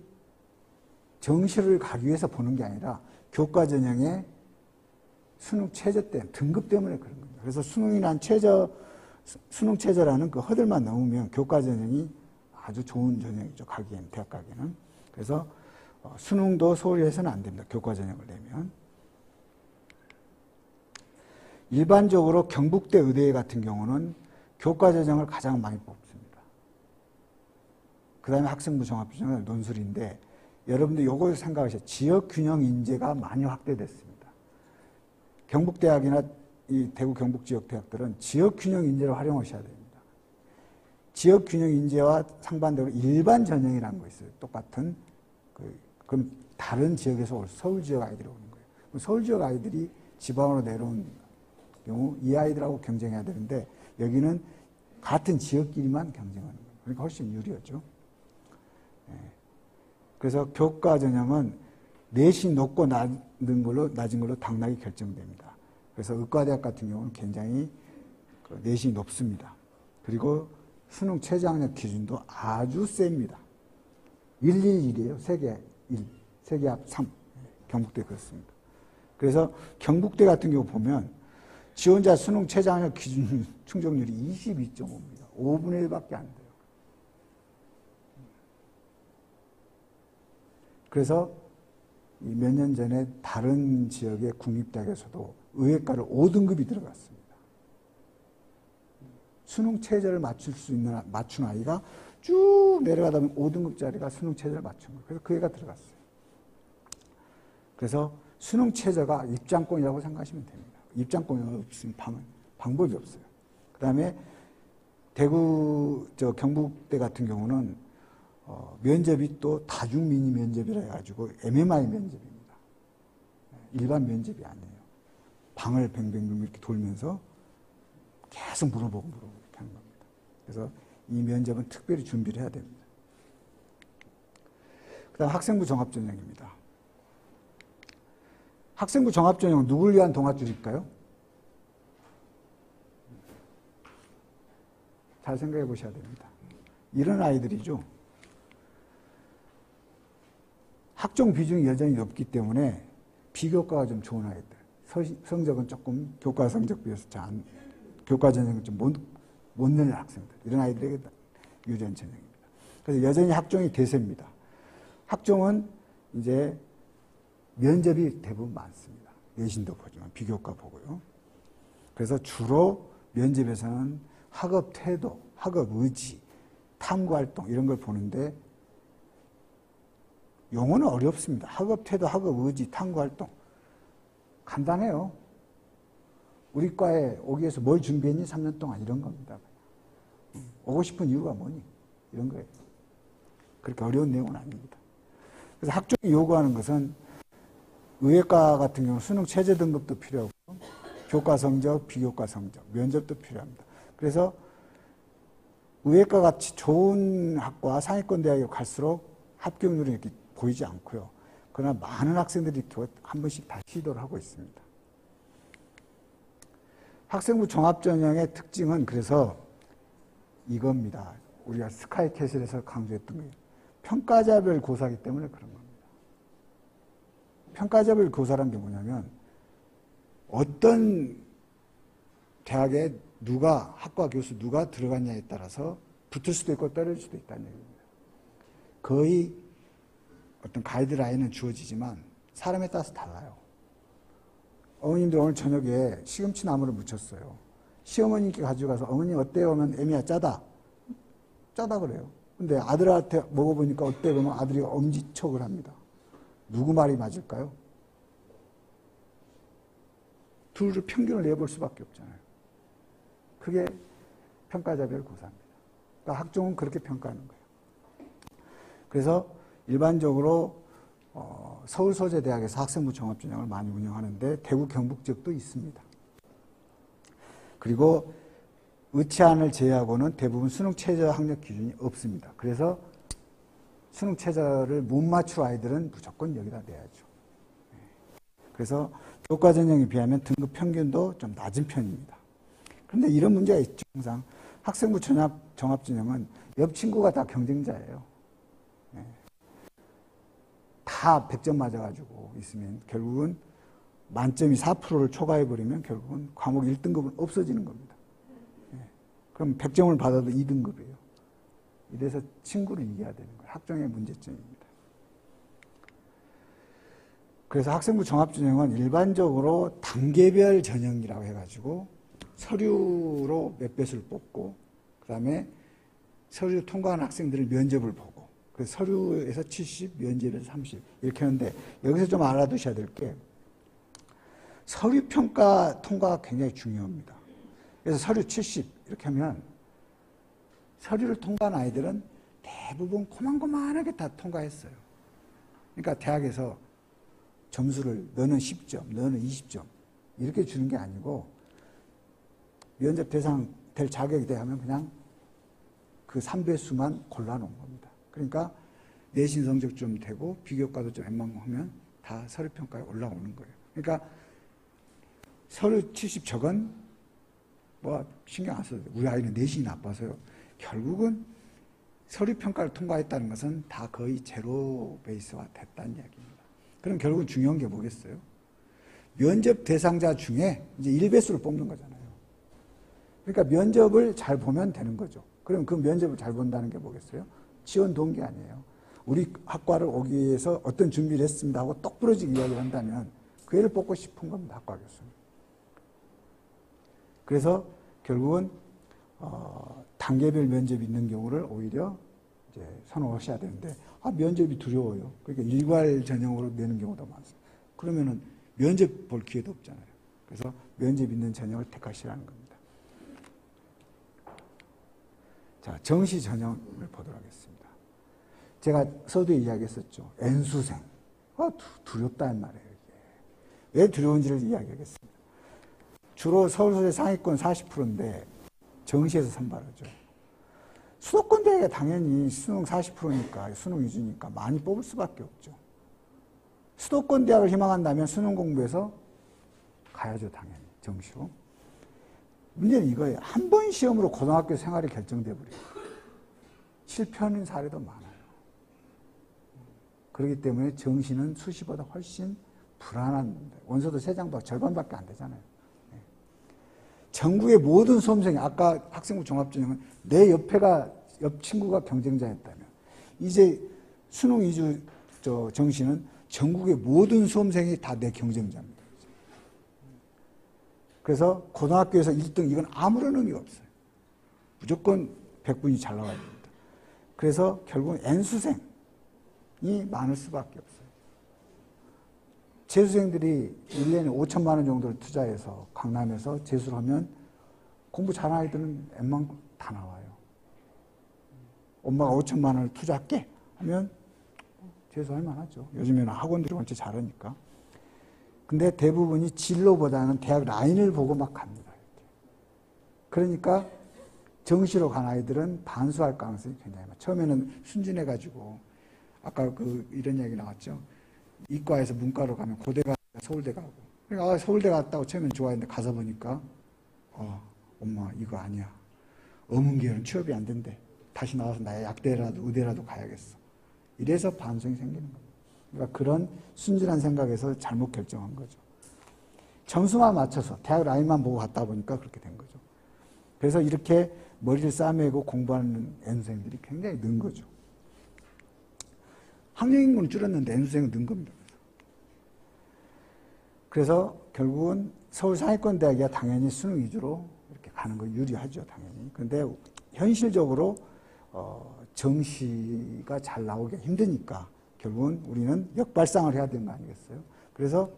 정시를 가기 위해서 보는 게 아니라 교과 전형의 수능 최저 때문에, 등급 때문에 그런 겁니다. 그래서 수능 최저라는 그 허들만 넘으면 교과 전형이 아주 좋은 전형이죠. 가기에는, 대학 가기에는. 그래서 수능도 소홀히 해서는 안 됩니다. 교과 전형을 내면. 일반적으로 경북대 의대 같은 경우는 교과 전형을 가장 많이 뽑습니다. 그 다음에 학생부 종합전형은 논술인데 여러분들 요걸 생각하셔야 지역균형 인재가 많이 확대됐습니다. 경북대학이나 이 대구 경북 지역 대학들은 지역균형 인재를 활용하셔야 됩니다. 지역균형 인재와 상반되고 일반 전형이라는 거 있어요. 똑같은 그럼 다른 지역에서 올 서울 지역 아이들이 오는 거예요. 서울 지역 아이들이 지방으로 내려온 경우 이 아이들하고 경쟁해야 되는데 여기는 같은 지역끼리만 경쟁하는 거예요. 그러니까 훨씬 유리하죠. 그래서 교과 전형은 내신 높고 낮은 걸로 당락이 결정됩니다. 그래서 의과대학 같은 경우는 굉장히 내신이 높습니다. 그리고 수능 최저학력 기준도 아주 셉니다. 111이에요. 세계 1, 세계 합 3. 경북대 그렇습니다. 그래서 경북대 같은 경우 보면 지원자 수능 최저학력 기준 충족률이 22.5입니다. 5분의 1밖에 안 돼요. 그래서 몇 년 전에 다른 지역의 국립대학에서도 의예과를 5등급이 들어갔습니다. 수능 최저를 맞춘 아이가 쭉 내려가다 보면 5등급짜리가 수능 최저를 맞춘 거예요. 그래서 그 애가 들어갔어요. 그래서 수능 최저가 입장권이라고 생각하시면 됩니다. 입장권이 없으면 방법이 없어요. 그 다음에 경북대 같은 경우는 면접이 또 다중미니 면접이라 해가지고 MMI 면접입니다. 일반 면접이 아니에요. 방을 뱅뱅뱅 이렇게 돌면서 계속 물어보고 이렇게 하는 겁니다. 그래서 이 면접은 특별히 준비를 해야 됩니다. 그 다음 학생부 종합전형입니다. 학생부 종합전형은 누굴 위한 동아줄일까요? 잘 생각해 보셔야 됩니다. 이런 아이들이죠. 학종 비중이 여전히 높기 때문에 비교과가 좀 좋은 아이들. 성적은 조금 교과 성적 비해서 교과 전형은 좀 못 내는 학생들. 이런 아이들에게 유리한 전형입니다. 그래서 여전히 학종이 대세입니다. 학종은 이제 면접이 대부분 많습니다. 내신도 보지만 비교과 보고요. 그래서 주로 면접에서는 학업 태도, 학업 의지, 탐구 활동 이런 걸 보는데 용어는 어렵습니다. 학업 태도, 학업 의지, 탐구 활동 간단해요. 우리 과에 오기 위해서 뭘 준비했니? 3년 동안 이런 겁니다. 오고 싶은 이유가 뭐니? 이런 거예요. 그렇게 어려운 내용은 아닙니다. 그래서 학종이 요구하는 것은 의예과 같은 경우 수능 최저 등급도 필요하고 교과 성적, 비교과 성적, 면접도 필요합니다. 그래서 의예과 같이 좋은 학과 상위권 대학에 갈수록 합격률이 이렇게 보이지 않고요. 그러나 많은 학생들이 한 번씩 다 시도를 하고 있습니다. 학생부 종합전형의 특징은 그래서 이겁니다. 우리가 스카이캐슬에서 강조했던 거예요. 평가자별 고사이기 때문에 그런 겁니다. 평가자별 고사라는 게 뭐냐면 어떤 대학에 누가 학과 교수 누가 들어갔냐에 따라서 붙을 수도 있고 떨어질 수도 있다는 얘기입니다. 거의 어떤 가이드라인은 주어지지만 사람에 따라서 달라요. 어머님들 오늘 저녁에 시금치 나물을 무쳤어요. 시어머니께 가져가서 어머니 어때요? 하면 애미야 짜다. 짜다 그래요. 근데 아들한테 먹어보니까 어때? 그러면 아들이 엄지척을 합니다. 누구 말이 맞을까요? 둘을 평균을 내볼 수밖에 없잖아요. 그게 평가자별 고사입니다. 그러니까 학종은 그렇게 평가하는 거예요. 그래서 일반적으로 서울소재대학에서 학생부 종합전형을 많이 운영하는데 대구 경북 지역도 있습니다. 그리고 의치안을 제외하고는 대부분 수능 최저 학력 기준이 없습니다. 그래서 수능 최저를 못 맞출 아이들은 무조건 여기다 내야죠. 그래서 교과 전형에 비하면 등급 평균도 좀 낮은 편입니다. 그런데 이런 문제가 있죠. 항상 학생부 종합전형은 옆 친구가 다 경쟁자예요. 다 100점 맞아가지고 있으면 결국은 만점이 4%를 초과해버리면 결국은 과목 1등급은 없어지는 겁니다. 그럼 100점을 받아도 2등급이에요. 이래서 친구를 이겨야 되는 거예요. 학종의 문제점입니다. 그래서 학생부 종합전형은 일반적으로 단계별 전형이라고 해가지고 서류로 몇 배수를 뽑고 그 다음에 서류 통과한 학생들을 면접을 보고 그래서 서류에서 70, 면접에서 30 이렇게 하는데 여기서 좀 알아두셔야 될 게 서류 평가 통과가 굉장히 중요합니다. 그래서 서류 70 이렇게 하면 서류를 통과한 아이들은 대부분 고만고만하게 다 통과했어요. 그러니까 대학에서 점수를 너는 10점, 너는 20점 이렇게 주는 게 아니고 면접 대상 될 자격이 돼 하면 그냥 그 3배수만 골라놓은 겁니다. 그러니까 내신 성적 좀 되고 비교과도 좀 웬만하면 다 서류평가에 올라오는 거예요. 그러니까 서류 70 적은 뭐 신경 안 써도 돼요. 우리 아이는 내신이 나빠서요. 결국은 서류평가를 통과했다는 것은 다 거의 제로 베이스가 됐다는 이야기입니다. 그럼 결국은 중요한 게 뭐겠어요? 면접 대상자 중에 이제 1배수를 뽑는 거잖아요. 그러니까 면접을 잘 보면 되는 거죠. 그럼 그 면접을 잘 본다는 게 뭐겠어요? 지원 동기 아니에요. 우리 학과를 오기 위해서 어떤 준비를 했습니다 하고 똑부러지게 이야기를 한다면 그 애를 뽑고 싶은 겁니다. 학과 교수는. 그래서 결국은 단계별 면접이 있는 경우를 오히려 이제 선호하셔야 되는데 면접이 두려워요. 그러니까 일괄 전형으로 내는 경우도 많습니다. 그러면은 면접 볼 기회도 없잖아요. 그래서 면접 있는 전형을 택하시라는 겁니다. 자, 정시 전형을 보도록 하겠습니다. 제가 서두에 이야기했었죠. N수생. 두렵다는 말이에요. 이게. 왜 두려운지를 이야기하겠습니다. 주로 서울소재 상위권 40%인데 정시에서 선발하죠. 수도권 대학에 당연히 수능 40%니까 수능 위주니까 많이 뽑을 수밖에 없죠. 수도권 대학을 희망한다면 수능 공부해서 가야죠, 당연히 정시로. 문제는 이거예요. 한 번 시험으로 고등학교 생활이 결정돼 버려요. 실패하는 사례도 많아요. 그렇기 때문에 정시는 수시보다 훨씬 불안한 문제. 원서도 3장 절반밖에 안 되잖아요. 전국의 모든 수험생이 아까 학생부 종합전형은 내 옆 친구가 경쟁자였다면 이제 수능 위주 정시는 전국의 모든 수험생이 다 내 경쟁자입니다. 그래서 고등학교에서 1등 이건 아무런 의미가 없어요. 무조건 100분이 잘 나와야 됩니다. 그래서 결국은 N수생이 많을 수밖에 없어요. 재수생들이 1년에 5천만 원 정도를 투자해서 강남에서 재수를 하면 공부 잘하는 아이들은 웬만큼 다 나와요. 엄마가 5천만 원을 투자할게 하면 재수할 만하죠. 요즘에는 학원들이 원체 잘하니까. 근데 대부분이 진로보다는 대학 라인을 보고 막 갑니다. 이렇게. 그러니까 정시로 간 아이들은 반수할 가능성이 굉장히 많아요. 처음에는 순진해가지고 아까 이런 이야기 나왔죠. 이과에서 문과로 가면 고대가 서울대 가고. 그러니까 서울대 갔다고 처음엔 좋아했는데 가서 보니까 엄마 이거 아니야. 어문계열은 취업이 안 된대. 다시 나와서 나의 약대라도 의대라도 가야겠어. 이래서 반성이 생기는 겁니다. 그러니까 그런 순진한 생각에서 잘못 결정한 거죠. 점수만 맞춰서 대학 라인만 보고 갔다 보니까 그렇게 된 거죠. 그래서 이렇게 머리를 싸매고 공부하는 N수생들이 굉장히 는 거죠. 학령인구는 줄었는데 N수생은 는 겁니다. 그래서 결국은 서울 상위권 대학이야 당연히 수능 위주로 이렇게 가는 거 유리하죠, 당연히. 그런데 현실적으로 정시가 잘 나오기 힘드니까 결국은 우리는 역발상을 해야 되는 거 아니겠어요? 그래서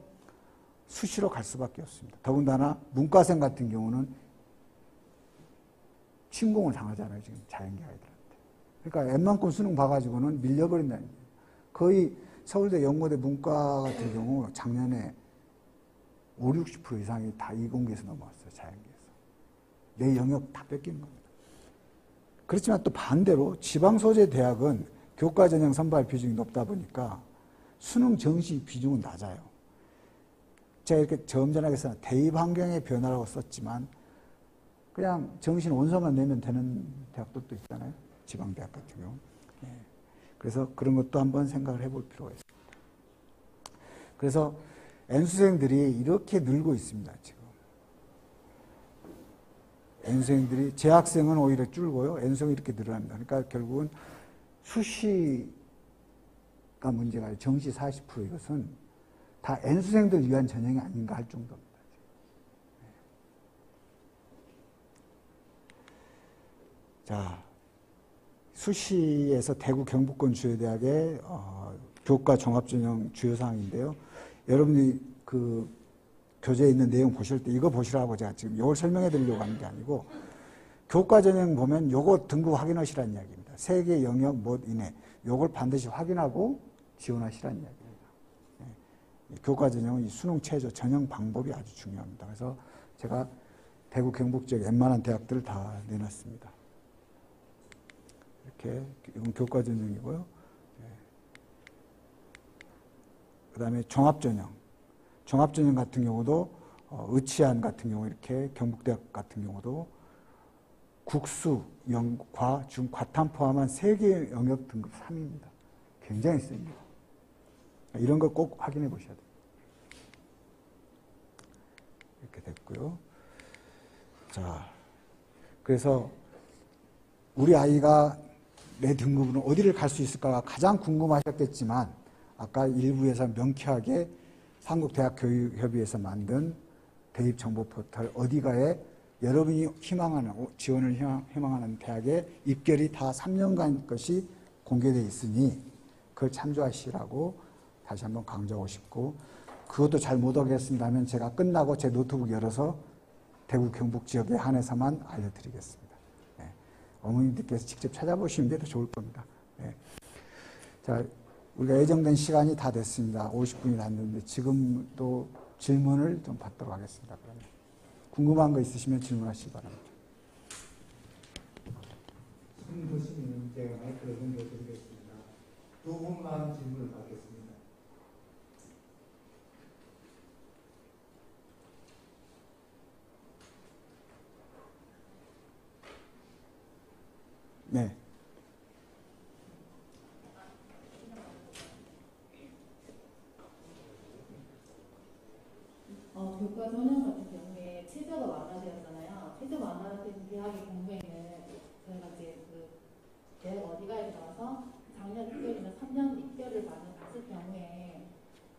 수시로 갈 수밖에 없습니다. 더군다나 문과생 같은 경우는 침공을 당하잖아요, 지금 자연계 아이들한테. 그러니까 웬만큼 수능 봐가지고는 밀려버린다는 거예요. 거의 서울대 연고대 문과 같은 경우 작년에 50, 60% 이상이 다 이공계에서 넘어왔어요, 자연계에서. 내 영역 다 뺏기는 겁니다. 그렇지만 또 반대로 지방소재 대학은 교과 전형 선발 비중이 높다 보니까 수능 정시 비중은 낮아요. 제가 이렇게 점잖하게 써 대입 환경의 변화라고 썼지만 그냥 정시는 원서만 내면 되는 대학들도 있잖아요. 지방대학 같은 경우. 그래서 그런 것도 한번 생각을 해볼 필요가 있습니다. 그래서 N수생들이 이렇게 늘고 있습니다, 지금. N수생들이, 재학생은 오히려 줄고요. N수생이 이렇게 늘어납니다. 그러니까 결국은 수시가 문제가 아니라 정시 40% 이것은 다 N수생들 위한 전형이 아닌가 할 정도입니다. 자, 수시에서 대구 경북권 주요대학의 교과 종합전형 주요사항인데요. 여러분이 그 교재에 있는 내용 보실 때 이거 보시라고 제가 지금 이걸 설명해 드리려고 하는 게 아니고 교과 전형 보면 요거 등급 확인하시라는 이야기입니다. 3개 영역 못 이내 요걸 반드시 확인하고 지원하시라는 이야기입니다. 교과 전형은 이 수능 최저 전형 방법이 아주 중요합니다. 그래서 제가 대구 경북 지역 웬만한 대학들을 다 내놨습니다. 이렇게 이건 교과 전형이고요. 그다음에 종합전형. 종합전형 같은 경우도 의치안 같은 경우 이렇게 경북대학 같은 경우도 국수, 과, 중, 과탐 포함한 3개 영역 등급 3입니다. 굉장히 셉니다. 이런 거 꼭 확인해 보셔야 돼요. 이렇게 됐고요. 자, 그래서 우리 아이가 내 등급으로 어디를 갈 수 있을까가 가장 궁금하셨겠지만 아까 일부에서 명쾌하게 한국대학교육협의회에서 만든 대입정보 포털 어디가에 여러분이 희망하는 지원을 희망하는 대학의 입결이 다 3년간 것이 공개되어 있으니 그걸 참조하시라고 다시 한번 강조하고 싶고 그것도 잘 못하겠습니다 하면 제가 끝나고 제 노트북 열어서 대구 경북 지역에 한해서만 알려드리겠습니다. 어머님들께서 직접 찾아보시는 게 더 좋을 겁니다. 자, 우리가 예정된 시간이 다 됐습니다. 50분이 났는데 지금 또 질문을 좀 받도록 하겠습니다. 그러면 궁금한 거 있으시면 질문하시기 바랍니다. 질문 보시면 제가 마이크를 넘겨드리겠습니다. 두 분만 질문을 받겠습니다. 네. 교과 전형 같은 경우에 최저가 완화되었잖아요. 최저 완화된 대학의 경우에는 저희가 이제 그 대학 어디가에 들어가서 작년 입결이나 3년 입결을 봤을 경우에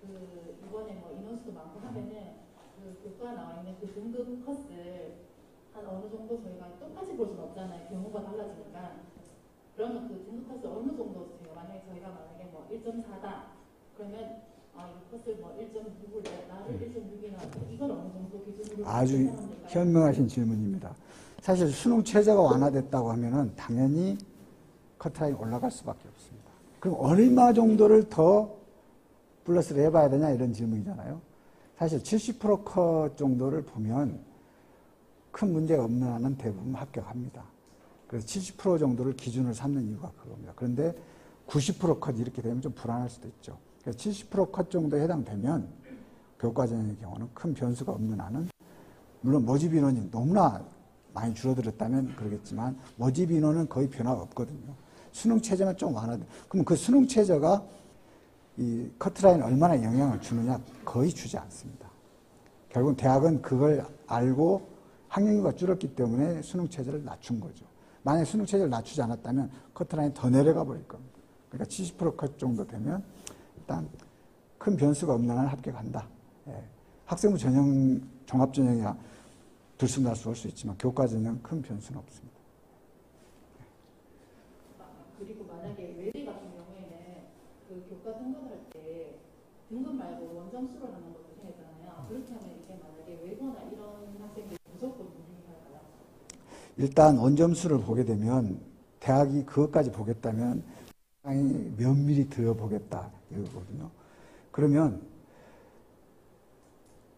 그 이번에 뭐 인원수도 많고 하면은 그 교과 나와 있는 그 등급 컷을 한 어느 정도 저희가 똑같이 볼 수는 없잖아요. 경우가 달라지니까. 그러면 그 등급 컷을 어느 정도 저희가 만약에 뭐 1.4다 그러면 이 컷을 뭐 1.6을 나를 1.6이나 이건 어느 정도 기준으로 아주 현명하신 질문입니다. 사실 수능 최저가 완화됐다고 하면은 당연히 커트라인이 올라갈 수밖에 없습니다. 그럼 얼마 정도를 더 플러스를 해봐야 되냐 이런 질문이잖아요. 사실 70%컷 정도를 보면 큰 문제가 없는 한은 대부분 합격합니다. 그래서 70% 정도를 기준으로 삼는 이유가 그겁니다. 그런데 90%컷 이렇게 되면 좀 불안할 수도 있죠. 그래서 70%컷 정도에 해당되면 교과 전형의 경우는 큰 변수가 없는 한은 물론 모집 인원이 너무나 많이 줄어들었다면 그러겠지만 모집 인원은 거의 변화가 없거든요. 수능 최저만 좀 완화돼. 그럼 그 수능 최저가 이 커트라인에 얼마나 영향을 주느냐 거의 주지 않습니다. 결국 대학은 그걸 알고 학령인구가 줄었기 때문에 수능 최저를 낮춘 거죠. 만약에 수능 최저를 낮추지 않았다면 커트라인이 더 내려가 버릴 겁니다. 그러니까 70%컷 정도 되면 일단 큰 변수가 없는 한 합격한다. 예. 학생부 전형, 종합전형이야 들쑥날쑥 할 수 있지만 교과 전형 큰 변수는 없습니다. 그리고 만약에 외대 같은 경우에는 그 교과 등급할 때 등급 말고 원점수로 하는 것도 생겼잖아요. 그렇게 하면 이게 만약에 외고나 이런 학생들이 무조건 유리할까요? 일단 원점수를 보게 되면 대학이 그것까지 보겠다면 상당히 면밀히 들여보겠다 이거거든요. 그러면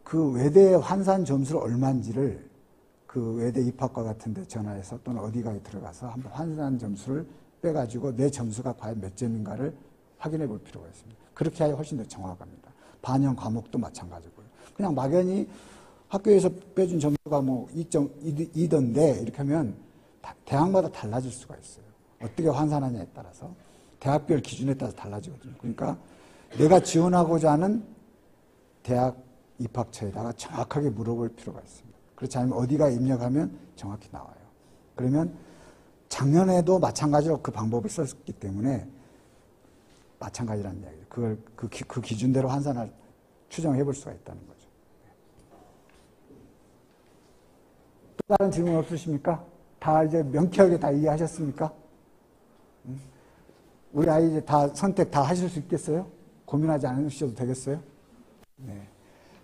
그 외대의 환산 점수를 얼마인지를 그 외대 입학과 같은 데 전화해서 또는 어디가에 들어가서 한번 환산 점수를 빼가지고 내 점수가 과연 몇 점인가를 확인해 볼 필요가 있습니다. 그렇게 해야 훨씬 더 정확합니다. 반영 과목도 마찬가지고요. 그냥 막연히 학교에서 빼준 점수가 뭐 2.2던데 이렇게 하면 대학마다 달라질 수가 있어요. 어떻게 환산하냐에 따라서 대학별 기준에 따라서 달라지거든요. 그러니까 내가 지원하고자 하는 대학 입학처에다가 정확하게 물어볼 필요가 있습니다. 그렇지 않으면 어디가 입력하면 정확히 나와요. 그러면 작년에도 마찬가지로 그 방법을 썼기 때문에 마찬가지라는 이야기죠. 그걸 그 기준대로 환산을 추정해 볼 수가 있다는 거죠. 또 다른 질문 없으십니까? 다 이제 명쾌하게 다 이해하셨습니까? 우리 아이 이제 다 선택 다 하실 수 있겠어요? 고민하지 않으셔도 되겠어요? 네.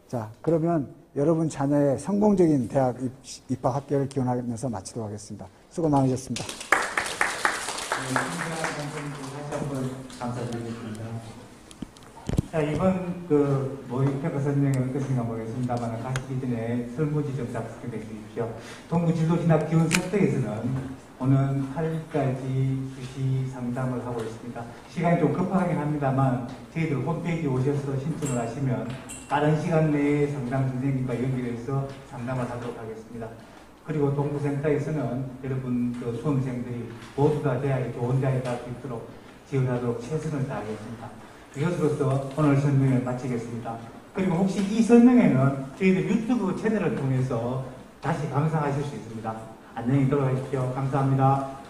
자, 그러면 여러분 자녀의 성공적인 대학 입학 합격을 기원하면서 마치도록 하겠습니다. 수고 많으셨습니다. 다시 한번 감사드리겠습니다. 자, 이번 그 모의평가 설명이 어떻습니까 모르겠습니다만 가시기 전에 설문지 좀 작성해 주십시오. 동부진로진학 기원센터에서는 오는 8일까지 수시 상담을 하고 있습니다. 시간이 좀 급하긴 합니다만 저희들 홈페이지에 오셔서 신청을 하시면 빠른 시간 내에 상담 선생님과 연결해서 상담을 하도록 하겠습니다. 그리고 동부센터에서는 여러분 그 수험생들이 모두 다 대학에 좋은 대학에 갈 수 있도록 지원하도록 최선을 다하겠습니다. 이것으로서 오늘 설명을 마치겠습니다. 그리고 혹시 이 설명회는 저희들 유튜브 채널을 통해서 다시 감상하실 수 있습니다. 안녕히 들어가십시오. 감사합니다.